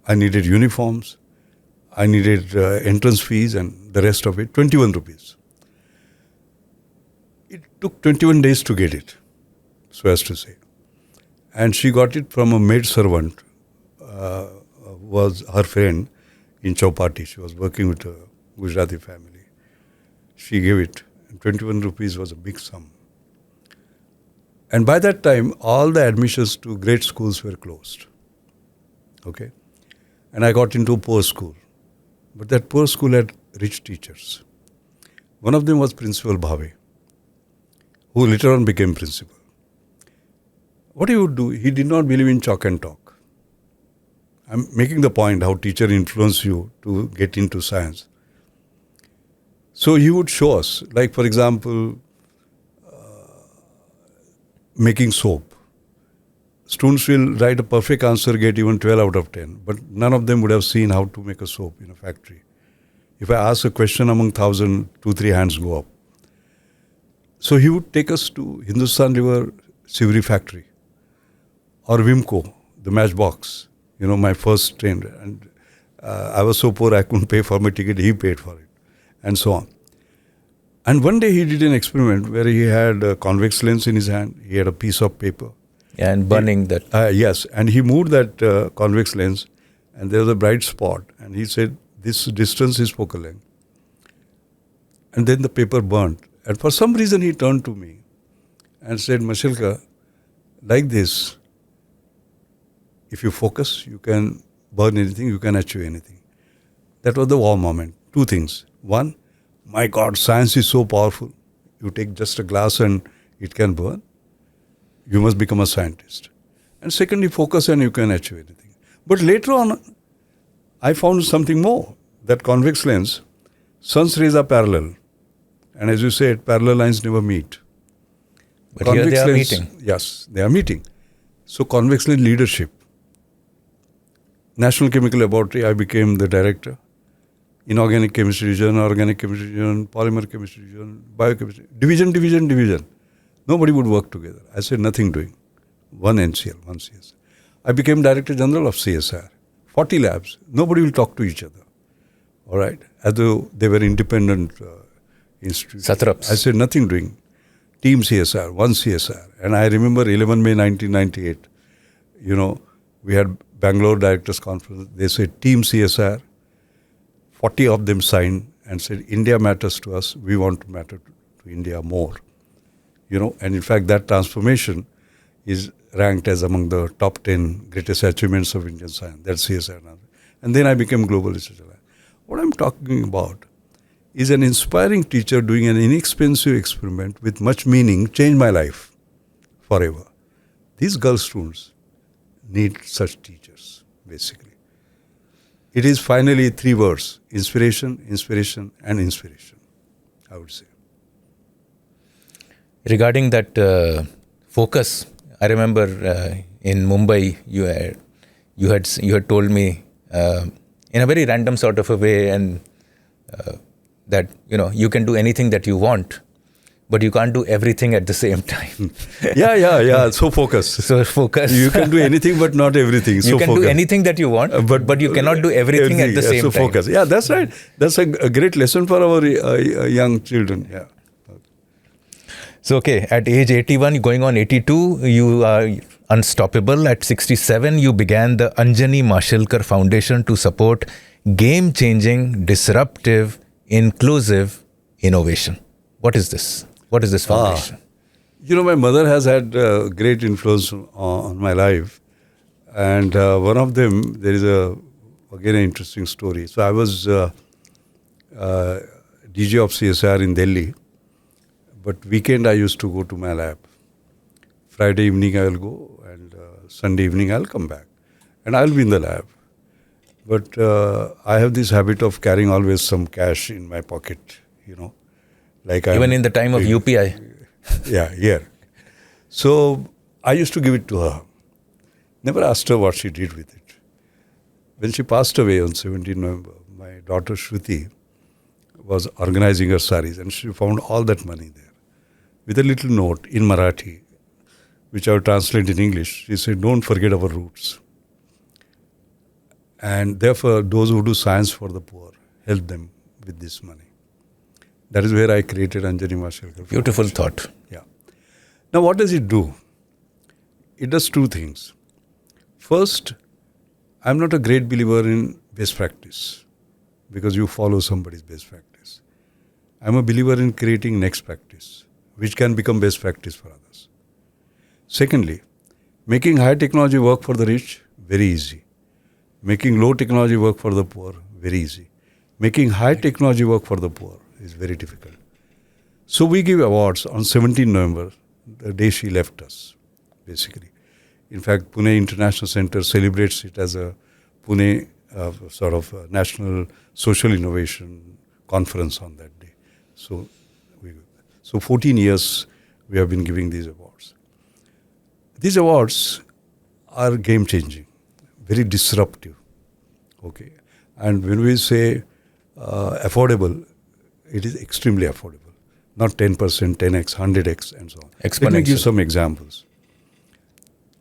I needed uniforms, I needed entrance fees and the rest of it, 21 rupees. It took 21 days to get it, so as to say. And she got it from a maid servant, was her friend in Chowpatty. She was working with a Gujarati family. She gave it. And 21 rupees was a big sum. And by that time, all the admissions to great schools were closed. Okay? And I got into a poor school. But that poor school had rich teachers. One of them was Principal Bhave, who later on became principal. What he would do, he did not believe in chalk and talk. I'm making the point how teacher influence you to get into science. So he would show us, like for example, making soap. Students will write a perfect answer, get even 12 out of 10, but none of them would have seen how to make a soap in a factory. If I ask a question among 1,000, 2-3 hands go up. So he would take us to Hindustan River Sivri factory or Vimco, the matchbox, my first train. And I was so poor I couldn't pay for my ticket, he paid for it, and so on. And one day he did an experiment where he had a convex lens in his hand, he had a piece of paper. Yeah, and burning that. Yes, and he moved that convex lens and there was a bright spot and he said, this distance is focal length. And then the paper burnt. And for some reason he turned to me and said, Mashelkar, like this, if you focus, you can burn anything, you can achieve anything. That was the wow moment. Two things. One, my God, science is so powerful. You take just a glass and it can burn. You must become a scientist. And secondly, focus and you can achieve anything. But later on, I found something more. That convex lens, sun's rays are parallel. And as you said, parallel lines never meet. But here they are meeting. Yes, they are meeting. So convex lens leadership. National Chemical Laboratory, I became the director. Inorganic chemistry division, organic chemistry division, polymer chemistry division, biochemistry. Division. Nobody would work together. I said nothing doing. One NCL, one CSR. I became Director General of CSR. 40 labs. Nobody will talk to each other. All right? As though they were independent institutions. Satraps. I said nothing doing. Team CSR, one CSR. And I remember 11 May 1998, we had Bangalore Directors Conference. They said Team CSR. 40 of them signed and said, India matters to us. We want to matter to India more. And in fact, that transformation is ranked as among the top 10 greatest achievements of Indian science. That's CSR now. And then I became Global Research Alliance. What I'm talking about is an inspiring teacher doing an inexpensive experiment with much meaning changed my life forever. These girl students need such teachers, basically. It is finally three words: inspiration, inspiration, and inspiration, I would say. Regarding that focus, I remember in Mumbai, you had told me in a very random sort of a way, and that you can do anything that you want, but you can't do everything at the same time. Yeah. So focus. So focus. You can do anything, but not everything. So you can focus. do anything that you want, but you cannot do everything at the same so time. Focus. Yeah, that's right. That's a great lesson for our young children. Yeah. So, okay, at age 81, going on 82, you are unstoppable. At 67, you began the Anjani Mashelkar Foundation to support game-changing, disruptive, inclusive innovation. What is this? What is this foundation? My mother has had great influence on my life. And one of them, there is again an interesting story. So I was DG of CSR in Delhi. But weekend I used to go to my lab. Friday evening I will go, and Sunday evening I'll come back. And I'll be in the lab. But I have this habit of carrying always some cash in my pocket, Like even in the time of UPI. Yeah. So I used to give it to her. Never asked her what she did with it. When she passed away on 17 November, my daughter Shruti was organizing her saris, and she found all that money there. With a little note in Marathi, which I will translate in English. She said, don't forget our roots. And therefore, those who do science for the poor, help them with this money. That is where I created Anjani Mashelkar. Beautiful thought. Yeah. Now, what does it do? It does two things. First, I'm not a great believer in best practice because you follow somebody's best practice. I'm a believer in creating next practice, which can become best practice for others. Secondly, making high technology work for the rich, very easy. Making low technology work for the poor, very easy. Making high technology work for the poor is very difficult. So we give awards on 17 November, the day she left us, basically. In fact, Pune International Center celebrates it as a Pune national social innovation conference on that day. So 14 years we have been giving these awards. These awards are game-changing, very disruptive. Okay, and when we say affordable, it is extremely affordable. Not 10%, 10x, 100x, and so on. Let me give some examples.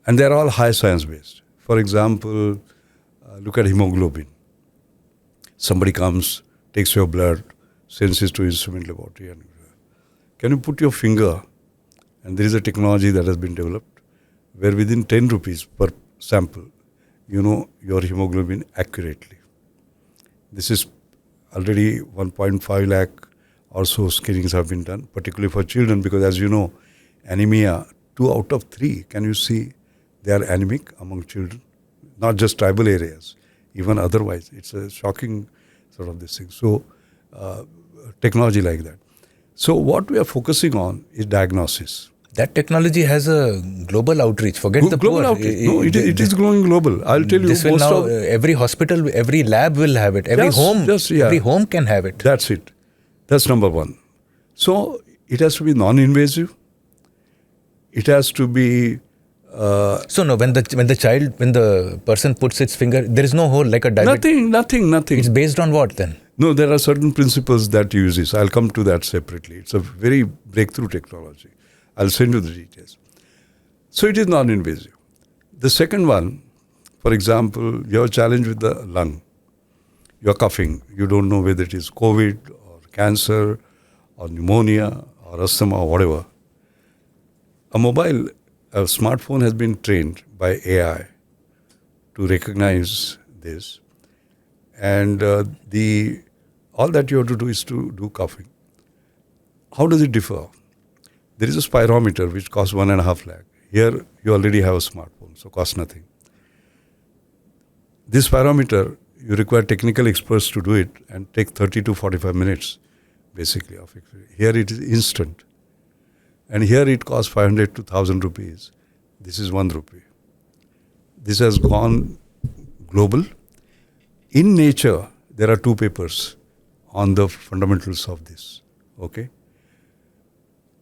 And they're all high science-based. For example, look at hemoglobin. Somebody comes, takes your blood, sends it to Incremental laboratory. And can you put your finger, and there is a technology that has been developed, where within 10 rupees per sample, you know your hemoglobin accurately. This is already 1.5 lakh or so screenings have been done, particularly for children, because as you know, anemia, 2 out of 3, can you see they are anemic among children? Not just tribal areas, even otherwise. It's a shocking sort of this thing. So technology like that. So what we are focusing on is diagnosis. That technology has a global outreach. Forget the global poor. outreach. No, it is growing global. I'll tell you. This will now, every hospital, every lab will have it. Every every home can have it. That's it. That's number one. So it has to be non-invasive. It has to be. So no, when the person puts its finger, there is no hole like a diabetic. Nothing. It's based on what then? No, there are certain principles that uses. I'll come to that separately. It's a very breakthrough technology. I'll send you the details. So it is non-invasive. The second one, for example, you have a challenge with the lung. You're coughing. You don't know whether it is COVID or cancer or pneumonia or asthma or whatever. A smartphone has been trained by AI to recognize this. And all that you have to do is to do coughing. How does it differ? There is a spirometer which costs 1.5 lakh. Here you already have a smartphone, so costs nothing. This spirometer, you require technical experts to do it and take 30 to 45 minutes, basically. Here it is instant. And here it costs 500 to 1,000 rupees. This is 1 rupee. This has gone global. In Nature, there are 2 papers on the fundamentals of this. Okay?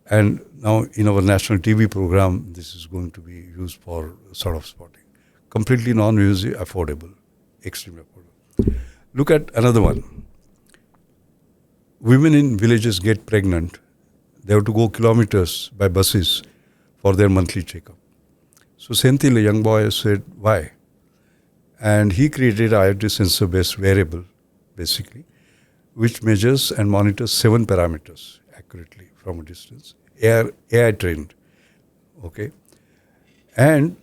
And now in our national TV program, this is going to be used for sort of spotting. Completely non-invasive, affordable, extremely affordable. Look at another one. Women in villages get pregnant. They have to go kilometers by buses for their monthly checkup. So Senthil, a young boy, said, why? And he created an IoT sensor-based wearable, basically, which measures and monitors 7 parameters accurately from a distance. AI trained, okay? And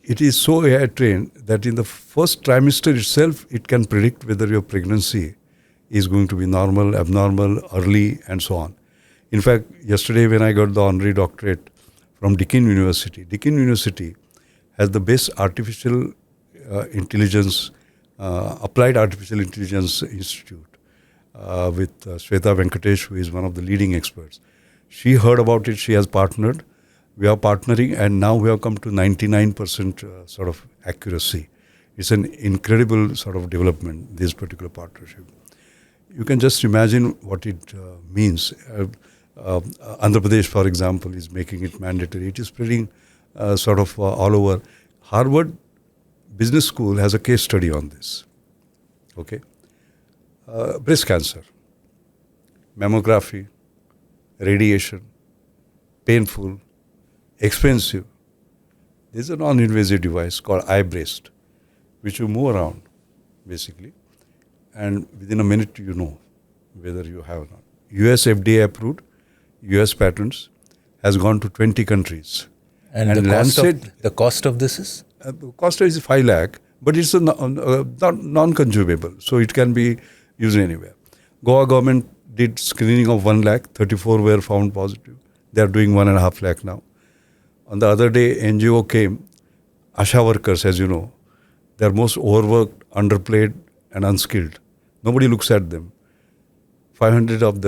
it is so AI trained that in the first trimester itself, it can predict whether your pregnancy is going to be normal, abnormal, early, and so on. In fact, yesterday when I got the honorary doctorate from Deakin University has the best artificial intelligence, applied artificial intelligence institute with Sweta Venkatesh, who is one of the leading experts. She heard about it, she has partnered. We are partnering, and now we have come to 99% sort of accuracy. It's an incredible sort of development, this particular partnership. You can just imagine what it means. Andhra Pradesh, for example, is making it mandatory. It is spreading sort of all over. Harvard Business School has a case study on this. Okay, breast cancer, mammography, radiation, painful, expensive. There's a non-invasive device called iBreast, which you move around, basically, and within a minute you know whether you have or not. US FDA approved, US patents, has gone to 20 countries. And the cost of this is? The cost is 5 lakh, but it's non-consumable, so it can be used anywhere. Goa government did screening of 1 lakh, 34 were found positive. They are doing 1.5 lakh now. On the other day, NGO came, Asha workers, as you know, they are most overworked, underpaid, and unskilled. Nobody looks at them. 5,000 of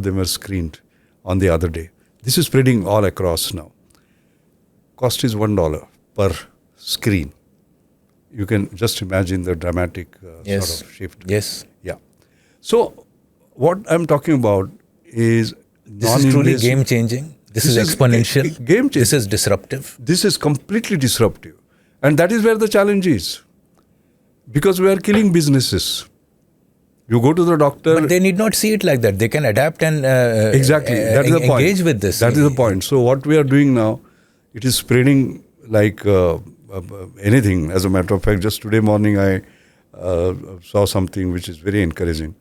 them were screened on the other day. This is spreading all across now. Cost is $1 per screen. You can just imagine the dramatic sort of shift. Yes. Yeah. So what I'm talking about is this is truly game changing. This is exponential. Game changing. This is disruptive. This is completely disruptive. And that is where the challenge is. Because we are killing businesses. You go to the doctor. But they need not see it like that. They can adapt and exactly. That is the point. Engage with this. That is the point. So what we are doing now, it is spreading like anything. As a matter of fact, just today morning I saw something which is very encouraging.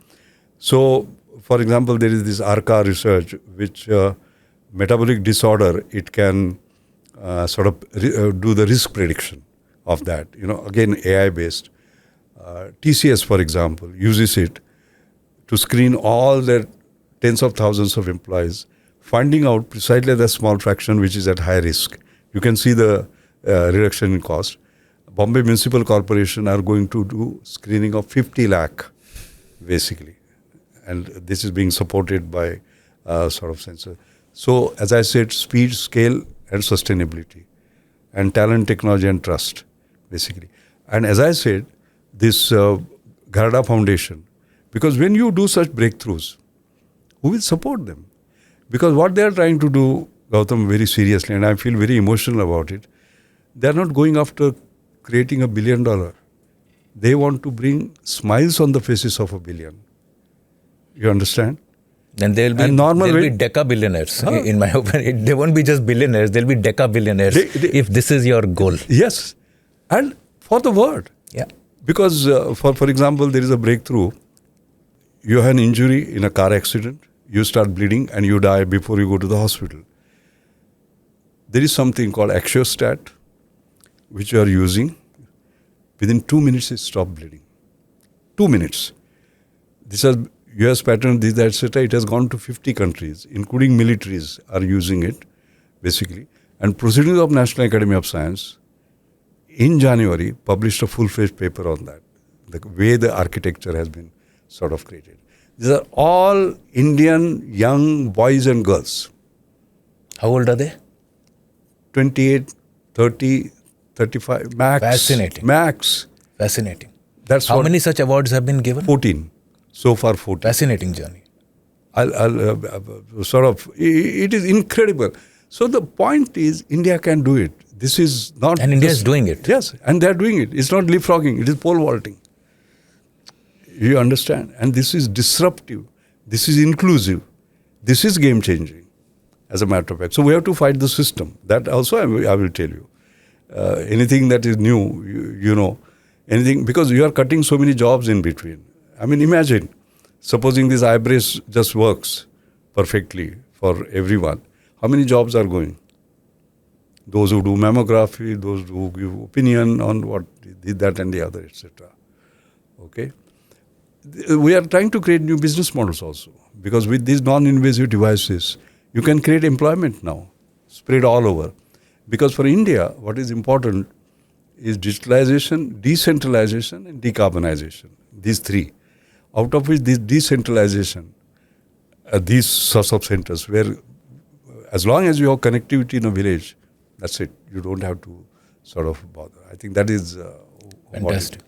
So, for example, there is this ARCA research, which metabolic disorder, it can sort of do the risk prediction of that. You know, again, AI-based. TCS, for example, uses it to screen all their tens of thousands of employees, finding out precisely the small fraction which is at high risk. You can see the reduction in cost. Bombay Municipal Corporation are going to do screening of 50 lakh, basically. And this is being supported by sort of sensor. So, as I said, speed, scale, and sustainability, and talent, technology, and trust, basically. And as I said, this Garda Foundation, because when you do such breakthroughs, who will support them? Because what they are trying to do, Gautam, very seriously, and I feel very emotional about it, they are not going after creating $1 billion. They want to bring smiles on the faces of 1 billion. You understand? Then they'll be deca-billionaires, in my opinion. They won't be just billionaires, they'll be deca-billionaires if this is your goal. Yes. And for the world. Yeah. Because, for example, there is a breakthrough. You have an injury in a car accident, you start bleeding and you die before you go to the hospital. There is something called Axiostat, which you are using. Within 2 minutes, it stops bleeding. 2 minutes. This has US patent, this, etc. It has gone to 50 countries, including militaries are using it, basically. And Proceedings of National Academy of Science, in January, published a full-fledged paper on that, the way the architecture has been sort of created. These are all Indian young boys and girls. How old are they? 28, 30, 35, max. Fascinating. Max. Fascinating. That's How many such awards have been given? 14. So far 14. Fascinating journey. It is incredible. So the point is, India can do it. This is not... And India is doing it. Yes, and they are doing it. It's not leapfrogging, it is pole vaulting. You understand? And this is disruptive. This is inclusive. This is game changing, as a matter of fact. So we have to fight the system. That also I will tell you. Anything that is new, you know, anything, because you are cutting so many jobs in between. I mean, imagine, supposing this eye-brace just works perfectly for everyone. How many jobs are going? Those who do mammography, those who give opinion on what did that and the other, etc. Okay? We are trying to create new business models also, because with these non-invasive devices, you can create employment now, spread all over. Because for India, what is important is digitalization, decentralization, and decarbonization. These three. Out of which this decentralization, these sorts of centers where as long as you have connectivity in a village, that's it. You don't have to sort of bother. I think that is fantastic.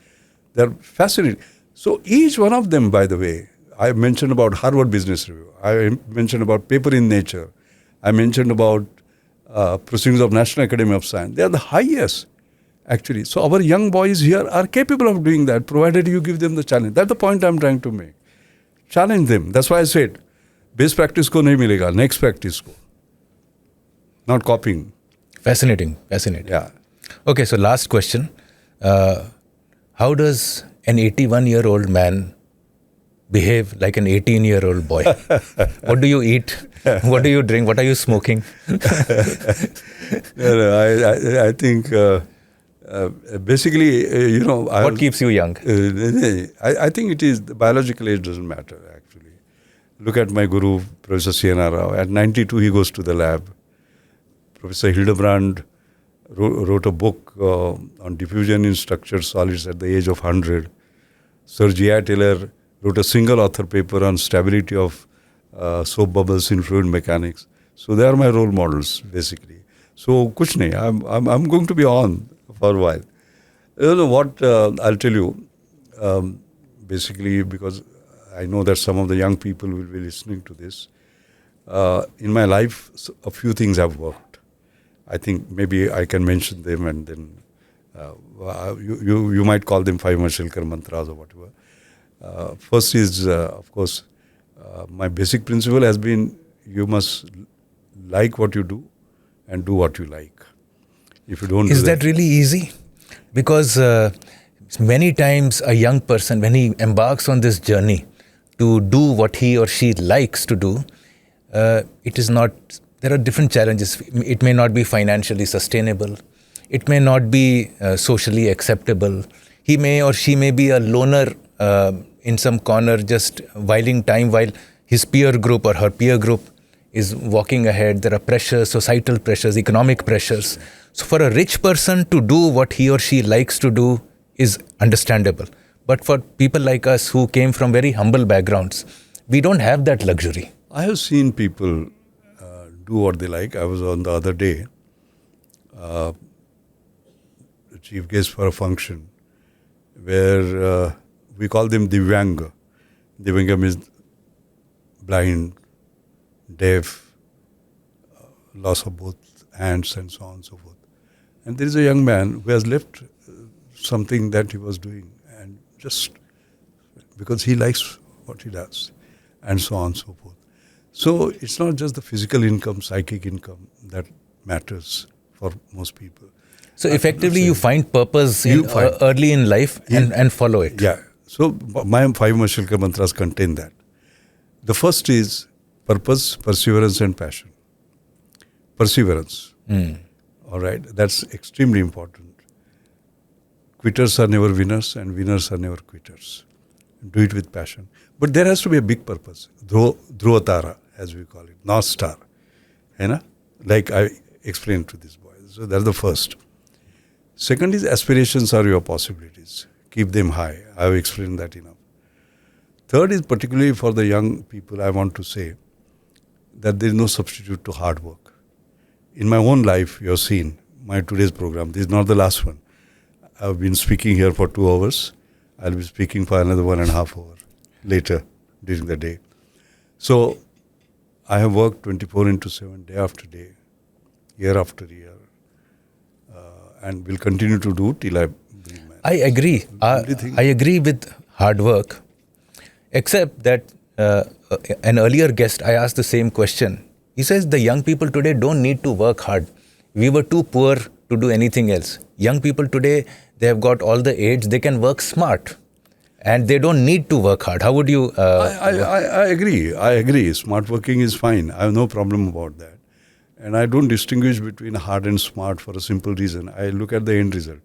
They're fascinating. So each one of them, by the way, I mentioned about Harvard Business Review. I mentioned about Paper in Nature. I mentioned about Proceedings of National Academy of Science. They are the highest, actually. So our young boys here are capable of doing that, provided you give them the challenge. That's the point I'm trying to make. Challenge them. That's why I said, best practice ko nahi milega, next practice ko. Not copying. Fascinating. Fascinating. Yeah. Okay, so last question. How does an 81-year-old man behave like an 18-year-old boy? What do you eat? What do you drink? What are you smoking? I think basically, you know... What keeps you young? I think it is, the biological age doesn't matter, actually. Look at my guru, Professor C.N.R. Rao. At 92, he goes to the lab. Professor Hildebrand wrote a book on diffusion in structured solids at the age of 100. Sir G.I. Taylor wrote a single author paper on stability of soap bubbles in fluid mechanics. So they are my role models, basically. So kuch nahi, I'm going to be on for a while. You know what, I'll tell you, basically, because I know that some of the young people will be listening to this. In my life, a few things have worked. I think maybe I can mention them, and then you might call them 5 Mashelkar mantras or whatever. First is, of course, my basic principle has been, you must like what you do and do what you like. If you don't Is that really easy? Because many times a young person, when he embarks on this journey to do what he or she likes to do, it is not, there are different challenges. It may not be financially sustainable. It may not be socially acceptable. He may or she may be a loner in some corner, just whiling time while his peer group or her peer group is walking ahead. There are pressures, societal pressures, economic pressures. So for a rich person to do what he or she likes to do is understandable. But for people like us who came from very humble backgrounds, we don't have that luxury. I have seen people do what they like. I was on the other day, the chief guest for a function where we call them Divyanga. Divyanga means blind, deaf, loss of both hands and so on and so forth. And there is a young man who has left something that he was doing and just because he likes what he does and so on and so forth. So it's not just the physical income, psychic income that matters for most people. So effectively you find purpose early in life and follow it. Yeah. So my 5 Mashelkar mantras contain that. The first is purpose, perseverance and passion. Perseverance. All right. That's extremely important. Quitters are never winners and winners are never quitters. Do it with passion. But there has to be a big purpose. Dhruvatara, as we call it. North Star. Like I explained to this boy. So that's the first. Second is aspirations are your possibilities. Keep them high. I have explained that enough. Third is particularly for the young people, I want to say that there is no substitute to hard work. In my own life, you have seen my today's program. This is not the last one. I have been speaking here for 2 hours. I'll be speaking for another 1.5 hours later during the day. So I have worked 24/7, day after day, year after year, and will continue to do till I bring my. I agree. I agree with hard work, except that an earlier guest, I asked the same question. He says the young people today don't need to work hard. We were too poor to do anything else. Young people today, they have got all the aids, they can work smart. And they don't need to work hard. How would you... I agree. I agree. Smart working is fine. I have no problem about that. And I don't distinguish between hard and smart for a simple reason. I look at the end result.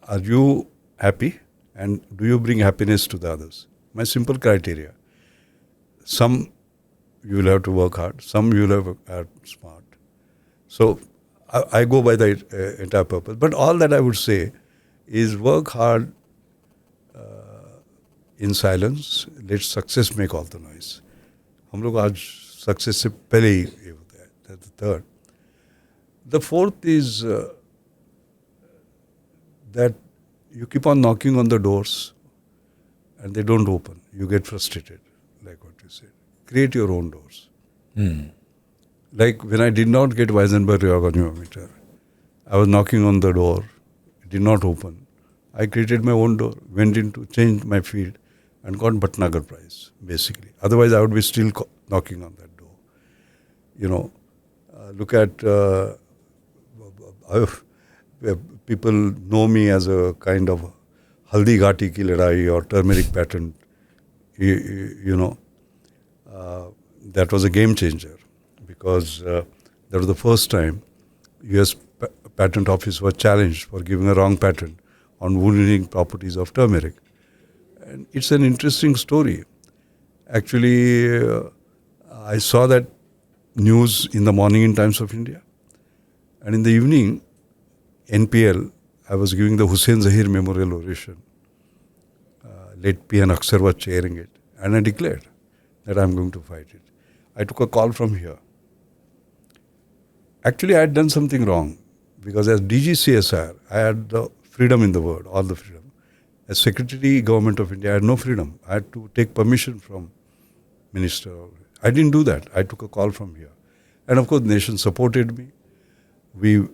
Are you happy? And do you bring happiness to the others? My simple criteria. Some you will have to work hard. Some you will have to act smart. So I go by the entire purpose. But all that I would say is work hard in silence. Let success make all the noise. हम लोग आज success से पहले ही ये होता है. That's the third. The fourth is that you keep on knocking on the doors and they don't open. You get frustrated, like what you said. Create your own doors. Like when I did not get Weisenberg reorganimeter, I was knocking on the door. It did not open. I created my own door, went into, changed my field and got Bhatnagar Prize, basically. Otherwise, I would be still knocking on that door. You know, look at, people know me as a kind of Haldi Ghati ki ladai or turmeric patent. You know, that was a game changer because that was the first time US Patent Office was challenged for giving a wrong patent on wound-healing properties of turmeric. And it's an interesting story. Actually, I saw that news in the morning in Times of India. And in the evening, NPL, I was giving the Hussain Zahir Memorial Oration. Late P.N. Akhtar was chairing it. And I declared that I'm going to fight it. I took a call from here. Actually, I had done something wrong because as DG CSR, I had the freedom in the world, all the freedom. As Secretary Government of India, I had no freedom. I had to take permission from Minister. I didn't do that. I took a call from here. And of course, the nation supported me. We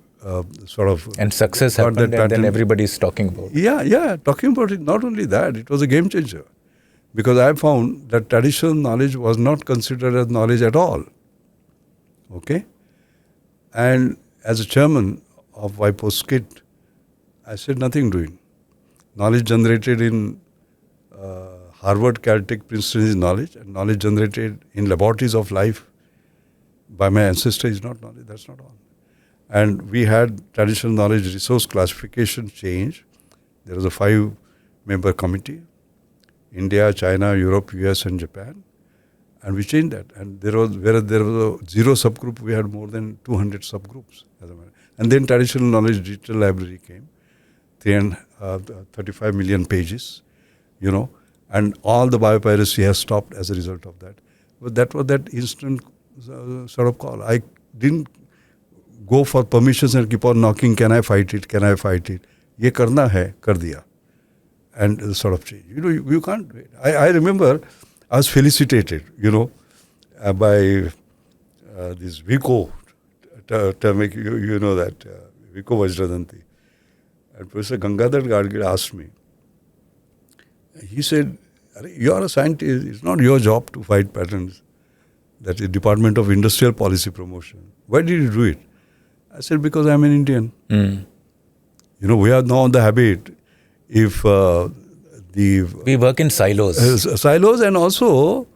sort of... And success happened and then everybody's talking about it. Yeah, talking about it. Not only that, it was a game changer. Because I found that traditional knowledge was not considered as knowledge at all. Okay? And as a chairman of WIPO's KIT, I said nothing doing. Knowledge generated in Harvard, Caltech, Princeton is knowledge, and knowledge generated in laboratories of life by my ancestor is not knowledge. That's not all. And we had traditional knowledge resource classification change. There was a 5-member committee. India, China, Europe, US and Japan. And we changed that. And whereas there was a zero subgroup, we had more than 200 subgroups. And then traditional knowledge digital library came, 35 million pages, and all the biopiracy has stopped as a result of that. But that was that instant sort of call. I didn't go for permissions and keep on knocking, can I fight it, can I fight it? Ye karna hai, kar diya. And sort of change. You can't wait. I remember I was felicitated, by this Vico, you know that, Vico Vajradanti. And Professor Gangadhar Gadgil asked me, he said, you are a scientist, it's not your job to fight patents. That is Department of Industrial Policy Promotion. Why did you do it? I said, because I'm an Indian. We are now in the habit, if we work in silos. Silos, and also,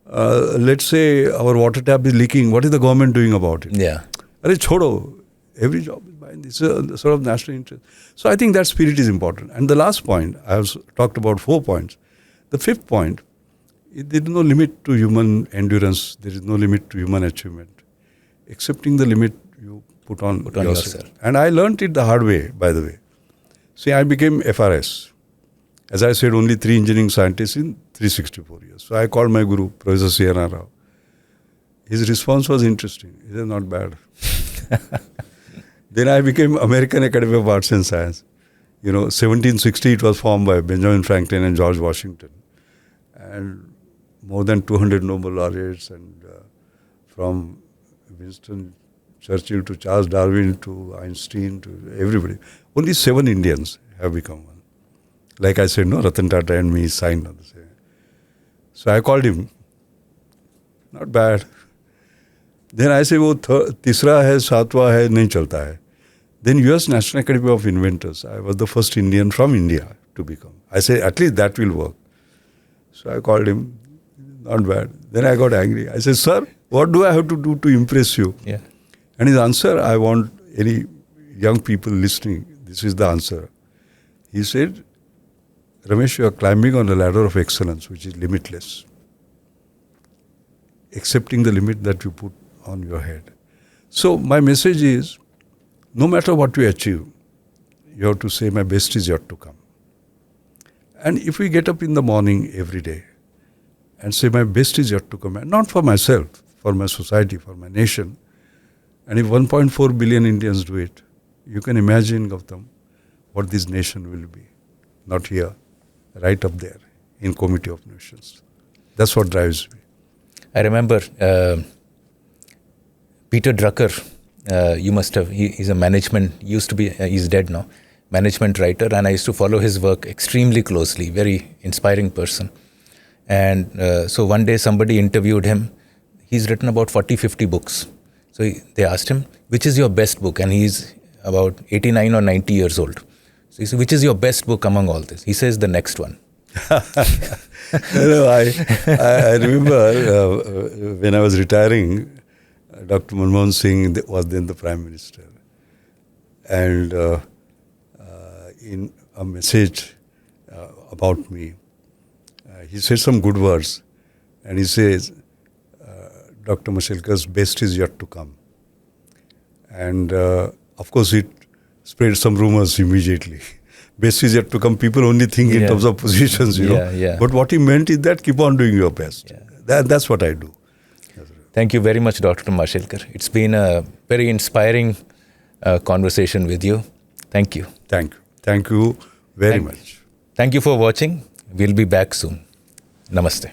let's say our water tap is leaking. What is the government doing about it? Yeah. Chodo. Every job is mine. This is a sort of national interest. So I think that spirit is important. And the last point, I have talked about 4 points. The 5th point, there is no limit to human endurance. There is no limit to human achievement. Accepting the limit you put on yourself. And I learned it the hard way, by the way. See, I became FRS. As I said, only 3 engineering scientists in 364 years. So I called my guru, Professor C.N.R. Rao. His response was interesting. It is not bad. Then I became American Academy of Arts and Science. 1760 it was formed by Benjamin Franklin and George Washington. And more than 200 Nobel laureates, and from Winston Churchill to Charles Darwin to Einstein to everybody. Only 7 Indians have become one. Like I said, Ratan Tata and me signed on the same. So I called him. Not bad. Then I say, तीसरा है, सातवां है, नहीं चलता है. Then US National Academy of Inventors, I was the first Indian from India to become. I say, at least that will work. So I called him, not bad. Then I got angry. I said, sir, what do I have to do to impress you? Yeah. And his answer, I want any young people listening, this is the answer. He said, Ramesh, you are climbing on a ladder of excellence, which is limitless. Accepting the limit that you put on your head. So my message is, no matter what you achieve, you have to say, my best is yet to come. And if we get up in the morning every day and say, my best is yet to come, and not for myself, for my society, for my nation, and if 1.4 billion Indians do it, you can imagine, Gautam, what this nation will be. Not here, right up there, in Committee of Nations. That's what drives me. I remember Peter Drucker, he's a management, he's dead now, management writer, and I used to follow his work extremely closely, very inspiring person. And so one day somebody interviewed him. He's written about 40-50 books. So they asked him, which is your best book? And he's about 89 or 90 years old. So he said, which is your best book among all this? He says, the next one. I remember when I was retiring, Dr. Manmohan Singh was then the Prime Minister. And in a message about me, he said some good words. And he says, Dr. Mashelkar's best is yet to come. And of course, it spread some rumors immediately. Best is yet to come. People only think in terms of positions, you know. Yeah. But what he meant is that keep on doing your best. Yeah. That's what I do. Thank you very much, Dr. Mashelkar. It's been a very inspiring conversation with you. Thank you. Thank you. Thank you very much. Thank you for watching. We'll be back soon. Namaste.